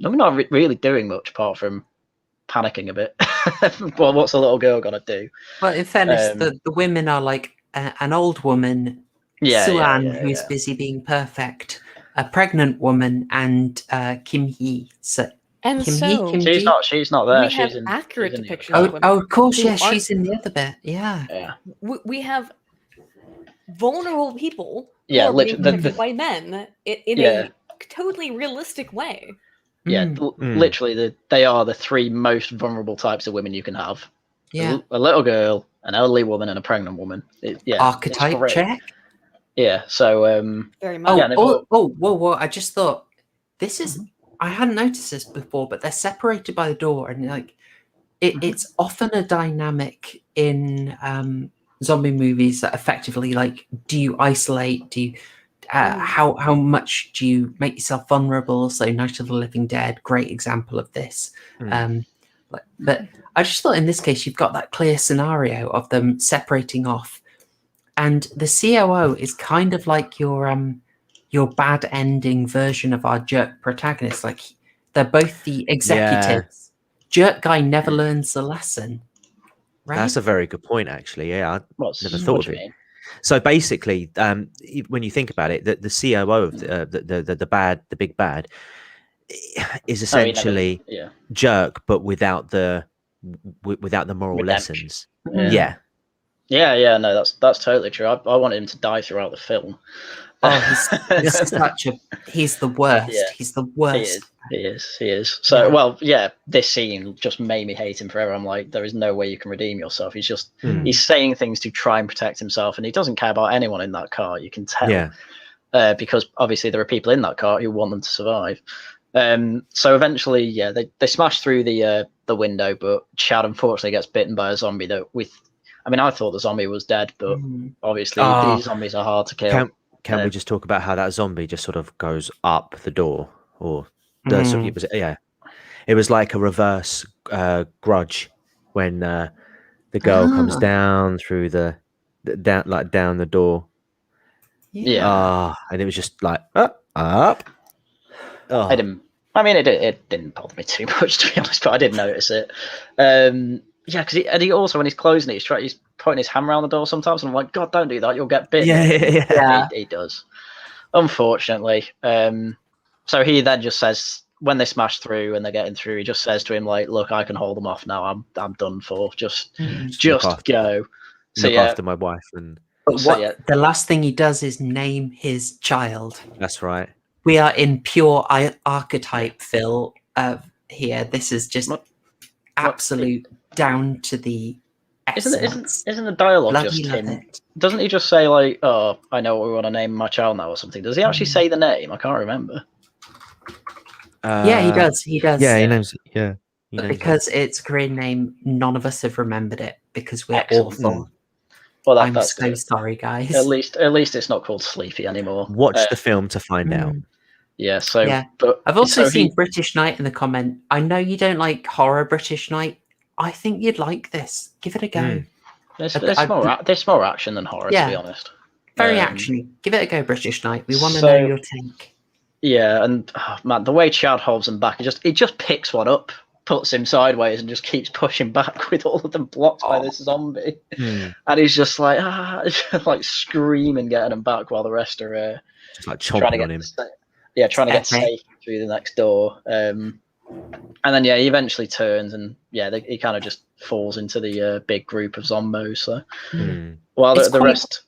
no, we're not really doing much apart from panicking a bit. Well, what's the little girl gonna do? But in fairness, the women are like an old woman, Suan, who's busy being perfect, a pregnant woman, and Kim Hee. So And Kim so Kim She's not there. we She's have in, accurate she's in the other depictions side. of women. of course, who yeah, aren't- she's in the other bit. Yeah. Yeah. We have vulnerable people who Yeah, are being literally, protected by men in Yeah. a totally realistic way. yeah, Mm. literally, they are the three most vulnerable types of women you can have. Yeah. A little girl, an elderly woman, and a pregnant woman. It's Archetype great. check. Yeah, so Very much. Oh, Yeah, they've all- whoa! I just thought this is. I hadn't noticed this before, but they're separated by the door, and like it's often a dynamic in zombie movies that effectively like, do you isolate? Do you how much do you make yourself vulnerable? So Night of the Living Dead, great example of this. But I just thought in this case you've got that clear scenario of them separating off, and the COO is kind of like your bad ending version of our jerk protagonist. Like they're both the executives. Jerk guy never learns the lesson. Right? That's a very good point, actually. Yeah, I never thought what of do you it. mean? So basically, when you think about it, the COO of the big bad is essentially Yeah. Jerk, but without the moral Redemption. lessons. Yeah. Yeah. No, that's totally true. I wanted him to die throughout the film. Oh, he's the worst. Yeah. He's the worst. He is. So, Yeah. well, yeah, this scene just made me hate him forever. I'm like, there is no way you can redeem yourself. He's saying things to try and protect himself, and he doesn't care about anyone in that car. You can tell. Yeah. Because obviously there are people in that car who want them to survive. So eventually, yeah, they smash through the window, but Chad unfortunately gets bitten by a zombie I thought the zombie was dead, but obviously these zombies are hard to kill. Can we just talk about how that zombie just sort of goes up the door, or does it was like a reverse Grudge when the girl comes down through down the door. Yeah. And it was just like up. Oh. It didn't bother me too much, to be honest, but I did notice it. Because he also, when he's closing it, he's putting his hand around the door sometimes, and I'm like, God, don't do that, you'll get bitten. Yeah. He does, unfortunately. So he then just says, when they smash through and they're getting through, he just says to him, like, look, I can hold them off now. I'm done for. Just go. So Look after my wife. And But the last thing he does is name his child. that's right. We are in pure archetype, Phil. Here, this is just absolute down to the essence. Isn't the dialogue Bloody just love him? it. Doesn't he just say, like, oh, I know what we want to name my child now or something? Does he actually say the name? I can't remember. Yeah, he does. He does. Yeah, he knows. Yeah, he knows because it's a Korean name, none of us have remembered it because we're Excellent. awful. Well, I'm that's so good. sorry, guys. At least it's not called Sleepy anymore. Watch the film to find out. Yeah. So, Yeah. but I've also so seen British Night in the comment. I know you don't like horror British Night. I think you'd like this. Give it a go. There's more action than horror, to be honest. Very actiony. Give it a go, British Night. We want to know your take. Yeah, and man, the way Chad holds him back, he just picks one up, puts him sideways, and just keeps pushing back with all of them blocked by this zombie. And he's just like like screaming, getting him back while the rest are just like chomping on him. Trying to get safe through the next door. And then he eventually turns, and he kind of just falls into the big group of zombos. So while the rest.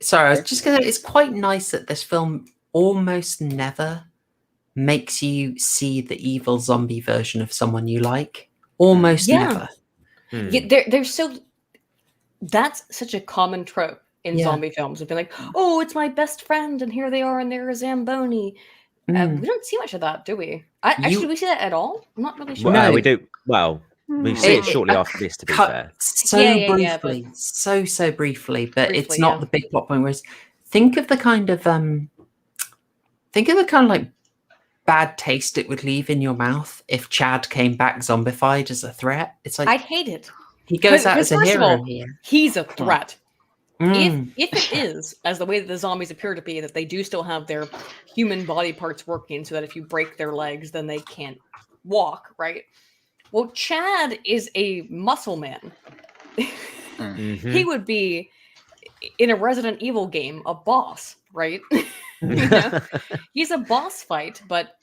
Sorry, I was just gonna. It's quite nice that this film almost never makes you see the evil zombie version of someone you like. Almost never. There's that's such a common trope in zombie films of being like, oh, it's my best friend, and here they are, and they're a Zamboni. We don't see much of that, do we? Actually, do we see that at all? I'm not really sure. No, we do. Well, we see it shortly after this, to be fair. Briefly, so briefly, but it's not the big plot point. Whereas, think of the kind of like bad taste it would leave in your mouth if Chad came back zombified as a threat. It's like I'd hate it. He goes out as a hero all, here. He's a threat. If it is, as the way that the zombies appear to be, that they do still have their human body parts working so that if you break their legs, then they can't walk, right? Well, Chad is a muscle man. He would be, in a Resident Evil game, a boss, right? He's a boss fight, but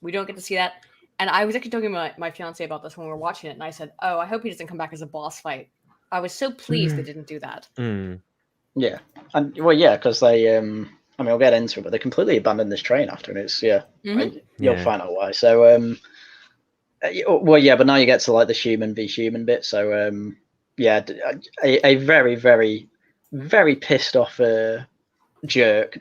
we don't get to see that. And I was actually talking to my fiance about this when we were watching it, and I said, oh, I hope he doesn't come back as a boss fight. I was so pleased they didn't do that. Yeah, and well, yeah, because they, I mean, we'll get into it, but they completely abandoned this train after, and it's Mhm. you'll Yeah. find out why. So, well, yeah, but now you get to like the human v human bit. So, yeah, a very, very, very pissed off jerk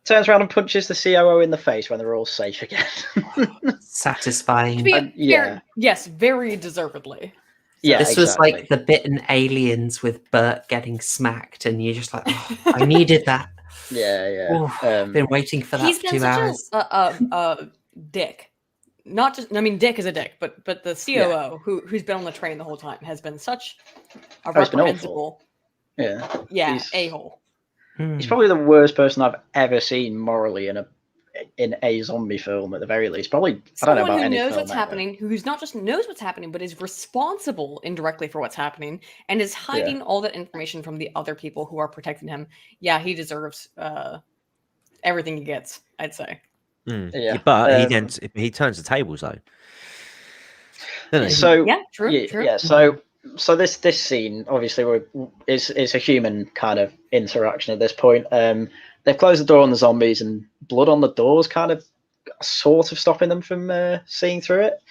turns around and punches the COO in the face when they're all safe again. To Satisfying. be yeah. fair, yes, very deservedly. Yeah, This was exactly. like the bitten aliens with Bert getting smacked, and you're just like, oh, I needed that. Yeah. Oh, I've been waiting for that He's for been 2 such hours. a dick. Not just, I mean, Dick is a dick, but the COO who's been on the train the whole time has been such a He's been awful. reprehensible, Yeah, a hole. He's probably the worst person I've ever seen morally in a zombie film at the very least. Probably, I don't know Someone about who any knows film what's ever. happening, who's not just knows what's happening, but is responsible indirectly for what's happening, and is hiding all that information from the other people who are protecting him. Yeah, he deserves everything he gets, I'd say. Yeah, but he turns the tables though. Doesn't he? So Yeah, true. yeah. So this scene obviously is a human kind of interaction at this point. They've closed the door on the zombies, and blood on the doors kind of sort of stopping them from seeing through it.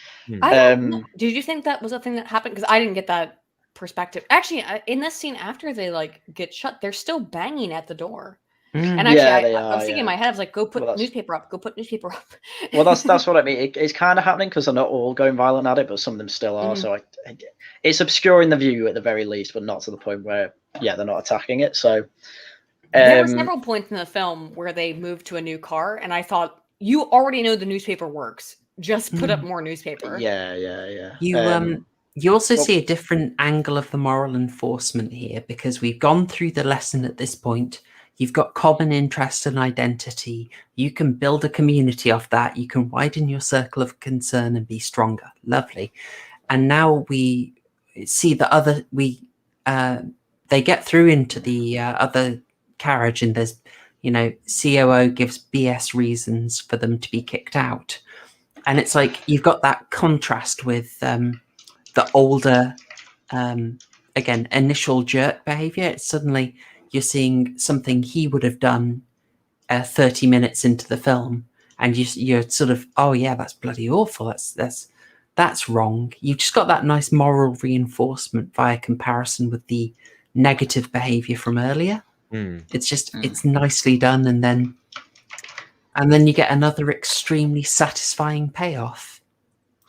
I don't know. Did you think that was a thing that happened? Because I didn't get that perspective. Actually, in this scene after they like get shut, they're still banging at the door. And actually, I was thinking in my head, I was like, "Go put newspaper up. Go put newspaper up." Well, that's what I mean. It's kind of happening because they're not all going violent at it, but some of them still are. So it's obscuring the view at the very least, but not to the point where they're not attacking it. So there were several points in the film where they moved to a new car, and I thought, you already know the newspaper works. Just put up more newspaper. Yeah. You also see a different angle of the moral enforcement here, because we've gone through the lesson at this point. You've got common interest and identity. You can build a community off that. You can widen your circle of concern and be stronger. Lovely. And now we see the other. They get through into the other carriage, and there's, COO gives BS reasons for them to be kicked out, and it's like you've got that contrast with the older, again, initial jerk behavior. It's suddenly you're seeing something he would have done 30 minutes into the film, and you're sort of, oh yeah, that's bloody awful. That's wrong. You've just got that nice moral reinforcement via comparison with the negative behavior from earlier. It's just it's nicely done, and then you get another extremely satisfying payoff,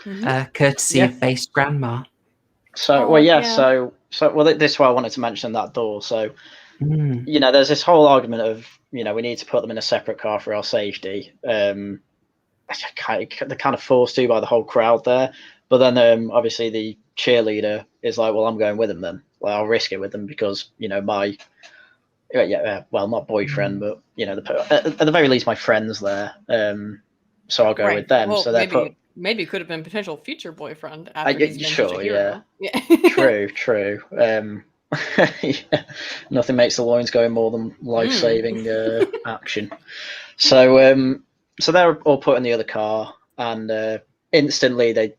courtesy of base grandma. So this is why I wanted to mention that door. So there's this whole argument of we need to put them in a separate car for our safety. They're kind of forced to by the whole crowd there, but then obviously the cheerleader is like, well, I'm going with them then. Well, I'll risk it with them because my not boyfriend, but at the very least my friend's there. So I'll go with them. Well, so maybe it could have been potential future boyfriend. Sure, yeah. True. Nothing makes the loins go more than life-saving action. So they're all put in the other car, and instantly they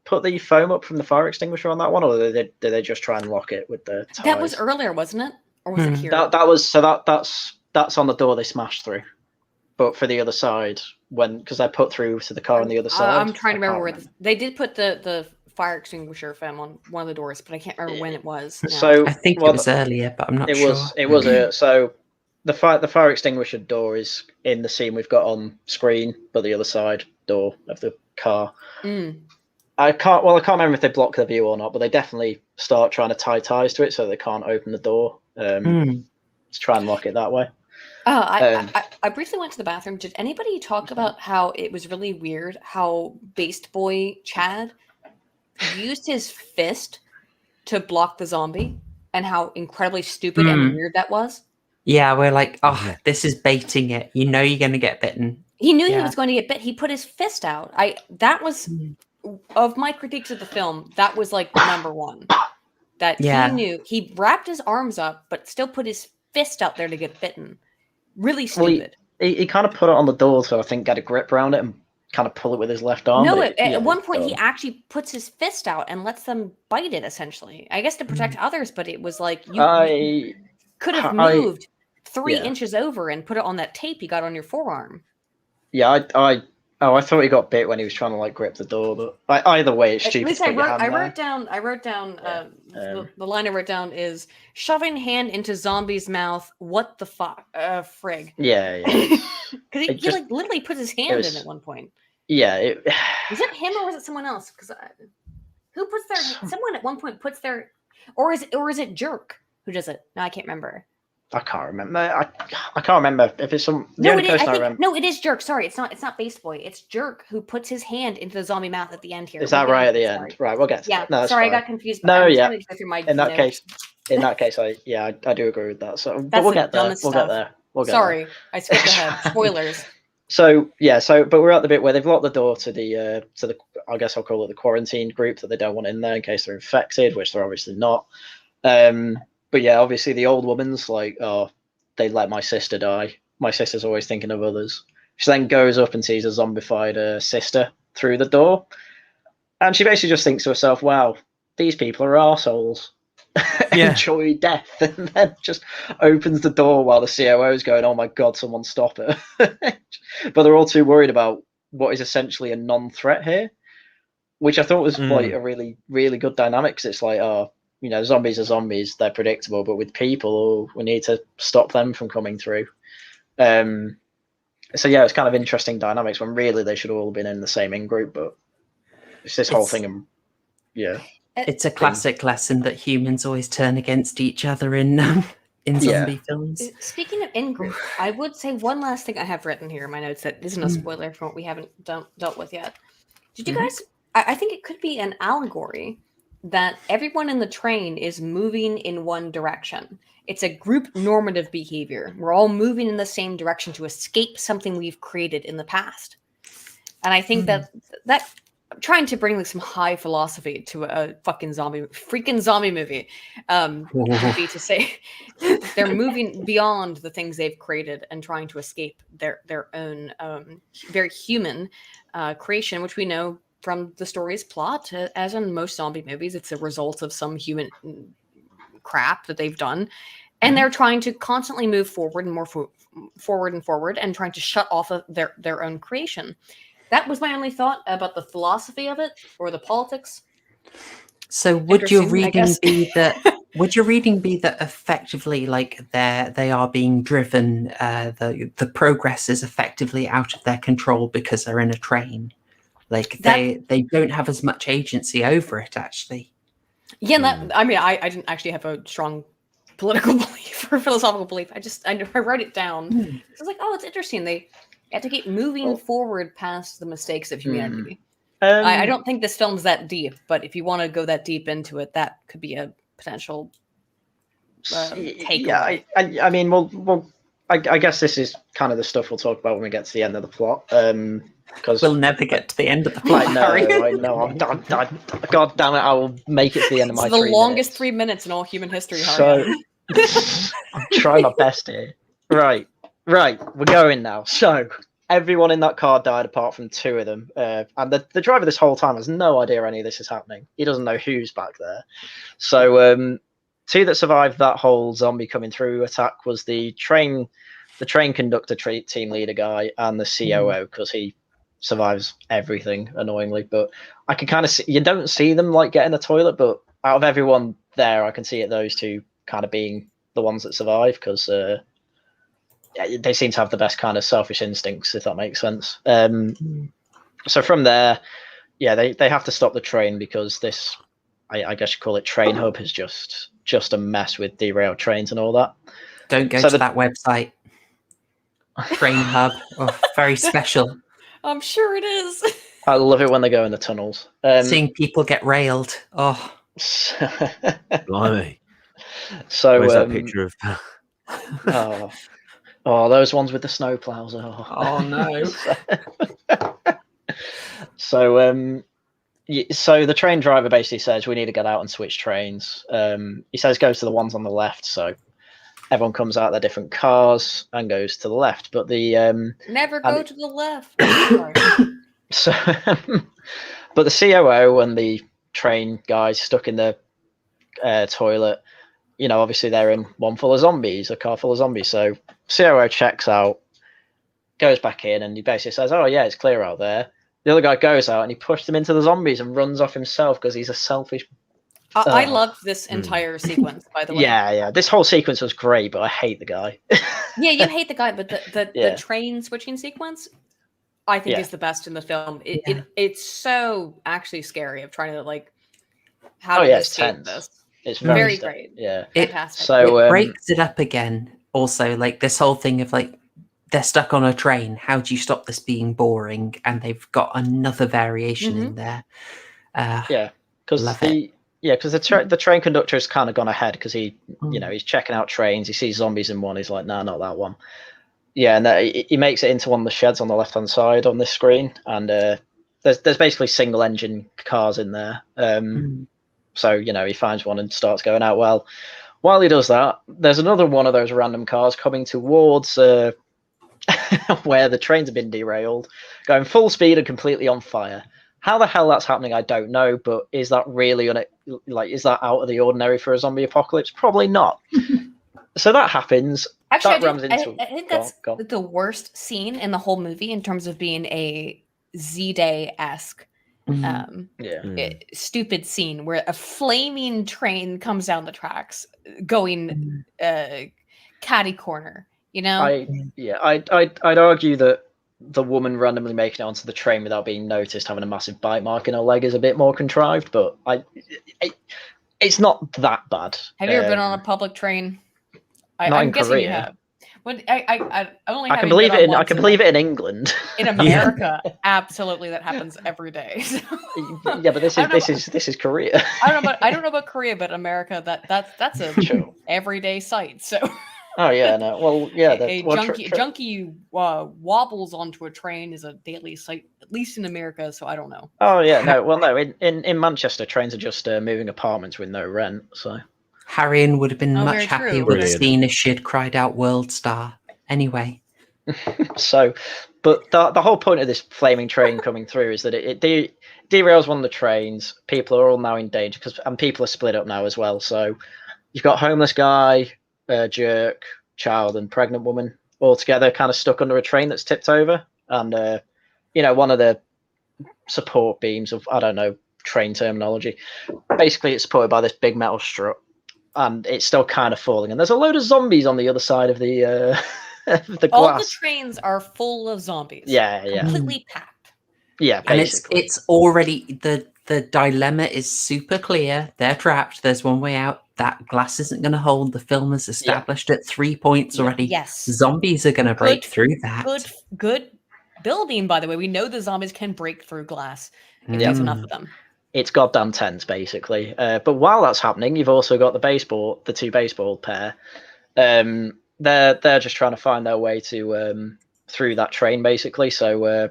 put the foam up from the fire extinguisher on that one, or did they just try and lock it with the ties? That was earlier, wasn't it? Or was it here? That's on the door they smashed through. But for the other side, because they put through to the car on the other side. I'm trying to remember where they did put the fire extinguisher foam on one of the doors, but I can't remember when it was. Now. So I think it was earlier, but I'm not sure. It was so the fire extinguisher door is in the scene we've got on screen, but the other side door of the car. I can't remember if they block the view or not, but they definitely start trying to tie ties to it so they can't open the door. To try and lock it that way. I briefly went to the bathroom. Did anybody talk about how it was really weird how Based Boy Chad used his fist to block the zombie, and how incredibly stupid and weird that was? Yeah, we're like, this is baiting it. You're going to get bitten. He knew he was going to get bit. He put his fist out. That was of my critiques of the film. That was like number one. That he knew. He wrapped his arms up, but still put his fist out there to get bitten. Really stupid. Well, he kind of put it on the door to, I think, get a grip around it and kind of pull it with his left arm. No, at one point he actually puts his fist out and lets them bite it, essentially. I guess to protect others, but it was like could have moved 3 inches over and put it on that tape you got on your forearm. Yeah, I thought he got bit when he was trying to like grip the door, but either way, it's stupid. At least to put your hand I there. wrote down. The line I wrote down is shoving hand into zombie's mouth. What the fuck, frig? Yeah. Because he like literally put his hand in at one point. Yeah. Was it him or was it someone else? Because who puts their someone at one point puts their or is it Jerk who does it? No, I can't remember. I can't remember. I can't remember if it's some. No, it is Jerk. Sorry, it's not Beast Boy. It's Jerk who puts his hand into the zombie mouth at the end here. Is that right at the end? Right, we'll get to that. No, sorry, fine. I got confused. No, yeah. In that case, I do agree with that. So, but we'll get there. Sorry, I skipped ahead. Spoilers. So but we're at the bit where they've locked the door to the I guess I'll call it the quarantine group that they don't want in there in case they're infected, which they're obviously not. But yeah, obviously the old woman's like, oh, they let my sister die. My sister's always thinking of others. She then goes up and sees a zombified sister through the door. And she basically just thinks to herself, wow, these people are arseholes. Enjoy death. And then just opens the door while the COO is going, oh my God, someone stop her. But they're all too worried about what is essentially a non-threat here, which I thought was like a really, really good dynamic. Because it's like, oh, you know, zombies are zombies, they're predictable, but with people, we need to stop them from coming through. So yeah, it's kind of interesting dynamics when really they should all have been in the same in-group, but it's this whole thing. And yeah. It's a classic lesson that humans always turn against each other in zombie films. Speaking of in-group, I would say one last thing I have written here in my notes that isn't a spoiler from what we haven't dealt with yet. Did you guys... I think it could be an allegory that everyone in the train is moving in one direction. It's a group normative behavior. We're all moving in the same direction to escape something we've created in the past. And I think that I'm trying to bring like some high philosophy to a freaking zombie movie, would be to say they're moving beyond the things they've created and trying to escape their own very human creation, which we know from the story's plot, as in most zombie movies, it's a result of some human crap that they've done, and they're trying to constantly move forward and more forward and trying to shut off of their own creation. That was my only thought about the philosophy of it or the politics. So would your reading be that effectively, like they are being driven, the progress is effectively out of their control because they're in a train? Like they don't have as much agency over it, actually. Yeah, I didn't actually have a strong political belief or philosophical belief. I wrote it down. I was like, oh, it's interesting. They have to keep moving forward past the mistakes of humanity. I don't think this film's that deep, but if you want to go that deep into it, that could be a potential take. Yeah, I mean, I guess this is kind of the stuff we'll talk about when we get to the end of the plot. Because we'll never get to the end of the plot. I know. God damn it! I will make it to the end of my. It's the longest 3 minutes in all human history. So I'm trying my best here. Right, we're going now. So everyone in that car died apart from 2 of them, and the driver this whole time has no idea any of this is happening. He doesn't know who's back there. So 2 that survived that whole zombie coming through attack was the train conductor, team leader guy, and the COO, because he survives everything annoyingly. But I can kind of see, you don't see them like get in the toilet, but out of everyone there, I can see it those 2 kind of being the ones that survive, because they seem to have the best kind of selfish instincts, if that makes sense. So from there, yeah, they have to stop the train because this, I guess you call it train hub, is just a mess with derailed trains and all that. Don't go to that website. Train hub, very special. I'm sure it is. I love it when they go in the tunnels. Seeing people get railed. Oh, blimey! So where's that picture of? Those ones with the snow plows. Oh no! So the train driver basically says we need to get out and switch trains. He says goes to the ones on the left. So everyone comes out of their different cars and goes to the left. But the never go to the left. So, but the COO and the train guys stuck in the toilet obviously they're in one full of zombies, a car full of zombies. So COO checks out, goes back in, and he basically says, "Oh yeah, it's clear out there." The other guy goes out and he pushed them into the zombies and runs off himself because he's a selfish. I loved this entire sequence, by the way. Yeah. This whole sequence was great, but I hate the guy. Yeah, you hate the guy, but the Yeah. train switching sequence, I think, Yeah. is the best in the film. Yeah. It's so actually scary of trying to like how Oh to yeah, it's escape tense. this. It's Very tense. great. Yeah. Fantastic. So It breaks it up again. Also, like this whole thing of like they're stuck on a train. How do you stop this being boring? And they've got another variation in there. yeah, because love the train conductor has kind of gone ahead because he's checking out trains. He sees zombies in one. He's like, nah, not that one. Yeah, and he makes it into one of the sheds on the left hand side on this screen, and there's basically single engine cars in there. So he finds one and starts going out. Well, while he does that, there's another one of those random cars coming towards where the trains have been derailed, going full speed and completely on fire. How the hell that's happening, I don't know. But is that really is that out of the ordinary for a zombie apocalypse? Probably not. So that happens. Actually, That I think that's the worst scene in the whole movie in terms of being a Z-Day-esque stupid scene where a flaming train comes down the tracks going catty corner. I'd argue that the woman randomly making it onto the train without being noticed, having a massive bite mark in her leg, is a bit more contrived, but it's not that bad. Have you ever been on a public train? I'm guessing Korea. you have. When I only I can believe it. I can believe it in England. In America, absolutely, that happens every day. So. Yeah, but this is Korea. I don't know about Korea, but America, that's a everyday sight. So. Oh yeah, no. Well, yeah. A junkie wobbles onto a train is a daily sight, at least in America. So I don't know. Oh yeah, no. Well, no. In Manchester, trains are just moving apartments with no rent. So Haryan would have been much happier with the Brilliant. scene if she'd cried out "World Star." Anyway. So, but the whole point of this flaming train coming through is that it derails one of the trains. People are all now in danger and people are split up now as well. So you've got homeless guy, jerk, child, and pregnant woman all together, kind of stuck under a train that's tipped over. And one of the support beams of, I don't know, train terminology. Basically, it's supported by this big metal strut, and it's still kind of falling. And there's a load of zombies on the other side of the the glass. All the trains are full of zombies. Yeah. Completely packed. Yeah, And basically. it's already the dilemma is super clear. They're trapped. There's one way out. That glass isn't going to hold. The film is established at 3 points already. Yes. Zombies are going to break through that. Good building, by the way. We know the zombies can break through glass if there's enough of them. It's goddamn tense, basically. But while that's happening, you've also got the two baseball pair. They're just trying to find their way to through that train, basically. So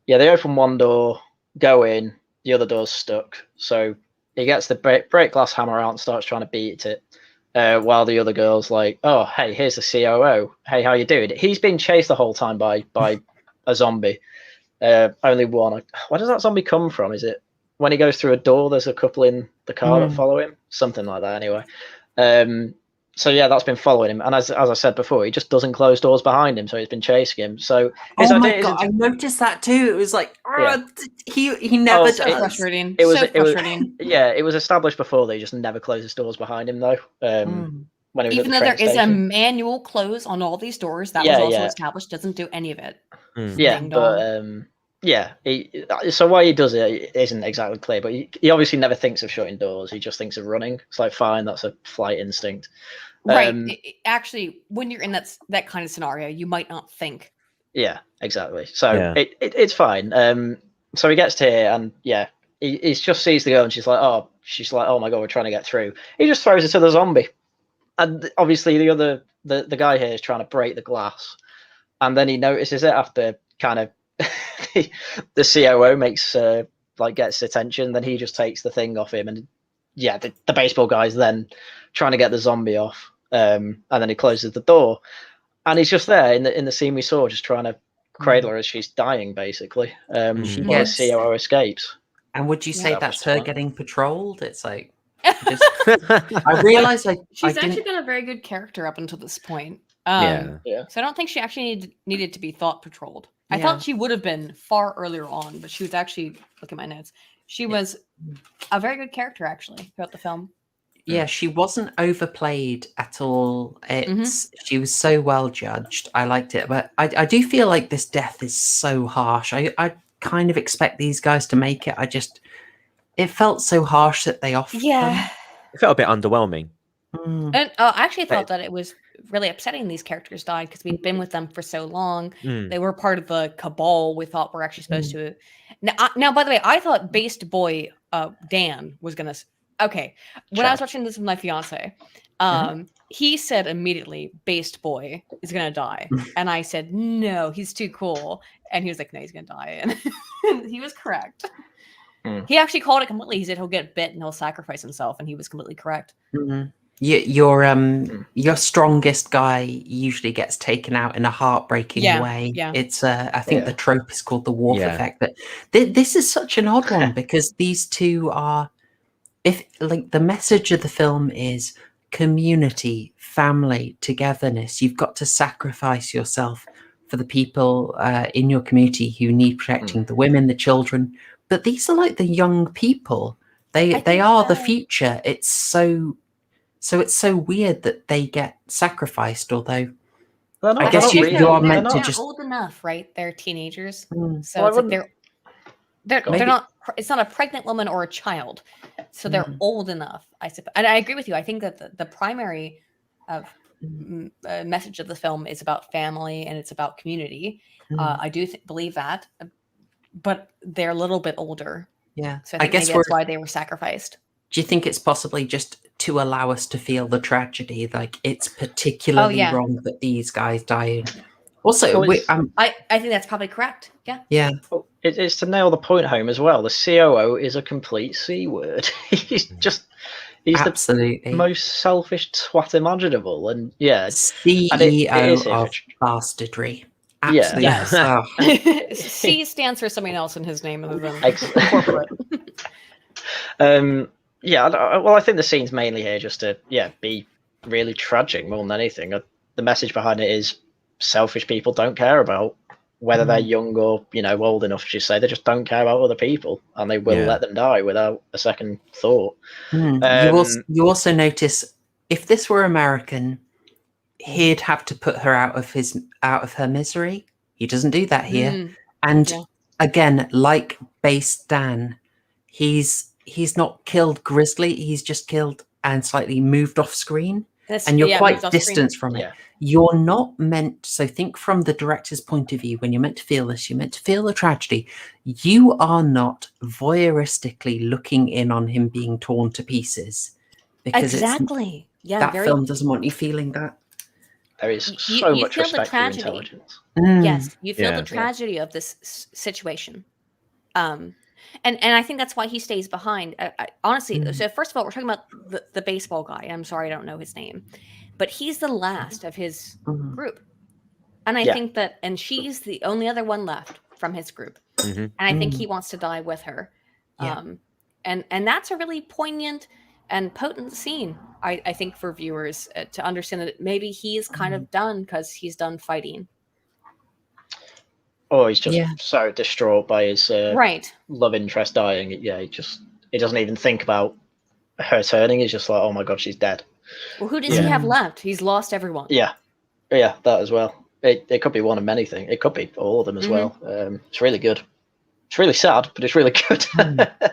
they open one door, go in, the other door's stuck. So he gets the break glass hammer out and starts trying to beat it, while the other girl's like, "Oh, hey, here's the COO. Hey, how you doing?" He's been chased the whole time by a zombie. Only one. Where does that zombie come from? Is it when he goes through a door? There's a couple in the car that follow him. Something like that. Anyway. So yeah, that's been following him, and as I said before, he just doesn't close doors behind him, so he's been chasing him. So oh my god, I noticed that too. It was like, he never does. So frustrating. It was frustrating. It was established before that he just never closes doors behind him, though. When he was even though there is a manual close on all these doors, that was also established. Doesn't do any of it. Yeah, but so why he does it isn't exactly clear, but he obviously never thinks of shutting doors. He just thinks of running. It's like, fine, that's a flight instinct. Right. Actually, when you're in that kind of scenario, you might not think. Yeah, exactly. So it's fine. So he gets to here, and he just sees the girl, and she's like, oh my god, we're trying to get through. He just throws it to the zombie, and obviously the guy here is trying to break the glass, and then he notices it after kind of the COO makes gets attention. Then he just takes the thing off him, and the baseball guy's then trying to get the zombie off, and then he closes the door, and he's just there in the scene we saw, just trying to cradle her as she's dying, basically. While the COO escapes. And would you say that's her getting patrolled? It's like I realized I She's didn't. actually been a very good character up until this point. Yeah. So I don't think she actually needed to be thought patrolled. I Yeah. thought she would have been far earlier on, but she was actually, look at my notes, she was a very good character actually throughout the film. Yeah, she wasn't overplayed at all. Mm-hmm. She was so well judged. I liked it, but I do feel like this death is so harsh. I kind of expect these guys to make it. It felt so harsh that they offed them. It felt a bit underwhelming. And I actually thought that it was really upsetting these characters died because we'd been with them for so long. They were part of the cabal we thought were actually supposed to. Now, by the way, I thought based boy Dan was gonna. Okay, when I was watching this with my fiance, he said immediately, "Based boy is gonna die," and I said, "No, he's too cool," and he was like, "No, he's gonna die," and he was correct. He actually called it completely. He said he'll get bit and he'll sacrifice himself, and he was completely correct. Your strongest guy usually gets taken out in a heartbreaking way. Yeah. It's I think the trope is called the Worf effect. But this is such an odd one because these two are, if like the message of the film is community, family, togetherness. You've got to sacrifice yourself for the people in your community who need protecting, the women, the children. But these are like the young people. They are the future. It's so it's so weird that they get sacrificed. Although I guess you are meant to just old enough, right? They're teenagers, so Well, it's like they're not. It's not a pregnant woman or a child, so they're old enough. I suppose, and I agree with you. I think that the primary message of the film is about family and it's about community. I do believe that, but they're a little bit older. Yeah, so I guess maybe that's why they were sacrificed. Do you think it's possibly just to allow us to feel the tragedy? Like it's particularly wrong that these guys died. Also, I think that's probably correct. Yeah. Yeah. It's to nail the point home as well. The COO is a complete C word. he's absolutely the most selfish twat imaginable. And CEO of bastardry. Absolutely. Yes. C stands for something else in his name other than corporate. Well, I think the scene's mainly here just to be really tragic more than anything. The message behind it is selfish people don't care about whether they're young or old enough, as you say. They just don't care about other people, and they will let them die without a second thought. You also notice if this were American, he'd have to put her out of her misery. He doesn't do that here. And again, like base Dan, he's not killed grisly. He's just killed and slightly moved off screen. And you're quite distant from it. Yeah. You're not meant, so think from the director's point of view, when you're meant to feel this, you're meant to feel the tragedy. You are not voyeuristically looking in on him being torn to pieces. Because that film doesn't want you feeling that. There is so much respect for intelligence. Yes, you feel the tragedy of this situation. And I think that's why he stays behind. Honestly, so first of all, we're talking about the baseball guy. I'm sorry, I don't know his name. But he's the last of his group. And I think that, and she's the only other one left from his group. And I think he wants to die with her. And that's a really poignant and potent scene, I think, for viewers to understand that maybe he is kind of done because he's done fighting. Oh, he's just so distraught by his love interest dying. He doesn't even think about her turning. He's just like, oh my God, she's dead. Well, who does he have left? He's lost everyone. Yeah, that as well. It could be one of many things. It could be all of them as well. It's really good. It's really sad, but it's really good.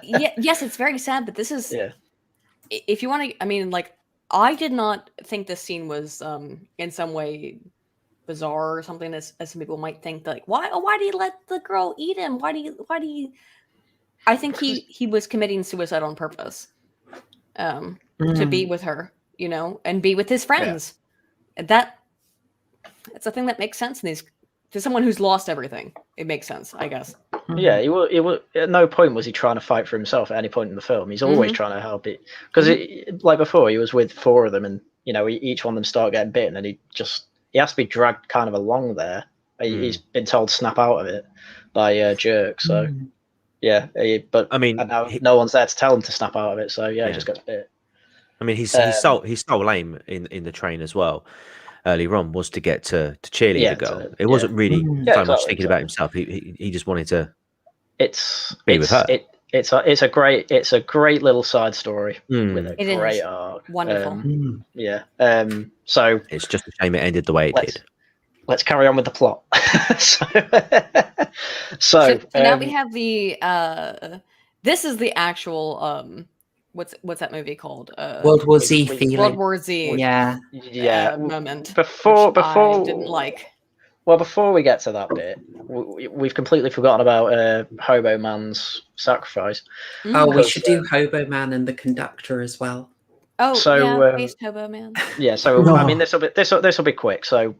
Yes, it's very sad, but this is... If you want to... I mean, like, I did not think this scene was in some way bizarre or something, as some people might think. Like, why do you let the girl eat him? Why do you... I think he was committing suicide on purpose to be with her. And be with his friends. That's a thing that makes sense to someone who's lost everything. It makes sense, I guess. Yeah, he was at no point was he trying to fight for himself at any point in the film. He's always trying to help it because, like before, he was with four of them, and each one of them start getting bitten, and he has to be dragged kind of along there. He's been told to snap out of it by a jerk. So but I mean, now no one's there to tell him to snap out of it. So he just gets bit. I mean, his sole aim in the train as well, earlier on, was to get to cheerleader Yeah, girl. It wasn't really Yeah, so much exactly, thinking about himself. He just wanted to It's be with her. It's a great little side story with a It great is. arc. Wonderful. Yeah. So It's just a shame it ended the way it did. let's carry on with the plot. so, So now we have the this is the actual what's that movie called? World War Z feeling. World War Z. Yeah. Moment. Before I didn't like. Well, before we get to that bit, we've completely forgotten about Hobo Man's sacrifice. Oh, we 'Cause, should do Hobo Man and the conductor as well. Oh, So, yeah, Space Hobo Man. Yeah, so I mean, this will be quick. So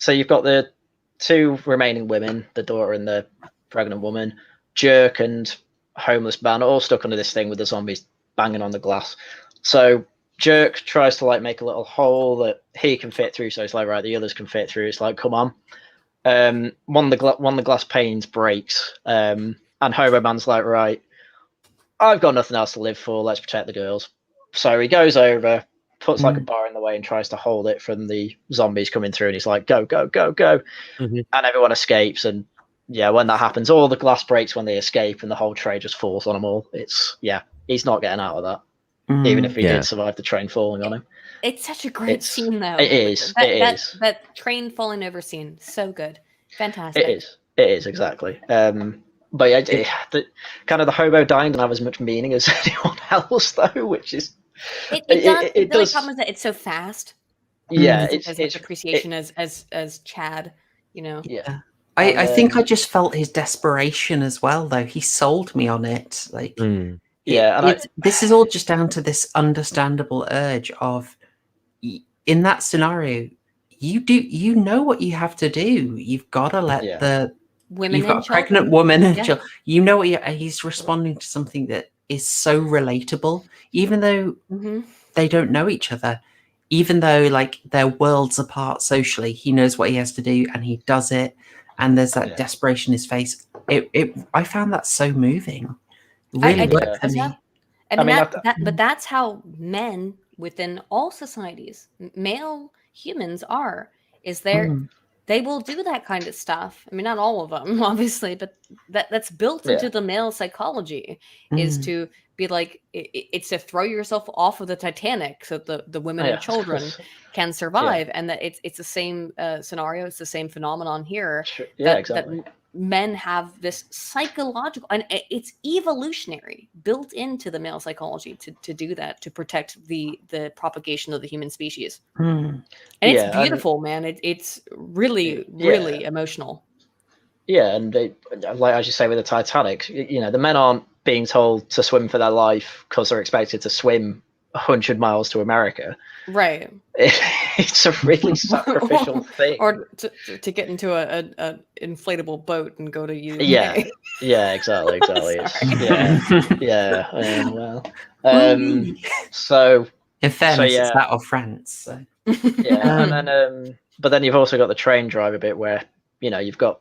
you've got the two remaining women, the daughter and the pregnant woman, Jerk and homeless man, all stuck under this thing with the zombies banging on the glass. So Jerk tries to like make a little hole that he can fit through. So it's like, right, the others can fit through. It's like, come on. One of the glass panes breaks, and Hobo Man's like, right, I've got nothing else to live for. Let's protect the girls. So he goes over, puts like a bar in the way, and tries to hold it from the zombies coming through. And he's like, go, go, go, go, and everyone escapes. And yeah, when that happens, all the glass breaks when they escape, and the whole tray just falls on them all. He's not getting out of that. Even if he did survive the train falling on him. It's such a great scene, though. It is. That train falling over scene, so good, fantastic. It is exactly. But yeah, the kind of the hobo dying doesn't have as much meaning as anyone else, though, which is it does. The problem is that it's so fast. Yeah, it's as much appreciation as Chad, you know. Yeah. I think I just felt his desperation as well, though. He sold me on it. Like, this is all just down to this understandable urge of, in that scenario, you know what you have to do. You've got to let the women. You've got a pregnant woman and child. You know what he's responding to something that is so relatable, even though they don't know each other. Even though like they're worlds apart socially, he knows what he has to do and he does it. And there's that desperation in his face. I found that so moving. Really worked for me. I mean, but that's how men within all societies, male humans are. They will do that kind of stuff. I mean, not all of them, obviously, but that's built into the male psychology. Is to be like, it's to throw yourself off of the Titanic so the women and children can survive, and that it's the same scenario, it's the same phenomenon here. Exactly. That men have this psychological, and it's evolutionary, built into the male psychology to do that, to protect the propagation of the human species. And it's beautiful, man. It's really emotional. Yeah, and like as you say with the Titanic, you know, the men aren't being told to swim for their life because they're expected to swim 100 miles to America. Right. It's a really sacrificial thing. Or to get into a inflatable boat and go to UK. Yeah, exactly. So in fairness, it's that of France. So. And then but then you've also got the train driver bit where, you know, you've got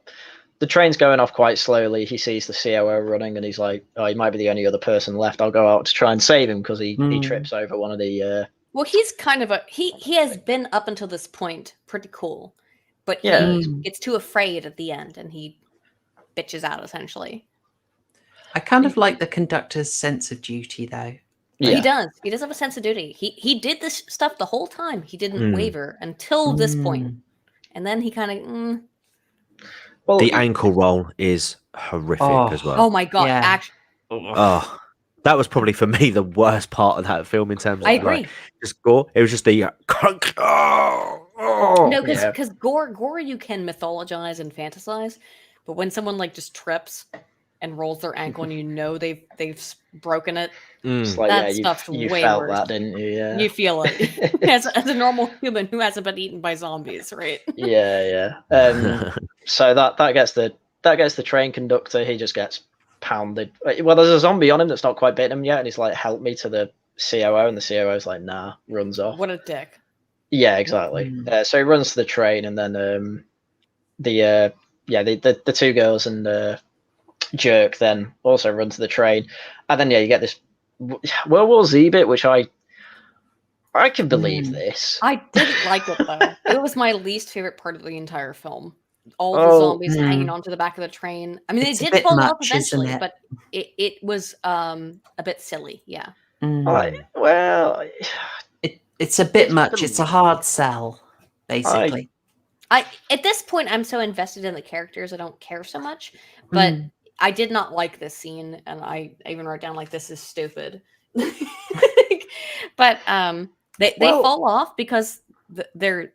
the train's going off quite slowly. He sees the COO running and he's like, oh, he might be the only other person left. I'll go out to try and save him because he trips over one of the... Well, he's kind of he has been up until this point pretty cool. But he gets too afraid at the end and he bitches out, essentially. I kind of like the conductor's sense of duty, though. He does. He does have a sense of duty. He did this stuff the whole time. He didn't waver until this point. And then he kind of... Well, the ankle roll is horrific as well. Oh my god! Yeah. Actually, that was probably for me the worst part of that film in terms of agree. Like, just gore. It was just the no, because gore you can mythologize and fantasize, but when someone like just trips and rolls their ankle and you know they've broken it, that stuff's you way felt worse. That, didn't you? Yeah, you feel it as a normal human who hasn't been eaten by zombies, right? So that gets the train conductor. He just gets pounded. Well, there's a zombie on him that's not quite bitten him yet, and he's like, "Help me" to the COO, and the COO's like, "Nah," runs off. What a dick. Yeah, exactly. So he runs to the train, and then the two girls and Jerk then also run to the train, and then you get this World War Z bit, which I can believe this. I didn't like it though. It was my least favorite part of the entire film. All the Oh, zombies hanging onto the back of the train. I mean, It's a they did bit fall off much, isn't eventually, it? but it was a bit silly. Yeah. Well, It's a bit much. It's a hard sell, basically. At this point, I'm so invested in the characters, I don't care so much. But I did not like this scene, and I even wrote down like, this is stupid. But they fall off because their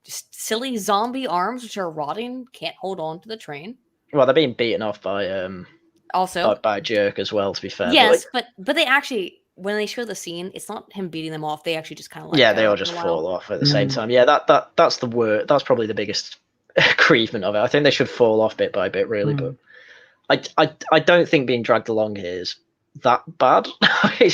silly zombie arms, which are rotting, can't hold on to the train. well, they're being beaten off by Also, by a jerk as well. To be fair, yes, but they actually, when they show the scene, it's not him beating them off. They actually just kind of like, yeah, they all just fall off at the same time. Yeah, that's the word. That's probably the biggest achievement of it. I think they should fall off bit by bit, really. But I don't think being dragged along here is that bad. I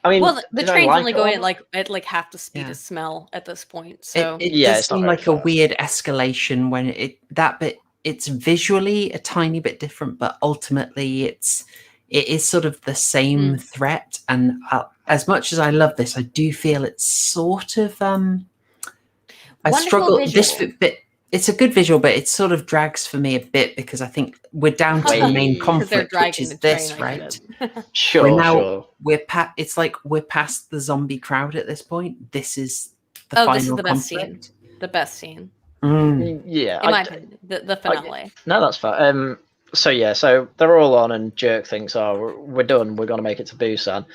mean, well, the train's only going it? at like half the speed of smell at this point. So It Yeah, does it's not seem very like a fast. weird escalation when that bit. It's visually a tiny bit different, but ultimately it is sort of the same threat. And as much as I love this, I do feel it's sort of I Wonderful struggle visual. this bit. It's a good visual, but it sort of drags for me a bit because I think we're down to the main because they're conflict, which dragging is the train, this, I right? get it. Sure. It's like we're past the zombie crowd at this point. This is the final this is the best conflict. scene. The best scene, Yeah, in my opinion. The finale. No, that's fine. So they're all on, and Jerk thinks, "Oh, we're done. We're gonna make it to Busan."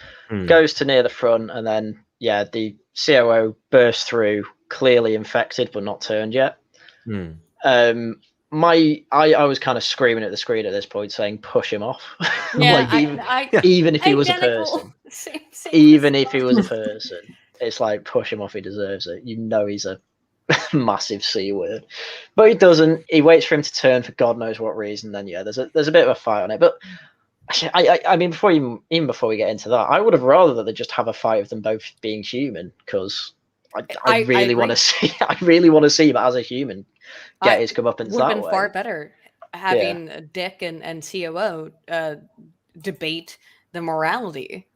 Goes to near the front, and then the COO bursts through, clearly infected but not turned yet. I was kind of screaming at the screen at this point, saying, "Push him off!" Yeah, even if he was a identical. person, Same even if he was a person, it's like, push him off. He deserves it. You know, he's a massive C word, but he doesn't. He waits for him to turn for God knows what reason. Then there's a bit of a fight on it. But I mean, before we get into that, I would have rather that they just have a fight of them both being human, because I really want to see. I really want to see him as a human get his comeuppance would that have been way. far better having Dick and COO debate the morality.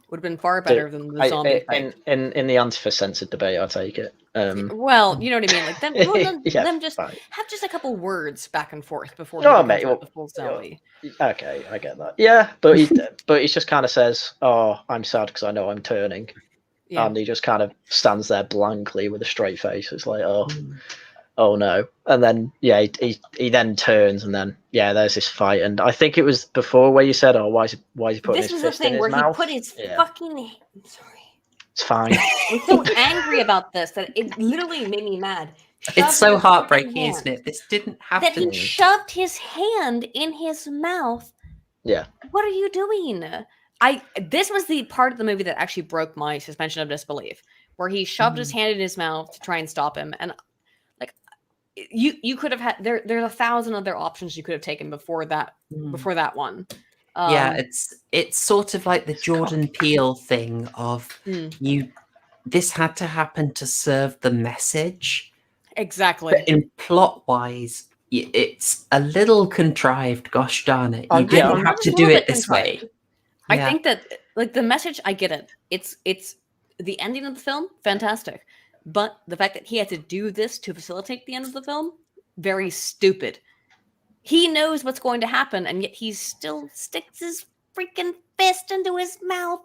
Would have been far better than the zombie fight. In the anti-censored debate, I'll take it. Well, you know what I mean. Like them just fine. have just a couple words back and forth before he No, becomes mate, like well, the full zombie. Okay, I get that. Yeah, but he just kind of says, "Oh, I'm sad because I know I'm turning," and he just kind of stands there blankly with a straight face. It's like, oh no. And then he then turns, and then there's this fight. And I think it was before where you said, "Oh, why is he putting This his was the fist in thing his where mouth?" he put his fucking. Sorry. It's fine. I'm so angry about this that it literally made me mad. It's so heartbreaking, isn't it? This didn't have that to. He shoved his hand in his mouth. Yeah. What are you doing? This was the part of the movie that actually broke my suspension of disbelief, where he shoved his hand in his mouth to try and stop him. And like, you could have had there's 1,000 other options you could have taken before that one. It's sort of like the Jordan Peele thing of this had to happen to serve the message. Exactly. But in plot wise, it's a little contrived. Gosh darn it! You didn't have to do it this way. I think that like the message, I get it. It's the ending of the film, fantastic, but the fact that he had to do this to facilitate the end of the film, very stupid. He knows what's going to happen, and yet he still sticks his freaking fist into his mouth.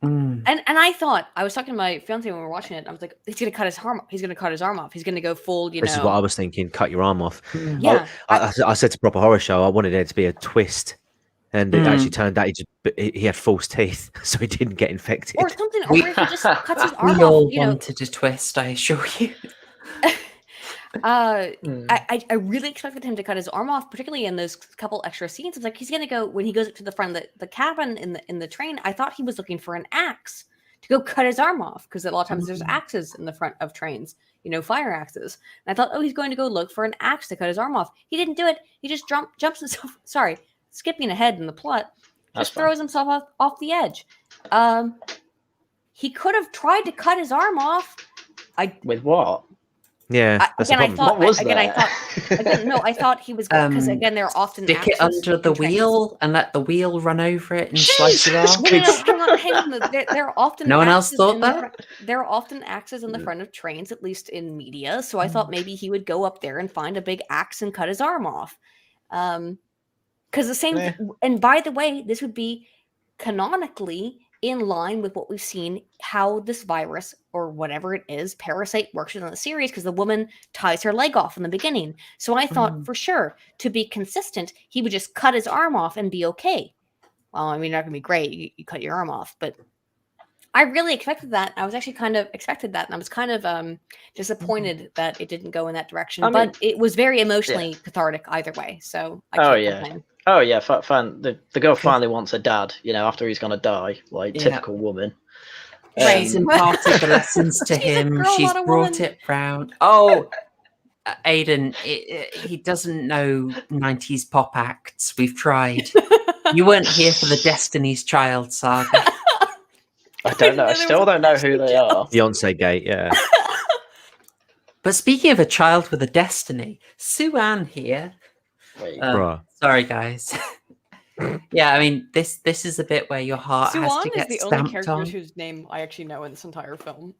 And I thought, I was talking to my fiance when we were watching it. I was like, he's gonna cut his arm off. He's gonna cut his arm off. He's gonna go full, This is what I was thinking. Cut your arm off. Yeah. I said to Proper Horror Show, I wanted there to be a twist, and it actually turned out he had false teeth, so he didn't get infected. Or something. Or if he just cuts his arm We all off. wanted a twist, I assure you. I really expected him to cut his arm off, particularly in those couple extra scenes. It's like he's gonna go when he goes up to the front of the cabin in the train. I thought he was looking for an axe to go cut his arm off, because a lot of times there's axes in the front of trains, fire axes. And I thought, he's going to go look for an axe to cut his arm off. He didn't do it. He just jumps himself. Sorry, skipping ahead in the plot. Just throws himself off the edge. He could have tried to cut his arm off. With what? Yeah, that's the Again, I problem. thought. What was Again, I that? thought. Again, no, I thought he was because again, there are often Stick it axes under the in trains. wheel and let the wheel run over it and slice it Jesus off. No, hang on. There are often No one else axes thought in the that? front. There are often axes in the front of trains, at least in media. So I thought maybe he would go up there and find a big axe and cut his arm off. Because the same. And by the way, this would be canonically in line with what we've seen how this virus or whatever it is, parasite, works in the series, because the woman ties her leg off in the beginning. So I thought for sure, to be consistent, he would just cut his arm off and be okay. Well, I mean, not gonna be great. You cut your arm off, but I really expected that. I was actually kind of expected that, and I was kind of disappointed that it didn't go in that direction. I mean, but it was very emotionally cathartic either way. So I Oh can't yeah. complain. Oh yeah, fine. The girl finally wants a dad, after he's gonna die, like Yeah. typical woman. She's Right. imparted the lessons to She's a him. girl, She's not a brought woman. it round. Oh, Aydin, he doesn't know 90s pop acts. We've tried. You weren't here for the Destiny's Child saga. I don't know. I still don't know who they are. Beyonce Gate, yeah. But speaking of a child with a destiny, Sue Ann here. Wait. Bruh. Sorry, guys. Yeah, I mean, this is a bit where your heart has Suan to is get the only stamped character on. whose name I actually know in this entire film.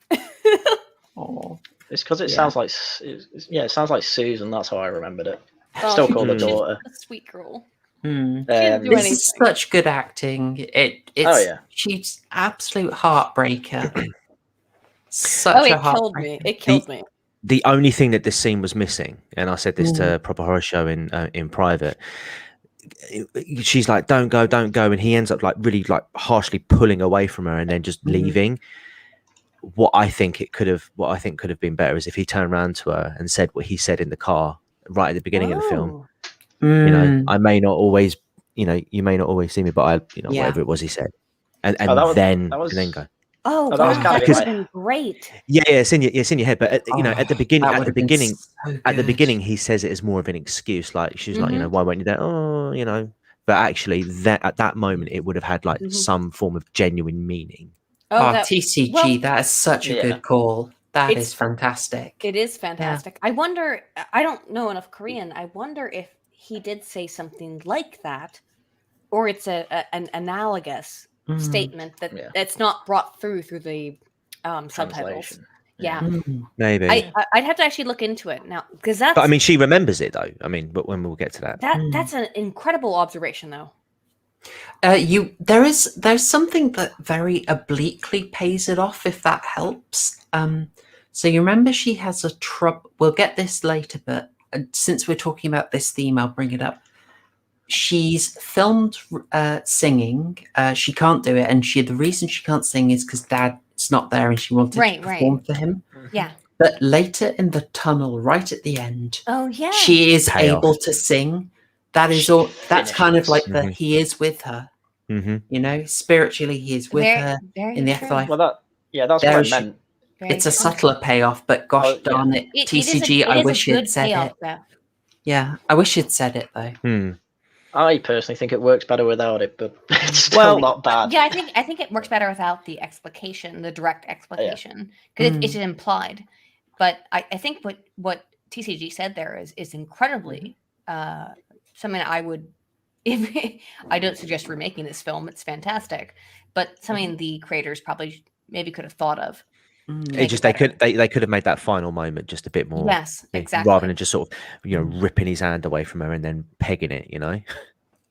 Oh, It's because it Yeah. sounds like it sounds like Susan. That's how I remembered it. Oh, Still she's call her Mm. daughter. a sweet girl. hmm. didn't do This anything. is such good acting. It's yeah. she's absolute heartbreaker. Such Oh, a it killed me. heartbreaker. It killed me. The only thing that this scene was missing, and I said this to Proper Horror Show in private, she's like, don't go, and he ends up like really like harshly pulling away from her and then just leaving. What I think could have been better is if he turned around to her and said what he said in the car right at the beginning of the film. Oh. You know, I may not always, you may not always see me, but I, Yeah. whatever it was he said, and that was- then that was- and then go. Oh, Oh, that was wow, kind of that would have like- been great. Yeah, it's in your head. But at the beginning, that would've been so at the good. beginning, he says it as more of an excuse. Like she's like, why weren't you there? Oh, But actually, at that moment, it would have had like some form of genuine meaning. Oh, that- TCG, well, that is such a Yeah. good call. That It's- is fantastic. It is fantastic. I wonder, I don't know enough Korean. I wonder if he did say something like that, or it's an analogous statement that's not brought through the subtitles. Translation. Yeah. Maybe. I'd have to actually look into it now, because that's But I mean, she remembers it though. I mean, but when we'll get to that. that's an incredible observation, though. There's something that very obliquely pays it off, if that helps. So you remember she has a trouble. We'll get this later, but since we're talking about this theme, I'll bring it up. She's filmed singing. She can't do it, and the reason she can't sing is because Dad's not there, and she wanted to perform for him. Yeah. But later in the tunnel, right at the end, Oh yeah. she is Payoff. able to sing. That is all. That's kind of like the he is with her. Mm-hmm. Spiritually, he is with her in the afterlife. Well, that's There what she- I meant. It's a subtler payoff, but gosh Oh, yeah. darn it, TCG, I wish you'd said it. Though. Yeah, I wish you'd said it though. I personally think it works better without it, but it's still Well, not bad. Yeah, I think it works better without the explication, the direct explication, because it's implied. But I think what TCG said there is incredibly something I would. If I don't suggest remaking this film, it's fantastic, but something the creators probably maybe could have thought of. It just they could have made that final moment just a bit more. Yes, exactly. Rather than just sort of ripping his hand away from her and then pegging it.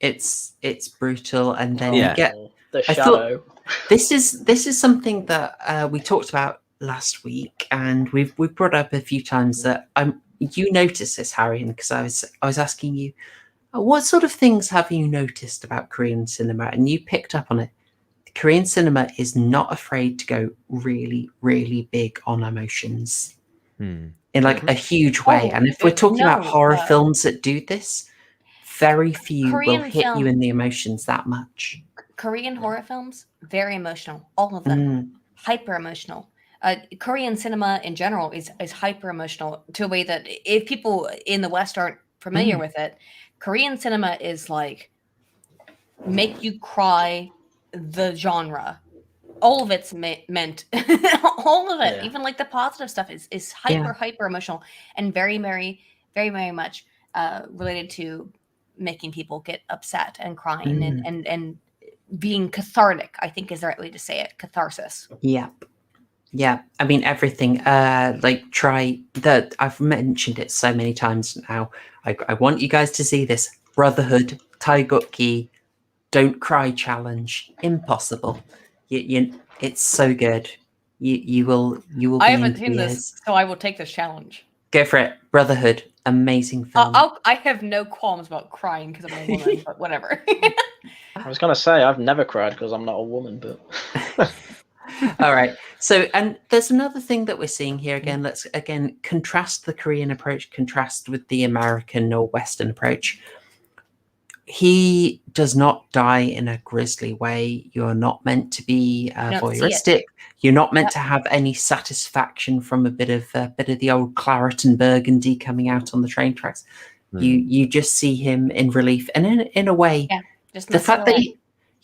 It's brutal, and then Yeah. you get. The I shadow. thought this is something that we talked about last week, and we've brought up a few times that you noticed this, Haryan, because I was asking you, what sort of things have you noticed about Korean cinema, and you picked up on it. Korean cinema is not afraid to go really, really big on emotions in like a huge way. And if we're talking about horror films that do this, very few Korean will hit you film- in the emotions that much. Korean horror films, very emotional, all of them, hyper emotional. Korean cinema in general is hyper emotional to a way that if people in the West aren't familiar with it, Korean cinema is like make you cry the genre all of it's meant. All of it, Yeah. even like the positive stuff, is hyper emotional and very, very, very, very much related to making people get upset and crying and being cathartic, I think is the right way to say it. Catharsis. Yep. Yeah, I mean everything. Like try that. I've mentioned it so many times now. I want you guys to see this Brotherhood Taigukki Don't Cry challenge. Impossible. It's so good. You will. I Be haven't in seen tears. this, so I will take this challenge. Go for it. Brotherhood, amazing film. I have no qualms about crying because I'm a woman, but whatever. I was gonna say I've never cried because I'm not a woman, but All right. So, and there's another thing that we're seeing here again. Let's again contrast the Korean approach, contrast with the American or Western approach. He does not die in a grisly way. You're not meant to be don't see voyeuristic. You're not meant to have any satisfaction from a bit of the old claret and burgundy coming out on the train tracks. You just see him in relief, and in a way, just the fact that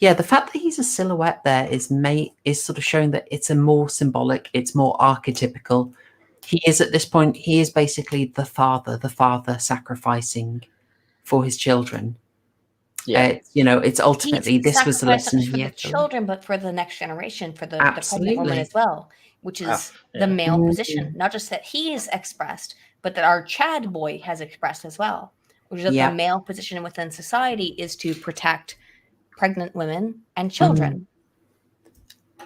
the fact that he's a silhouette there is sort of showing that it's a more symbolic, it's more archetypical. He is at this point, he is basically the father sacrificing for his children. yeah, It's ultimately this was the lesson for he the had to learn. children, but for the next generation, for the pregnant woman Absolutely. as well, which is yeah. the male position. Not just that he is expressed, but that our Chad boy has expressed as well, which is that Yeah. the male position within society is to protect pregnant women and children.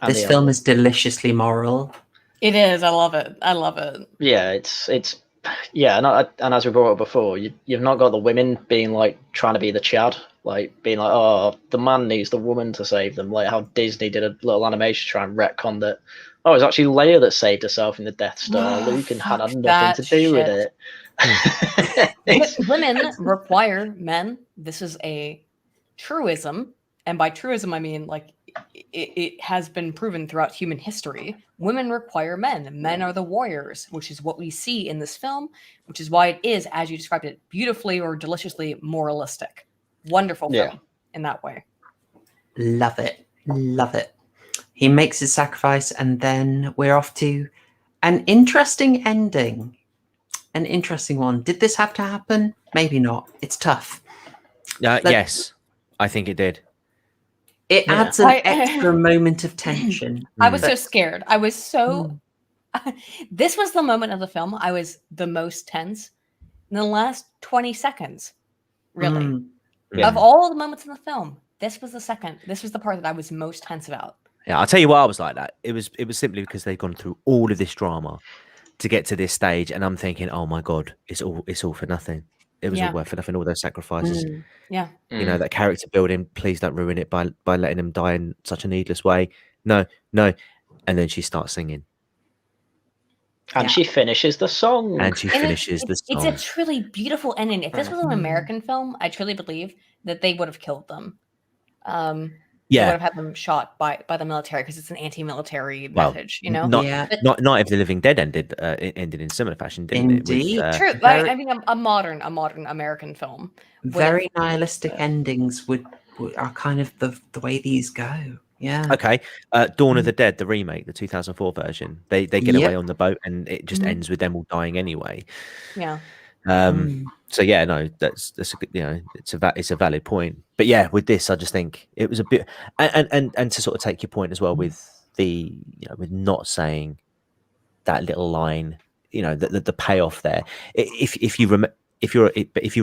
And This film is deliciously moral. It is. I love it. I love it. Yeah, it's and as we brought up before, you've not got the women being like trying to be the Chad, like being like, oh, the man needs the woman to save them, like how Disney did a little animation to try and retcon that. Oh, it's actually Leia that saved herself in the Death Star. Oh, Luke and Han had fuck nothing to do with that it. Women require men. This is a truism, and by truism I mean like it has been proven throughout human history. Women require men. Men are the warriors, which is what we see in this film, which is why it is, as you described it, beautifully or deliciously moralistic. Wonderful film in that way. Love it. Love it. He makes his sacrifice, and then we're off to an interesting ending. An interesting one. Did this have to happen? Maybe not. It's tough. Yes, I think it did. It adds an extra moment of tension. I was so scared. I was so... This was the moment of the film I was the most tense in the last 20 seconds, really. Of all the moments in the film, this was the part that I was most tense about. Yeah, I'll tell you why I was like that. It was simply because they've gone through all of this drama to get to this stage, and I'm thinking, oh my god, it's all for nothing. It was all worth for nothing. All those sacrifices. Yeah. You know, that character building. Please don't ruin it by letting him die in such a needless way. No. And then she starts singing, And she finishes the song. It's a truly beautiful ending. If this was an American film, I truly believe that they would have killed them. They would have had them shot by the military because it's an anti-military message, you know. Not if the Living Dead ended in similar fashion, didn't Indeed. it? True. I mean, a modern American film. Very nihilistic endings are kind of the way these go. Yeah. Okay. Dawn of the Dead, the remake, the 2004 version. They get away on the boat, and it just ends with them all dying anyway. Yeah. So yeah, no, that's a good, it's a valid point. But yeah, with this, I just think it was a bit, and to sort of take your point as well with the, with not saying that little line, the payoff there. If you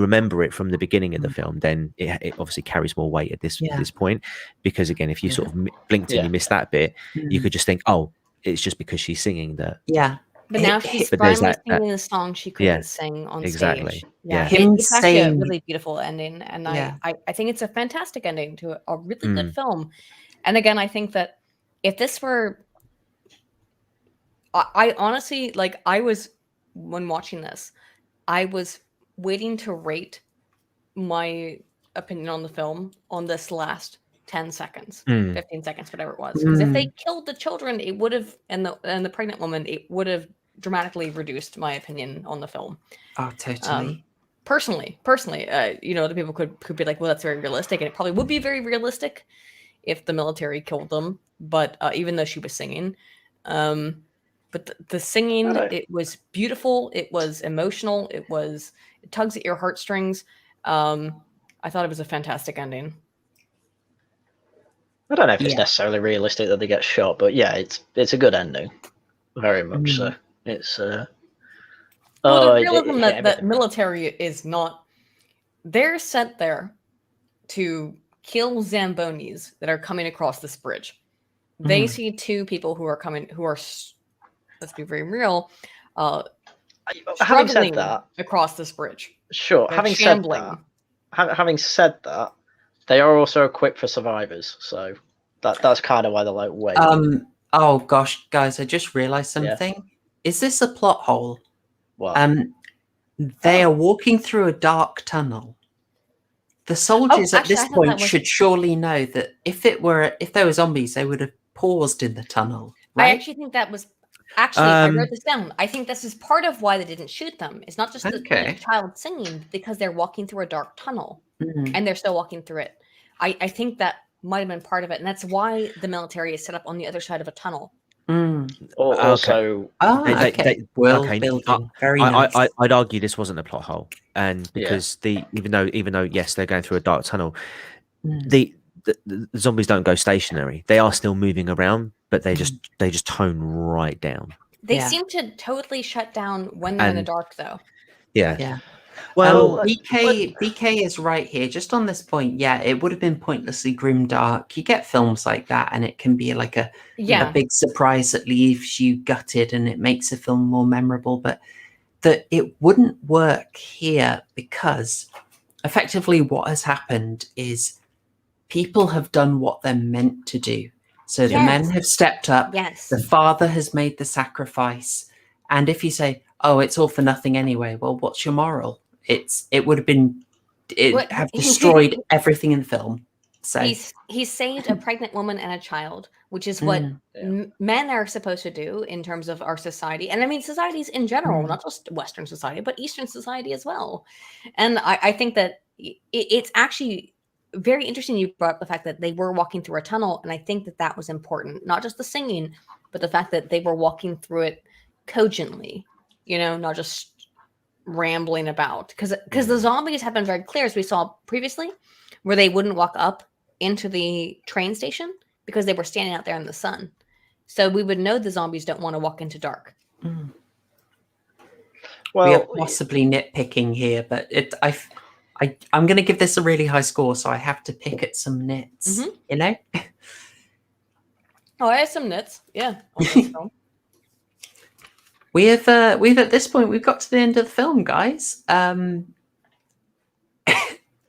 remember it from the beginning of the film, then it obviously carries more weight at this point, because again, if you sort of blinked and you missed that bit, you could just think, oh, it's just because she's singing that. Yeah. But now she's finally singing the song she couldn't sing on stage. Yeah, it's actually a really beautiful ending, and I think it's a fantastic ending to a really good film. And again, I think that if this were, I honestly, like, I was, when watching this, I was waiting to rate my opinion on the film on this last 10 seconds, 15 seconds, whatever it was. Because if they killed the children, it would have, and the pregnant woman, it would have dramatically reduced my opinion on the film. Oh, totally. Personally, the people could be like, well, that's very realistic, and it probably would be very realistic if the military killed them, but even though she was singing. But the singing, Right. it was beautiful. It was emotional. It tugs at your heartstrings. I thought it was a fantastic ending. I don't know if it's Yeah. necessarily realistic that they get shot, but yeah, it's a good ending. Very much so. Mm. It's Well, the it realism hit that everything. military is not, they're sent there to kill Zambonis that are coming across this bridge. They Mhm. see two people who are coming, let's be very real, Having said struggling that, across this bridge. sure. They're Having shambling. said that, having said that, they are also equipped for survivors, so that's kind of why they're like, wait. Oh gosh, guys, I just realized Yeah. something. Is this a plot hole? What? They are walking through a dark tunnel. The soldiers at actually, this I thought that point was- should surely know that if there were zombies, they would have paused in the tunnel, right? I actually think that was I Um, wrote this down. I think this is part of why they didn't shoot them. It's not just the Okay. child singing, because they're walking through a dark tunnel Mhm. and they're still walking through it. I think that might have been part of it, and that's why the military is set up on the other side of a tunnel. Mm. Also, Ah, They- okay. they- World okay, building. Very nice. I'd argue this wasn't a plot hole, and because even though yes, they're going through a dark tunnel, Mm. the zombies don't go stationary. They are still moving around, but they just tone right down. They Yeah. seem to totally shut down when they're in the And- dark, though. Yeah. Yeah. Well, BK is right here. Just on this point, yeah, it would have been pointlessly grim dark. You get films like that, and it can be like a big surprise that leaves you gutted, and it makes a film more memorable. But that it wouldn't work here because effectively what has happened is people have done what they're meant to do. So the men Yes. have stepped up. Yes. The father has made the sacrifice. And if you say, "Oh, it's all for nothing anyway," well, what's your moral? It would have been What- have destroyed everything in the film. So He saved a pregnant woman and a child, which is what men are supposed to do in terms of our society. And I mean, societies in general, not just Western society, but Eastern society as well. And I think that it's actually very interesting you brought up the fact that they were walking through a tunnel. And I think that that was important, not just the singing, but the fact that they were walking through it cogently, not just rambling about. Because the zombies have been very clear, as we saw previously, where they wouldn't walk up into the train station because they were standing out there in the sun. So we would know the zombies don't want to walk into dark. we well, are possibly nitpicking here, but I'm going to give this a really high score, so I have to pick at some nits. Oh, I have some nits. Yeah. On this film. We've at this point we've got to the end of the film, guys.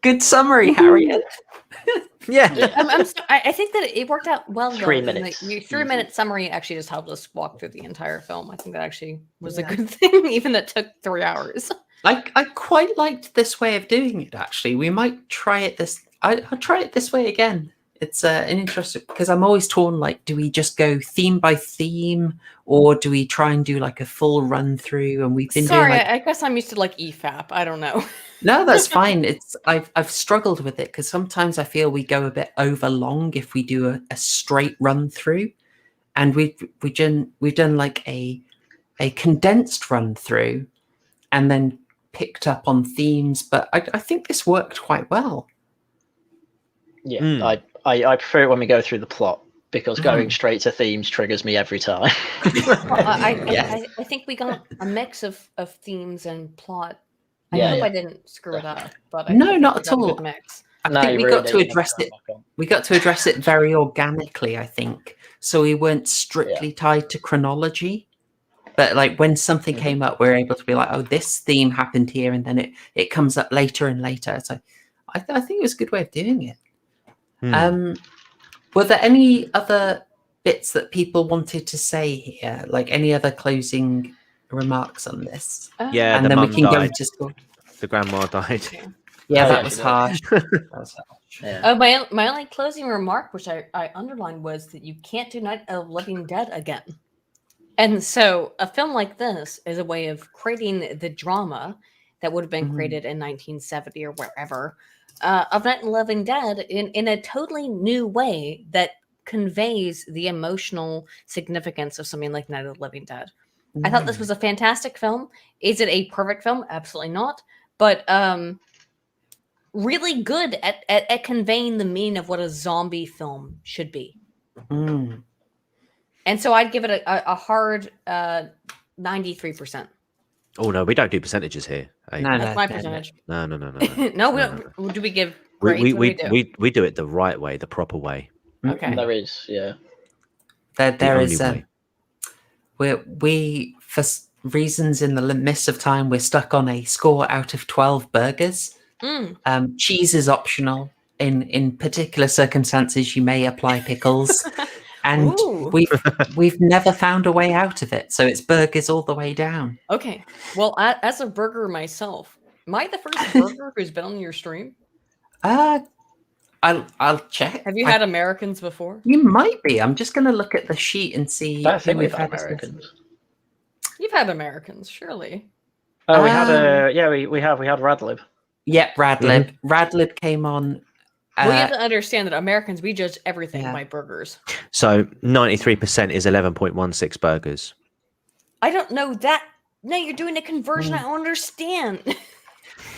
Good summary, Harriet. yeah. I think that it worked out well. 3 though. minutes. Your 3-minute summary actually just helped us walk through the entire film. I think that actually was a good thing, even that took 3 hours. I quite liked this way of doing it. Actually, we might try it this. I'll try it this way again. It's an interesting, because I'm always torn. Like, do we just go theme by theme, or do we try and do like a full run through? And we've been Sorry, doing. I guess I'm used to like EFAP. I don't know. No, that's fine. I've struggled with it because sometimes I feel we go a bit over long if we do a straight run through, and we've done like a condensed run through, and then picked up on themes. But I think this worked quite well. Yeah, I prefer it when we go through the plot, because going straight to themes triggers me every time. I think we got a mix of themes and plot. I hope I didn't screw it up, but I No, think not we at got a good all. mix. I think we got to address it. We got to address it very organically, I think. So we weren't strictly tied to chronology, but like when something came up, we were able to be like, "Oh, this theme happened here," and then it comes up later and later. So I think it was a good way of doing it. Were there any other bits that people wanted to say here? Like any other closing remarks on this? Yeah, and the then we mum can go died. into school. The grandma died. Yeah, Oh, that yeah, was she did. harsh. That was harsh. Yeah. Oh, my only closing remark, which I underlined, was that you can't do Night of the Living Dead again. And so a film like this is a way of creating the drama that would have been created in 1970 or wherever, of Night of the Living Dead in a totally new way that conveys the emotional significance of something like Night of the Living Dead. I thought this was a fantastic film. Is it a perfect film? Absolutely not. But really good at conveying the meaning of what a zombie film should be. Mm. And so I'd give it a hard 93%. Oh no, we don't do percentages here. Hey. No, That's no, my no, percentage. No, no, no, no. No, we No, don't. Do we give We grades? we, What do we do it the right way, the proper way. Okay. There is, yeah. There only is. way. We for reasons in the midst of time, we're stuck on a score out of 12 burgers. Mm. Cheese is optional. In particular circumstances, you may apply pickles, and Ooh. we've never found a way out of it. So it's burgers all the way down. Okay. Well, as a burger myself, am I the first burger who's been on your stream? I'll check. Have you had Americans before? You might be. I'm just going to look at the sheet and see. I think who we've had as guests. Americans. You've had Americans, surely. Oh, we had we had Radlib. Yep, Radlib. Radlib came on. Well, you have to understand that Americans, we judge everything by burgers. So 93% is 11.16 burgers. I don't know that. No, you're doing a conversion. I don't understand.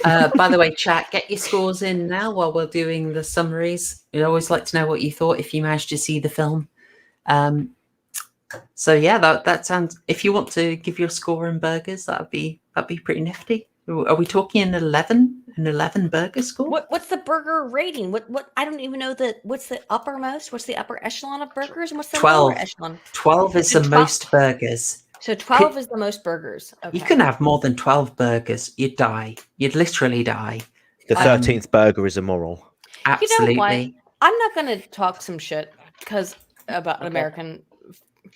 By the way, chat, get your scores in now while we're doing the summaries. We'd always like to know what you thought if you managed to see the film. So yeah, that sounds. If you want to give your score in burgers, that'd be pretty nifty. Are we talking an 11 burger score? What's the burger rating? What I don't even know what's the uppermost? What's the upper echelon of burgers? And what's the 12. lower echelon? 12 is So the 12 most burgers. So 12 is the most burgers. Okay. You can have more than 12 burgers. You'd die. You'd literally die. The 13th burger is immoral. Absolutely. You know what? I'm not going to talk some shit about American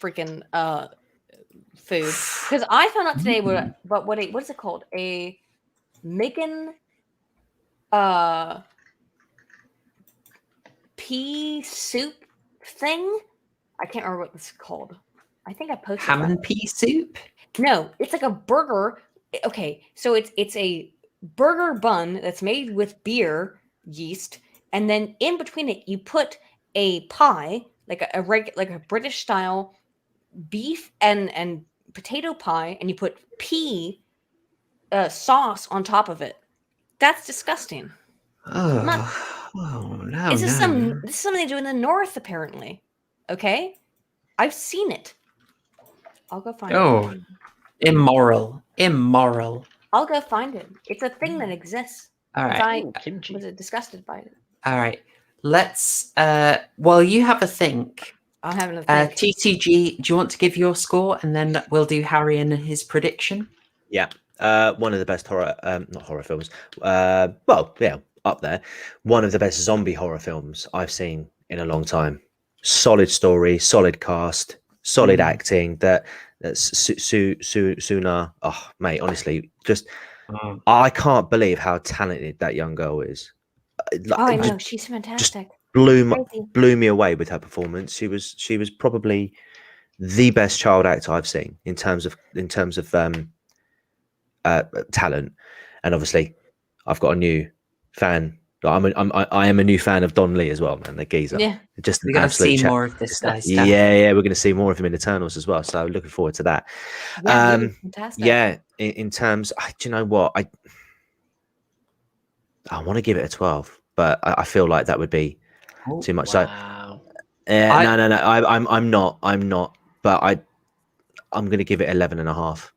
freaking food, because I found out today what is it called? A Megan pea soup thing. I can't remember what it's called. I think I posted ham and pea soup. No, it's like a burger. Okay, so it's a burger bun that's made with beer yeast, and then in between it you put a pie, like a British style beef and potato pie, and you put pea sauce on top of it. That's disgusting. Oh, no! This is something they do in the north, apparently. Okay, I've seen it. I'll go find it. Immoral. I'll go find it. It's a thing that exists. All right. I was disgusted by it. All right. Let's. Well, you have a think. I'll have another think. TTG, do you want to give your score, and then we'll do Harry and his prediction? Yeah. One of the best not horror films. Well, yeah, up there. One of the best zombie horror films I've seen in a long time. Solid story, solid cast, solid acting. That's Suna. Oh, mate, honestly, just I can't believe how talented that young girl is. I know, she's fantastic. Blew me away with her performance. She was probably the best child actor I've seen in terms of talent. And obviously, I've got a new fan. I am a new fan of Don Lee as well, man. The geezer. Yeah, just we're going to see more of this guy. Yeah, we're going to see more of him in Eternals as well. So looking forward to that. Yeah, fantastic. Yeah, in terms, do you know what? I want to give it a 12, but I feel like that would be too much. Wow. So no. I'm not. But I'm going to give it 11.5.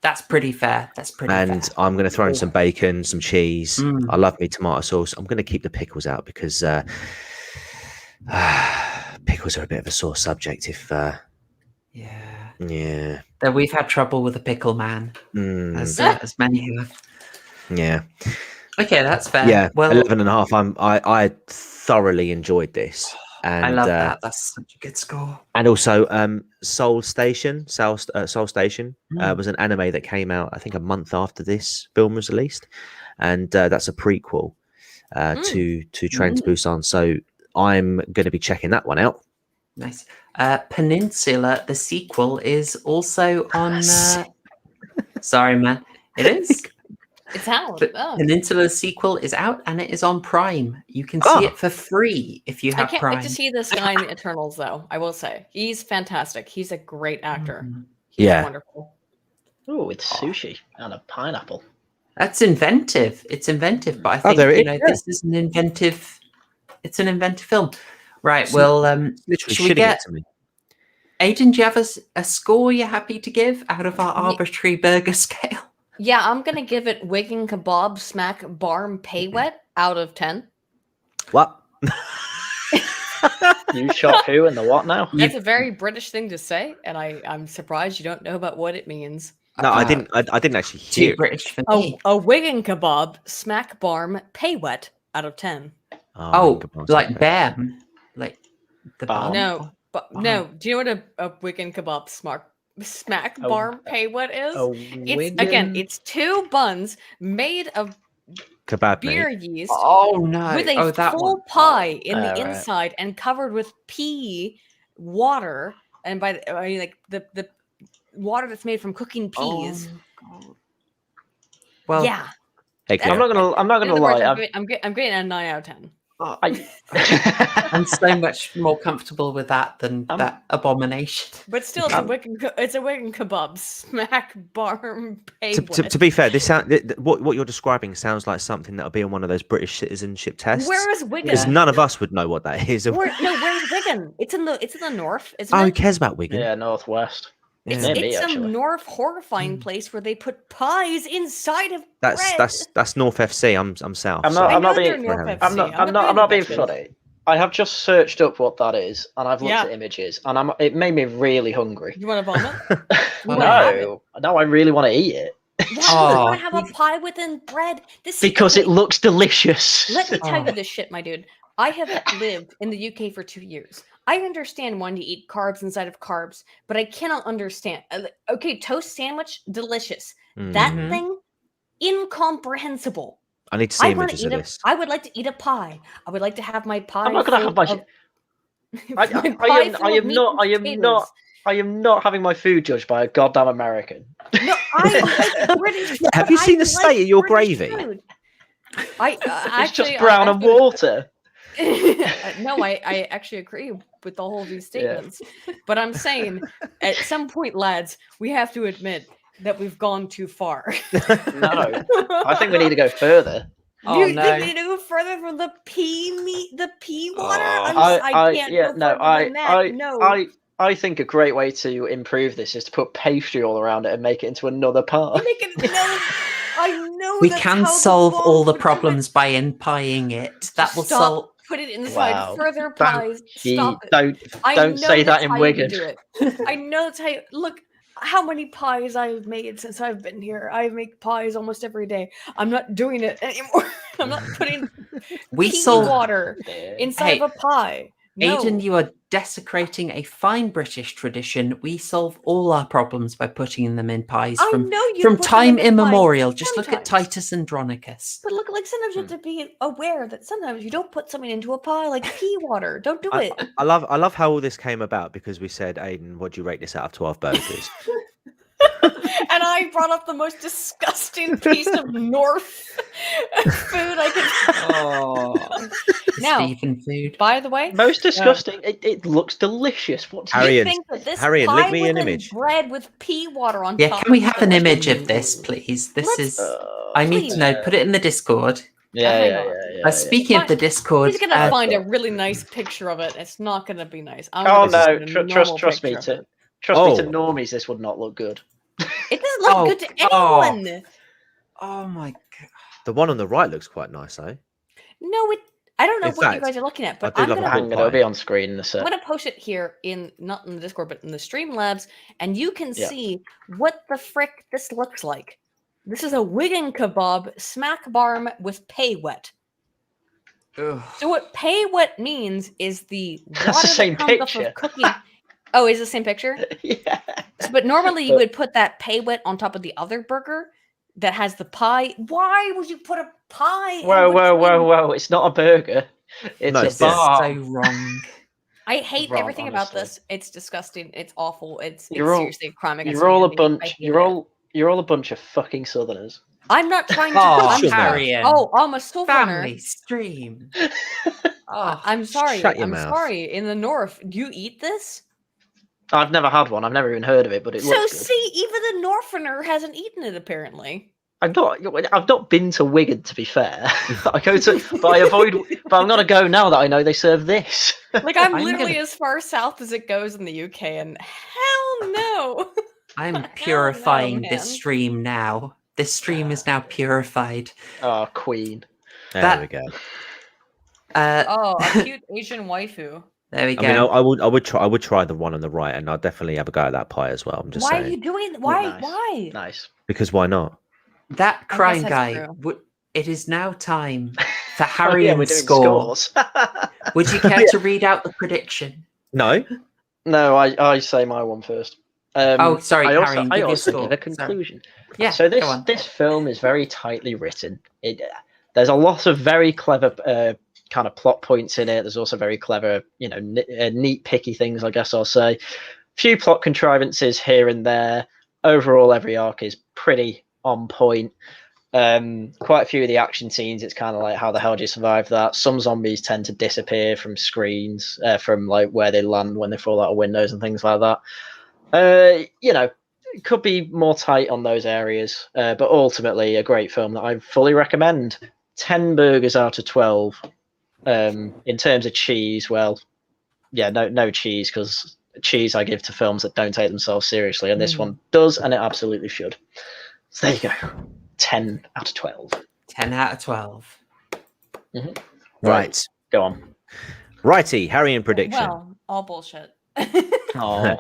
That's pretty fair. And I'm going to throw in some bacon, some cheese. I love me tomato sauce. I'm going to keep the pickles out because pickles are a bit of a sore subject. Yeah. We've had trouble with the pickle man, as many who have. Yeah. Okay, that's fair. Yeah. Well, 11.5. I thoroughly enjoyed this. And, I love that. That's such a good score. And also, Soul Station was an anime that came out, I think, a month after this film was released, and that's a prequel to Train to Busan. So I'm going to be checking that one out. Nice. Peninsula, the sequel, is also on. Sorry, man. It is. It's out. The Oh. Peninsula sequel is out and it is on Prime. You can Oh. see it for free if you I have can't Prime. wait to see this guy in the Eternals, though. I will say he's fantastic. He's a great actor. Mhm. He's Yeah. wonderful. Oh, with sushi and a pineapple. That's inventive. It's inventive, but I Oh, think there it you is, know yeah. this is an inventive. It's an inventive film, right? It's Well, Literally should we shitting get it to me. Aiden? Do you have a score you're happy to give out of our Ye- arbitrary burger scale? Yeah, I'm gonna give it Wigan Kebab Smack Barm Pay Wet out of 10. What? You shot who and the what now? That's a very British thing to say, and I'm surprised you don't know about what it means. No, I didn't. I didn't actually Too hear. British for A, me. a Wigan Kebab Smack Barm Pay Wet out of 10. Oh, like bear, like the Barm. No, but no. Do you know what a Wigan Kebab Smack Oh, Barm Pay Wet is? A It's again, it's 2 buns made of kebab beer meat. yeast Oh no! with a Oh, that full one. pie in the right. inside and covered with pea water, and I mean, like the water that's made from cooking peas. Oh, God. Well, Yeah, Heck I'm yeah. not gonna in other words, lie. I'm getting a 9 out of 10. I'm so much more comfortable with that than that abomination. But still, it's a Wigan Kebab Smack Barm Pay To be fair, this what you're describing sounds like something that'll be on one of those British citizenship tests. Where is Wigan? Because none of us would know what that is. Where's Wigan? It's in the north, isn't Oh, who it? cares about Wigan? Yeah, northwest. It's, near me, it's some actually. north horrifying place where they put pies inside of That's bread. that's North FC. I'm south. I'm so- not- I I'm know not they're being- North FC. I'm not being funny. funny. I have just searched up what that is, and I've looked Yeah. at images, and it made me really hungry. You want to vomit? You wanna have it? No, I really want to eat it Why do you Oh, want to have a pie within bread? because it okay, looks delicious. Let me tell Oh. you this shit, my dude. I have lived in the UK for 2 years. I understand wanting to eat carbs inside of carbs, but I cannot understand. Okay, toast sandwich, delicious. That Mhm. thing, incomprehensible. I need to see I want images to of eat this. I would like to eat a pie. I would like to have my pie. I'm not gonna have my. full I, of- my I pie am. full I of am meat not. and I am potatoes. not. I am not having my food judged by a goddamn American. No, I like British. Yeah, have but you seen I the state of your British gravy? food. I It's actually, just brown and water. No, I actually agree with the whole of these statements. But I'm saying, at some point, lads, we have to admit that we've gone too far. No, I think we need to go further. Oh, you no. think we need to go further from the pea meat, the pea water? Oh, I can't go further than that. No. I think a great way to improve this is to put pastry all around it and make it into another pie. You make it, no, I know We that's can how the solve bomb all the would do it. problems by impieing it. That will Stop. solve. Put it inside Wow. further Don't- pies. Stop it. Don't say that in Wigan. Wigan. I know that's how you look. How many pies I've made since I've been here? I make pies almost every day. I'm not doing it anymore. I'm not putting We pea solve. water inside Hey, of a pie. No. Aiden, you are desecrating a fine British tradition. We solve all our problems by putting them in pies I from know you from put them time in the pie immemorial. Just look at sometimes. Titus Andronicus. But look, like sometimes you have to be aware that sometimes you don't put something into a pie like pea water. Don't do it. I love how all this came about because we said, Aiden, what do you rate this out of 12 burgers? And I brought up the most disgusting piece of North food I could. Oh, Now, Stephen food. by the way, Most disgusting. It looks delicious. What do you Haryan, you think that this Haryan, pie link me an within image. bread with pea water on Yeah, top? can we is have an delicious? image of this, please? This Let's- is. I need to know. Put it in the Discord. hang on. Speaking of the Discord, He's gonna find a really nice picture of it. It's not gonna be nice. I'm Oh gonna no! send a normal Trust me. picture of To it. trust me. To Oh. normies, this would not look good. It doesn't look Oh, good to oh. anyone. oh my god. The one on the right looks quite nice, though. No, I don't know In what you fact, guys are looking at, but I do I'm love a gonna good Hang on, it'll pie. be on screen in a I'm sec. gonna post it here in not in the Discord, but in the Streamlabs, and you can Yeah. see what the frick this looks like. This is a Wigan kebab smack barm with pay wet. Ugh. So what pay wet means is the That's water the same that comes off picture. of cooking. Oh, is it the same picture? Yeah. But normally you would put that pay wet on top of the other burger that has the pie. Why would you put a pie? in Whoa! between? It's not a burger. It's No, a it's This is bar. so wrong. I hate Wrong, everything about honestly. this. It's disgusting. It's awful. It's You're all- seriously a crime against You're all a humanity. I bunch. hate it. You're all a bunch of fucking Southerners. I'm not trying to. Oh, I'm Haryan. I'm a southerner. Family stream. I'm sorry. Shut your I'm mouth. sorry. In the north, do you eat this? I've never had one. I've never even heard of it, but it So looks good. see, even the northerner hasn't eaten it apparently. I've not been to Wigan, to be fair. I go to, but I avoid. But I'm gonna go now that I know they serve this. Like I'm I'm literally gonna- as far south as it goes in the UK, and hell no. I'm purifying man. this stream now. This stream is now purified. Oh, Queen. There That- we go. Oh, a cute Asian waifu. There we I go. mean, I would try the one on the right, and I'll definitely have a go at that pie as well. I'm just Why saying. are you doing? Why? Nice. Why? Nice. Because why not? That I crying guess guy. that's It is now time for Oh, yeah, we're Haryan's doing score. scores. Would you care to read out the prediction? No. No, I say my one first. Oh, sorry, I also, Haryan, I give your also score. give a Sorry. conclusion. Yeah. So go on. this film is very tightly written. There's a lot of very clever kind of plot points in it. There's also very clever, neat picky things, I guess I'll say. Few plot contrivances here and there. Overall, every arc is pretty on point. Quite a few of the action scenes, it's kind of like, how the hell do you survive that? Some zombies tend to disappear from screens, from like where they land when they fall out of windows and things like that. It could be more tight on those areas, but ultimately a great film that I fully recommend. 10 burgers out of 12. In terms of cheese, well, yeah, no cheese, because cheese I give to films that don't take themselves seriously, and this one does, and it absolutely should. So there you go. 10 out of 12. 10 out of 12. Right. Go on. Righty. Haryan prediction. Well, all bullshit. Oh, No,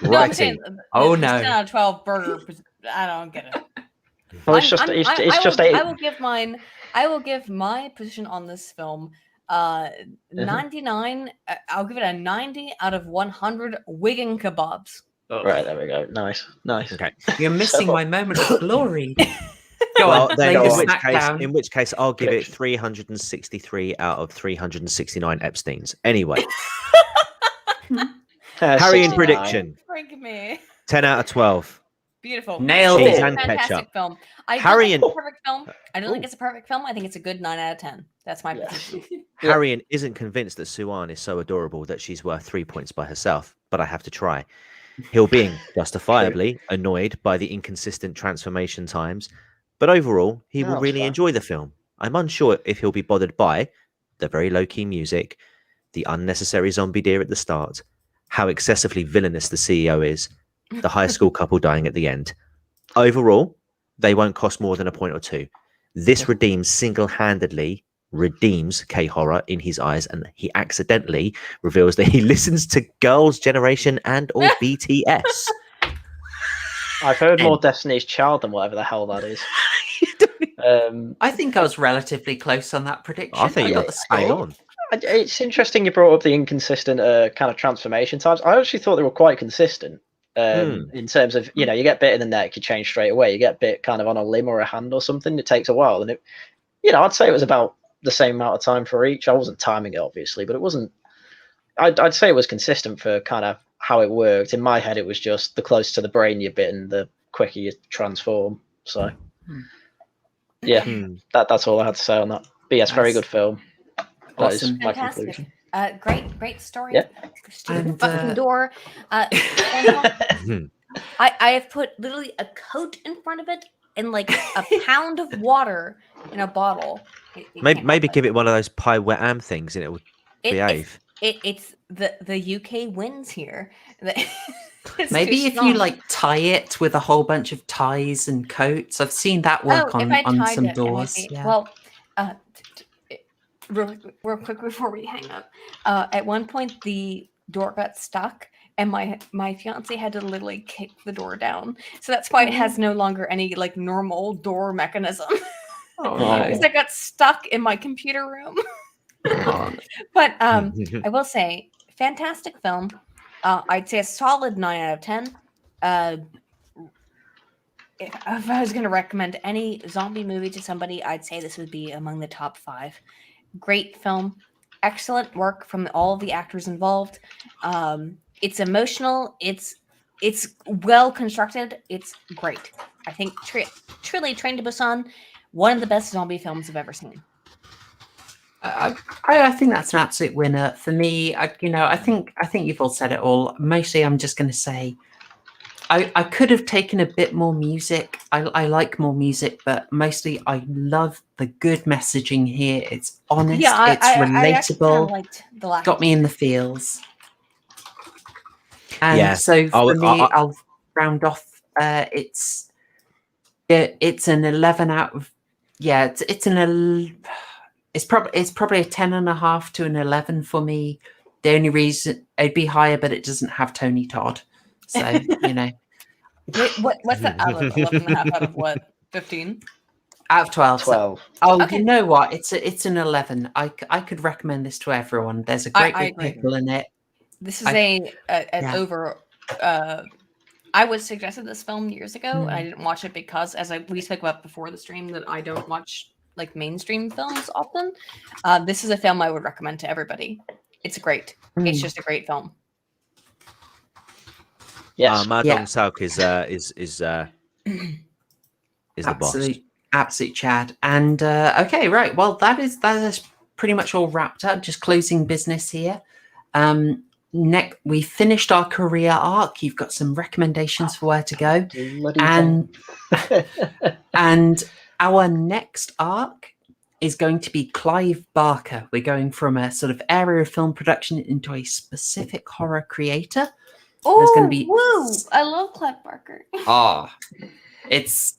I'm Righty. saying Oh, this no. 10 out of 12 burger. I don't get it. well, it's just eight. I will give mine. I will give my position on this film. 99. I'll give it a 90 out of 100 Wigan kebabs. Right, there we go. Nice. Okay. You're missing So- my moment of glory. Go Well, on, then lay the in which smack case, down. I'll give it Prediction. 363 out of 369 Epsteins. Anyway, Harry Haryan 69. prediction. Frank me. 10 out of 12. Beautiful. Nailed Cheese it. and Fantastic ketchup. film. I don't Haryan- think it's a perfect film. I don't think Ooh. it's a perfect film. I think it's a good 9 out of 10. That's my Yeah. position. Yeah. Haryan isn't convinced that Suan is so adorable that she's worth 3 points by herself, but I have to try. He'll being justifiably annoyed by the inconsistent transformation times, but overall, he No, will it's really fine. enjoy the film. I'm unsure if he'll be bothered by the very low-key music, the unnecessary zombie deer at the start, how excessively villainous the CEO is, the high school couple dying at the end. Overall, they won't cost more than a point or two. This single-handedly redeems K-horror in his eyes, and he accidentally reveals that he listens to Girls' Generation and or BTS. I've heard more Destiny's Child than whatever the hell that is. I think I was relatively close on that prediction. I think got you're the bang score. on. It's interesting you brought up the inconsistent kind of transformation times. I actually thought they were quite consistent in terms of, you get bit in the neck, you change straight away. You get bit kind of on a limb or a hand or something, it takes a while. And I'd say it was about the same amount of time for each. I wasn't timing it, obviously, but it wasn't. I'd say it was consistent for kind of how it worked. In my head, it was just the closer to the brain you're bitten, the quicker you transform. So, yeah, that's all I had to say on that. But yes, very Nice. good film. That is Awesome. my Fantastic. conclusion. Great story. Yeah. Stupid And, fucking door. I have put literally a coat in front of it and like a pound of water in a bottle. Maybe give it one of those pie wet am things and it will behave. It's the UK wins here. It's Maybe too if you strong. like tie it with a whole bunch of ties and coats. I've seen that work if on I tied some it, it might doors. be- Yeah. Well, real quick before we hang up, at one point the door got stuck, and my fiance had to literally kick the door down. So that's why it has no longer any like normal door mechanism. Oh, Because I got stuck in my computer room. But I will say, fantastic film. I'd say a solid 9 out of 10. If I was going to recommend any zombie movie to somebody, I'd say this would be among the top 5. Great film. Excellent work from all of the actors involved. It's emotional. It's it's well constructed. It's great. I think truly Train to Busan, one of the best zombie films I've ever seen. I think that's an absolute winner for me. I think you've all said it all. Mostly, I'm just going to say, I could have taken a bit more music. I like more music, but mostly I love the good messaging here. It's honest. It's relatable. I liked the lack. Got me in the feels. And Yeah. so for me, I'll round off. It's an 11 out of it's probably a 10.5 to an 11 for me. The only reason it'd be higher, but it doesn't have Tony Todd. So, Wait, what's that out of 11.5 out of what? 15? Out of 12. 12. Oh, Okay. you know what? It's an 11. I could recommend this to everyone. There's a great big agree. pickle in it. This is an over. I was suggested this film years ago, and I didn't watch it because, we spoke about before the stream, that I don't watch like mainstream films often. This is a film I would recommend to everybody. It's great. It's just a great film. Yes. Dong Seok is the boss. Absolute Chad. And okay, right. Well, that is pretty much all wrapped up. Just closing business here. We finished our career arc. You've got some recommendations for where to go, and our next arc is going to be Clive Barker. We're going from a sort of area of film production into a specific horror creator. There's going to be I love Clive Barker. This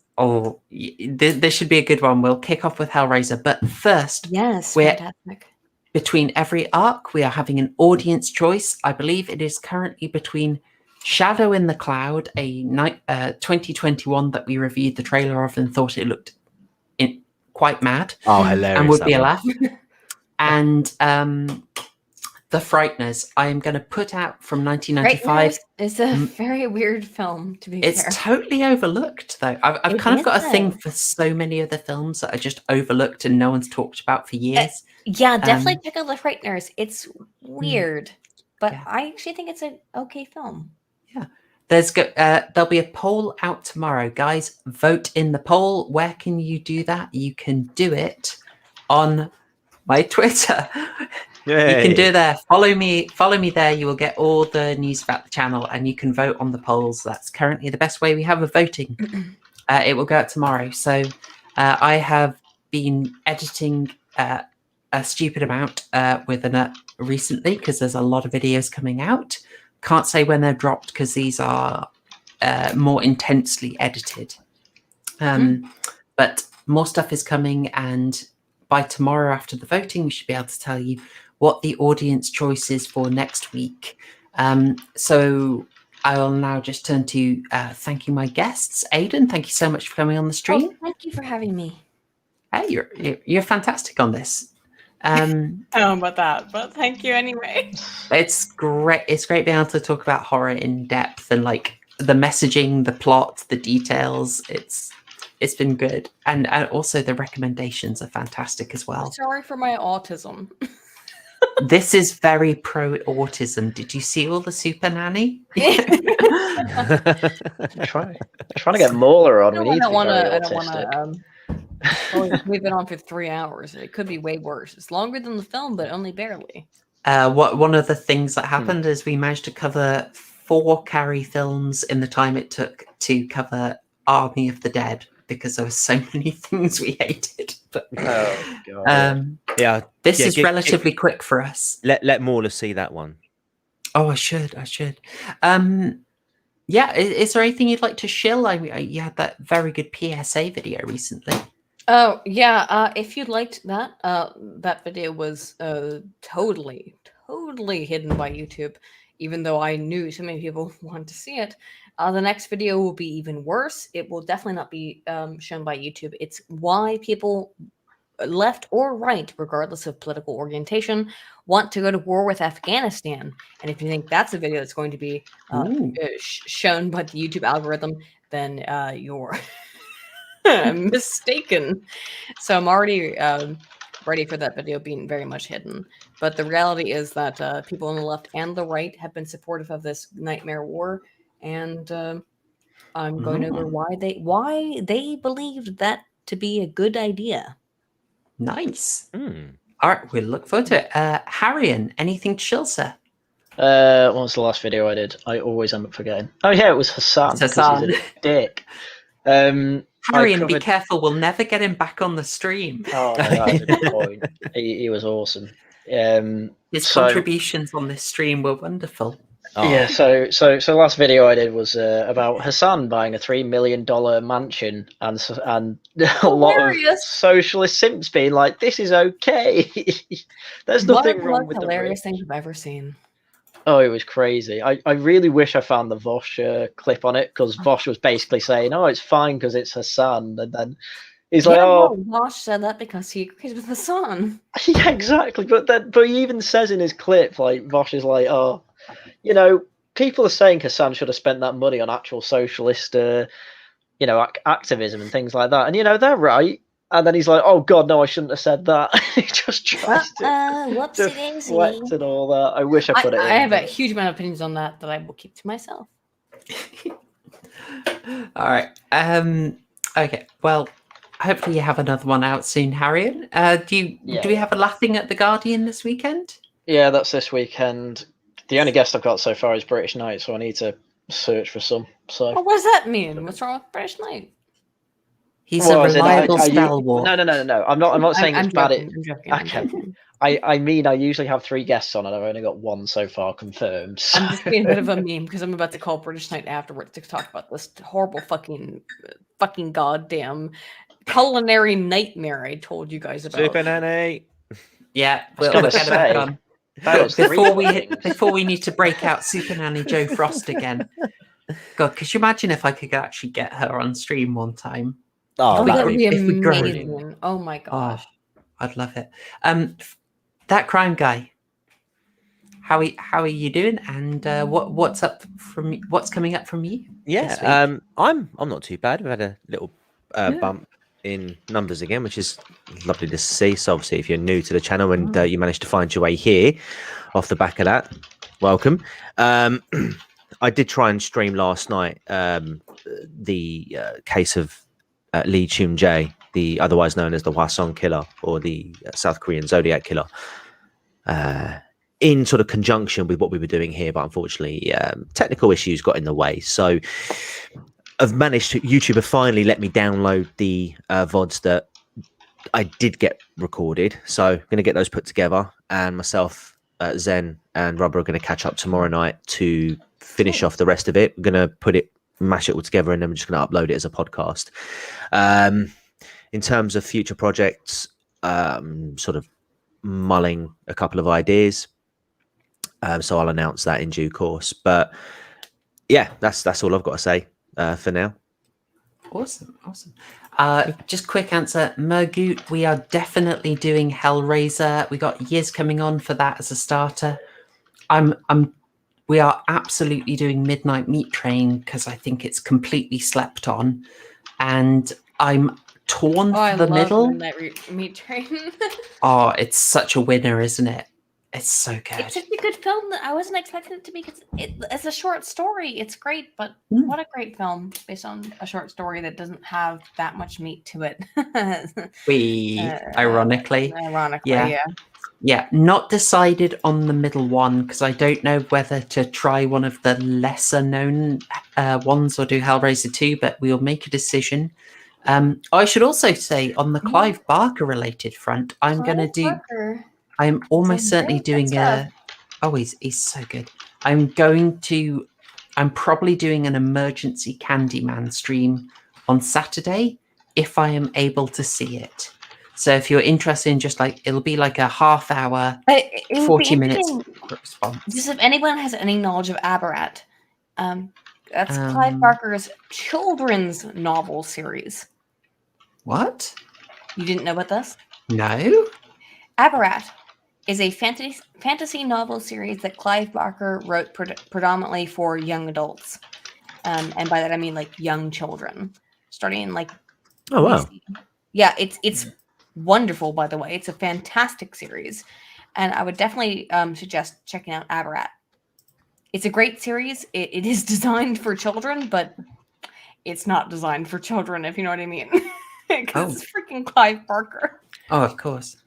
should be a good one. We'll kick off with Hellraiser, but first, Fantastic. Between every arc, we are having an audience choice. I believe it is currently between Shadow in the Cloud, a 2021 that we reviewed the trailer of and thought it looked quite mad. Oh, hilarious. And would be a laugh. And The Frighteners, I am going to put out from 1995. It's a very weird film, to be It's fair. totally overlooked, though. I've kind of got a thing for so many of the films that are just overlooked and no one's talked about for years. Yeah, definitely check out The Frighteners. It's weird, but I actually think it's an okay film. Yeah. There'll be a poll out tomorrow, guys. Vote in the poll. Where can you do that? You can do it on my Twitter. Yay. You can do it there. Follow me there. You will get all the news about the channel and you can vote on the polls. That's currently the best way we have of voting. It will go out tomorrow. So I have been editing a stupid amount with Annette recently because there's a lot of videos coming out. Can't say when they're dropped because these are more intensely edited. But more stuff is coming, and by tomorrow after the voting, we should be able to tell you what the audience choice is for next week. So I will now just turn to thanking my guests. Aydin, thank you so much for coming on the stream. Oh, thank you for having me. Hey, you're fantastic on this. I don't know about that, but thank you anyway. It's great. It's great being able to talk about horror in depth and like the messaging, the plot, the details. It's been good, and also the recommendations are fantastic as well. Sorry for my autism. This is very pro autism. Did you see all the Super Nanny? trying to get Mauler on. I don't want to. We've been on for 3 hours. It could be way worse. It's longer than the film, but only barely. One of the things that happened is we managed to cover 4 Carrie films in the time it took to cover Army of the Dead because there were so many things we hated. But, oh god! This is relatively quick for us. Let Mauler see that one. Oh, I should. Yeah, is there anything you'd like to shill? You had that very good PSA video recently. Oh yeah, if you liked that, that video was totally hidden by YouTube. Even though I knew so many people wanted to see it, the next video will be even worse. It will definitely not be shown by YouTube. It's why people, left or right, regardless of political orientation, want to go to war with Afghanistan. And if you think that's a video that's going to be shown by the YouTube algorithm, then you're mistaken. So I'm already ready for that video being very much hidden. But the reality is that people on the left and the right have been supportive of this nightmare war and I'm going over why they believed that to be a good idea. Nice. Hmm. All right, we'll look forward to it. Harrian, anything to chill, sir? What was the last video I did? I always end up forgetting. Oh yeah, it was Hassan. It's 'cause Hassan. He's a dick. I Harrian, be covered- careful. We'll never get him back on the stream. Oh, no, that's a good point. He was awesome. His so- contributions on this stream were wonderful. Oh. Yeah, so the last video I did was about Hassan buying a $3 million mansion and a lot of Hilarious. socialist simps being like, "This is okay." There's One of nothing the wrong most with the hilarious rich. things I've ever seen. Oh, it was crazy. I really wish I found the Vosh clip on it, because Vosh was basically saying, "Oh, it's fine because it's Hassan," and then he's like, "Oh, well, Vosh said that because he agrees with Hassan. yeah, exactly." But he even says in his clip, like, Vosh is like, "Oh, you know, people are saying Hassan should have spent that money on actual socialist, activism and things like that, and they're right." And then he's like, "Oh God, no, I shouldn't have said that." He just tries to Whoopsie deflect and all that. I wish I put it in. I have a but- huge amount of opinions on that I will keep to myself. All right. Okay. Well, hopefully you have another one out soon, Harrian. Do we have a Laughing at the Guardian this weekend? Yeah, that's this weekend. The only guest I've got so far is British Knight, so I need to search for some. So What does that mean? What's wrong with British Knight? He's a as in, reliable I- stalwart. No. I'm not saying I'm it's bad. joking, I'm joking. I mean, I usually have 3 guests on, and I've only got 1 so far confirmed. So. I'm just being a bit of a meme because I'm about to call British Knight afterwards to talk about this horrible fucking goddamn culinary nightmare I told you guys about. Super Nanny. Yeah, I was we'll gonna get it back say, on. that was Before we need to break out Super Nanny Joe Frost again. God, could you imagine if I could actually get her on stream one time? Oh, that that'd would be be if we grow it. amazing. Oh my gosh. I'd love it. That crime guy. How are you doing? And what's coming up from you? this week? Yeah, I'm not too bad. We've had a little bump in numbers again, which is lovely to see. So obviously, if you're new to the channel and you managed to find your way here off the back of that, welcome. I did try and stream last night the case of Lee Chun-jae, the otherwise known as the Hwasong killer or the South Korean Zodiac killer, in sort of conjunction with what we were doing here, but unfortunately technical issues got in the way. So I've managed to, YouTube have finally let me download the VODs that I did get recorded. So I'm going to get those put together, and myself, Zen and Rubber are going to catch up tomorrow night to finish off the rest of it. We're going to mash it all together, and then we're just going to upload it as a podcast. In terms of future projects, sort of mulling a couple of ideas. So I'll announce that in due course. But yeah, that's all I've got to say for now. Awesome. Just quick answer, Mergoot. We are definitely doing Hellraiser. We got Yiz coming on for that as a starter. We are absolutely doing Midnight Meat Train because I think it's completely slept on, and I'm torn I for the love middle. Midnight Meat Train. Oh, it's such a winner, isn't it? It's so good. It's such a good film that I wasn't expecting it to be. Because it's a short story. It's great, but Mm. what a great film based on a short story that doesn't have that much meat to it. Ironically, yeah. yeah, not decided on the middle one because I don't know whether to try one of the lesser known ones or do Hellraiser 2, but we'll make a decision. I should also say on the Clive Barker related front, I'm almost certainly doing he's so good. I'm probably doing an emergency Candyman stream on Saturday if I am able to see it. So if you're interested in just it'll be like a half hour, 40 minutes response. Just if anyone has any knowledge of Aberrat, that's Clive Barker's children's novel series. What? You didn't know about this? No. Aberrat is a fantasy novel series that Clive Barker wrote predominantly for young adults. And by that I mean young children. Starting in Oh wow. Yeah, it's wonderful, by the way. It's a fantastic series. And I would definitely suggest checking out Aberrat. it's a great series. It is designed for children, but it's not designed for children, if you know what I mean. Because it's freaking Clive Barker. Oh, of course.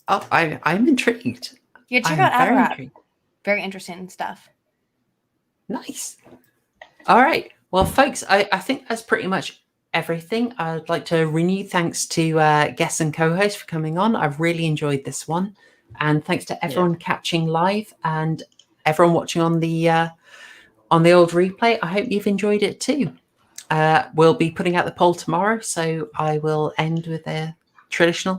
Oh, I'm intrigued. Yeah, check I'm out very Avarat. intrigued. Very interesting stuff. Nice. All right. Well, folks, I think that's pretty much everything. I'd like to renew thanks to guests and co-hosts for coming on. I've really enjoyed this one. And thanks to everyone catching live and everyone watching on the old replay. I hope you've enjoyed it too. We'll be putting out the poll tomorrow, so I will end with a traditional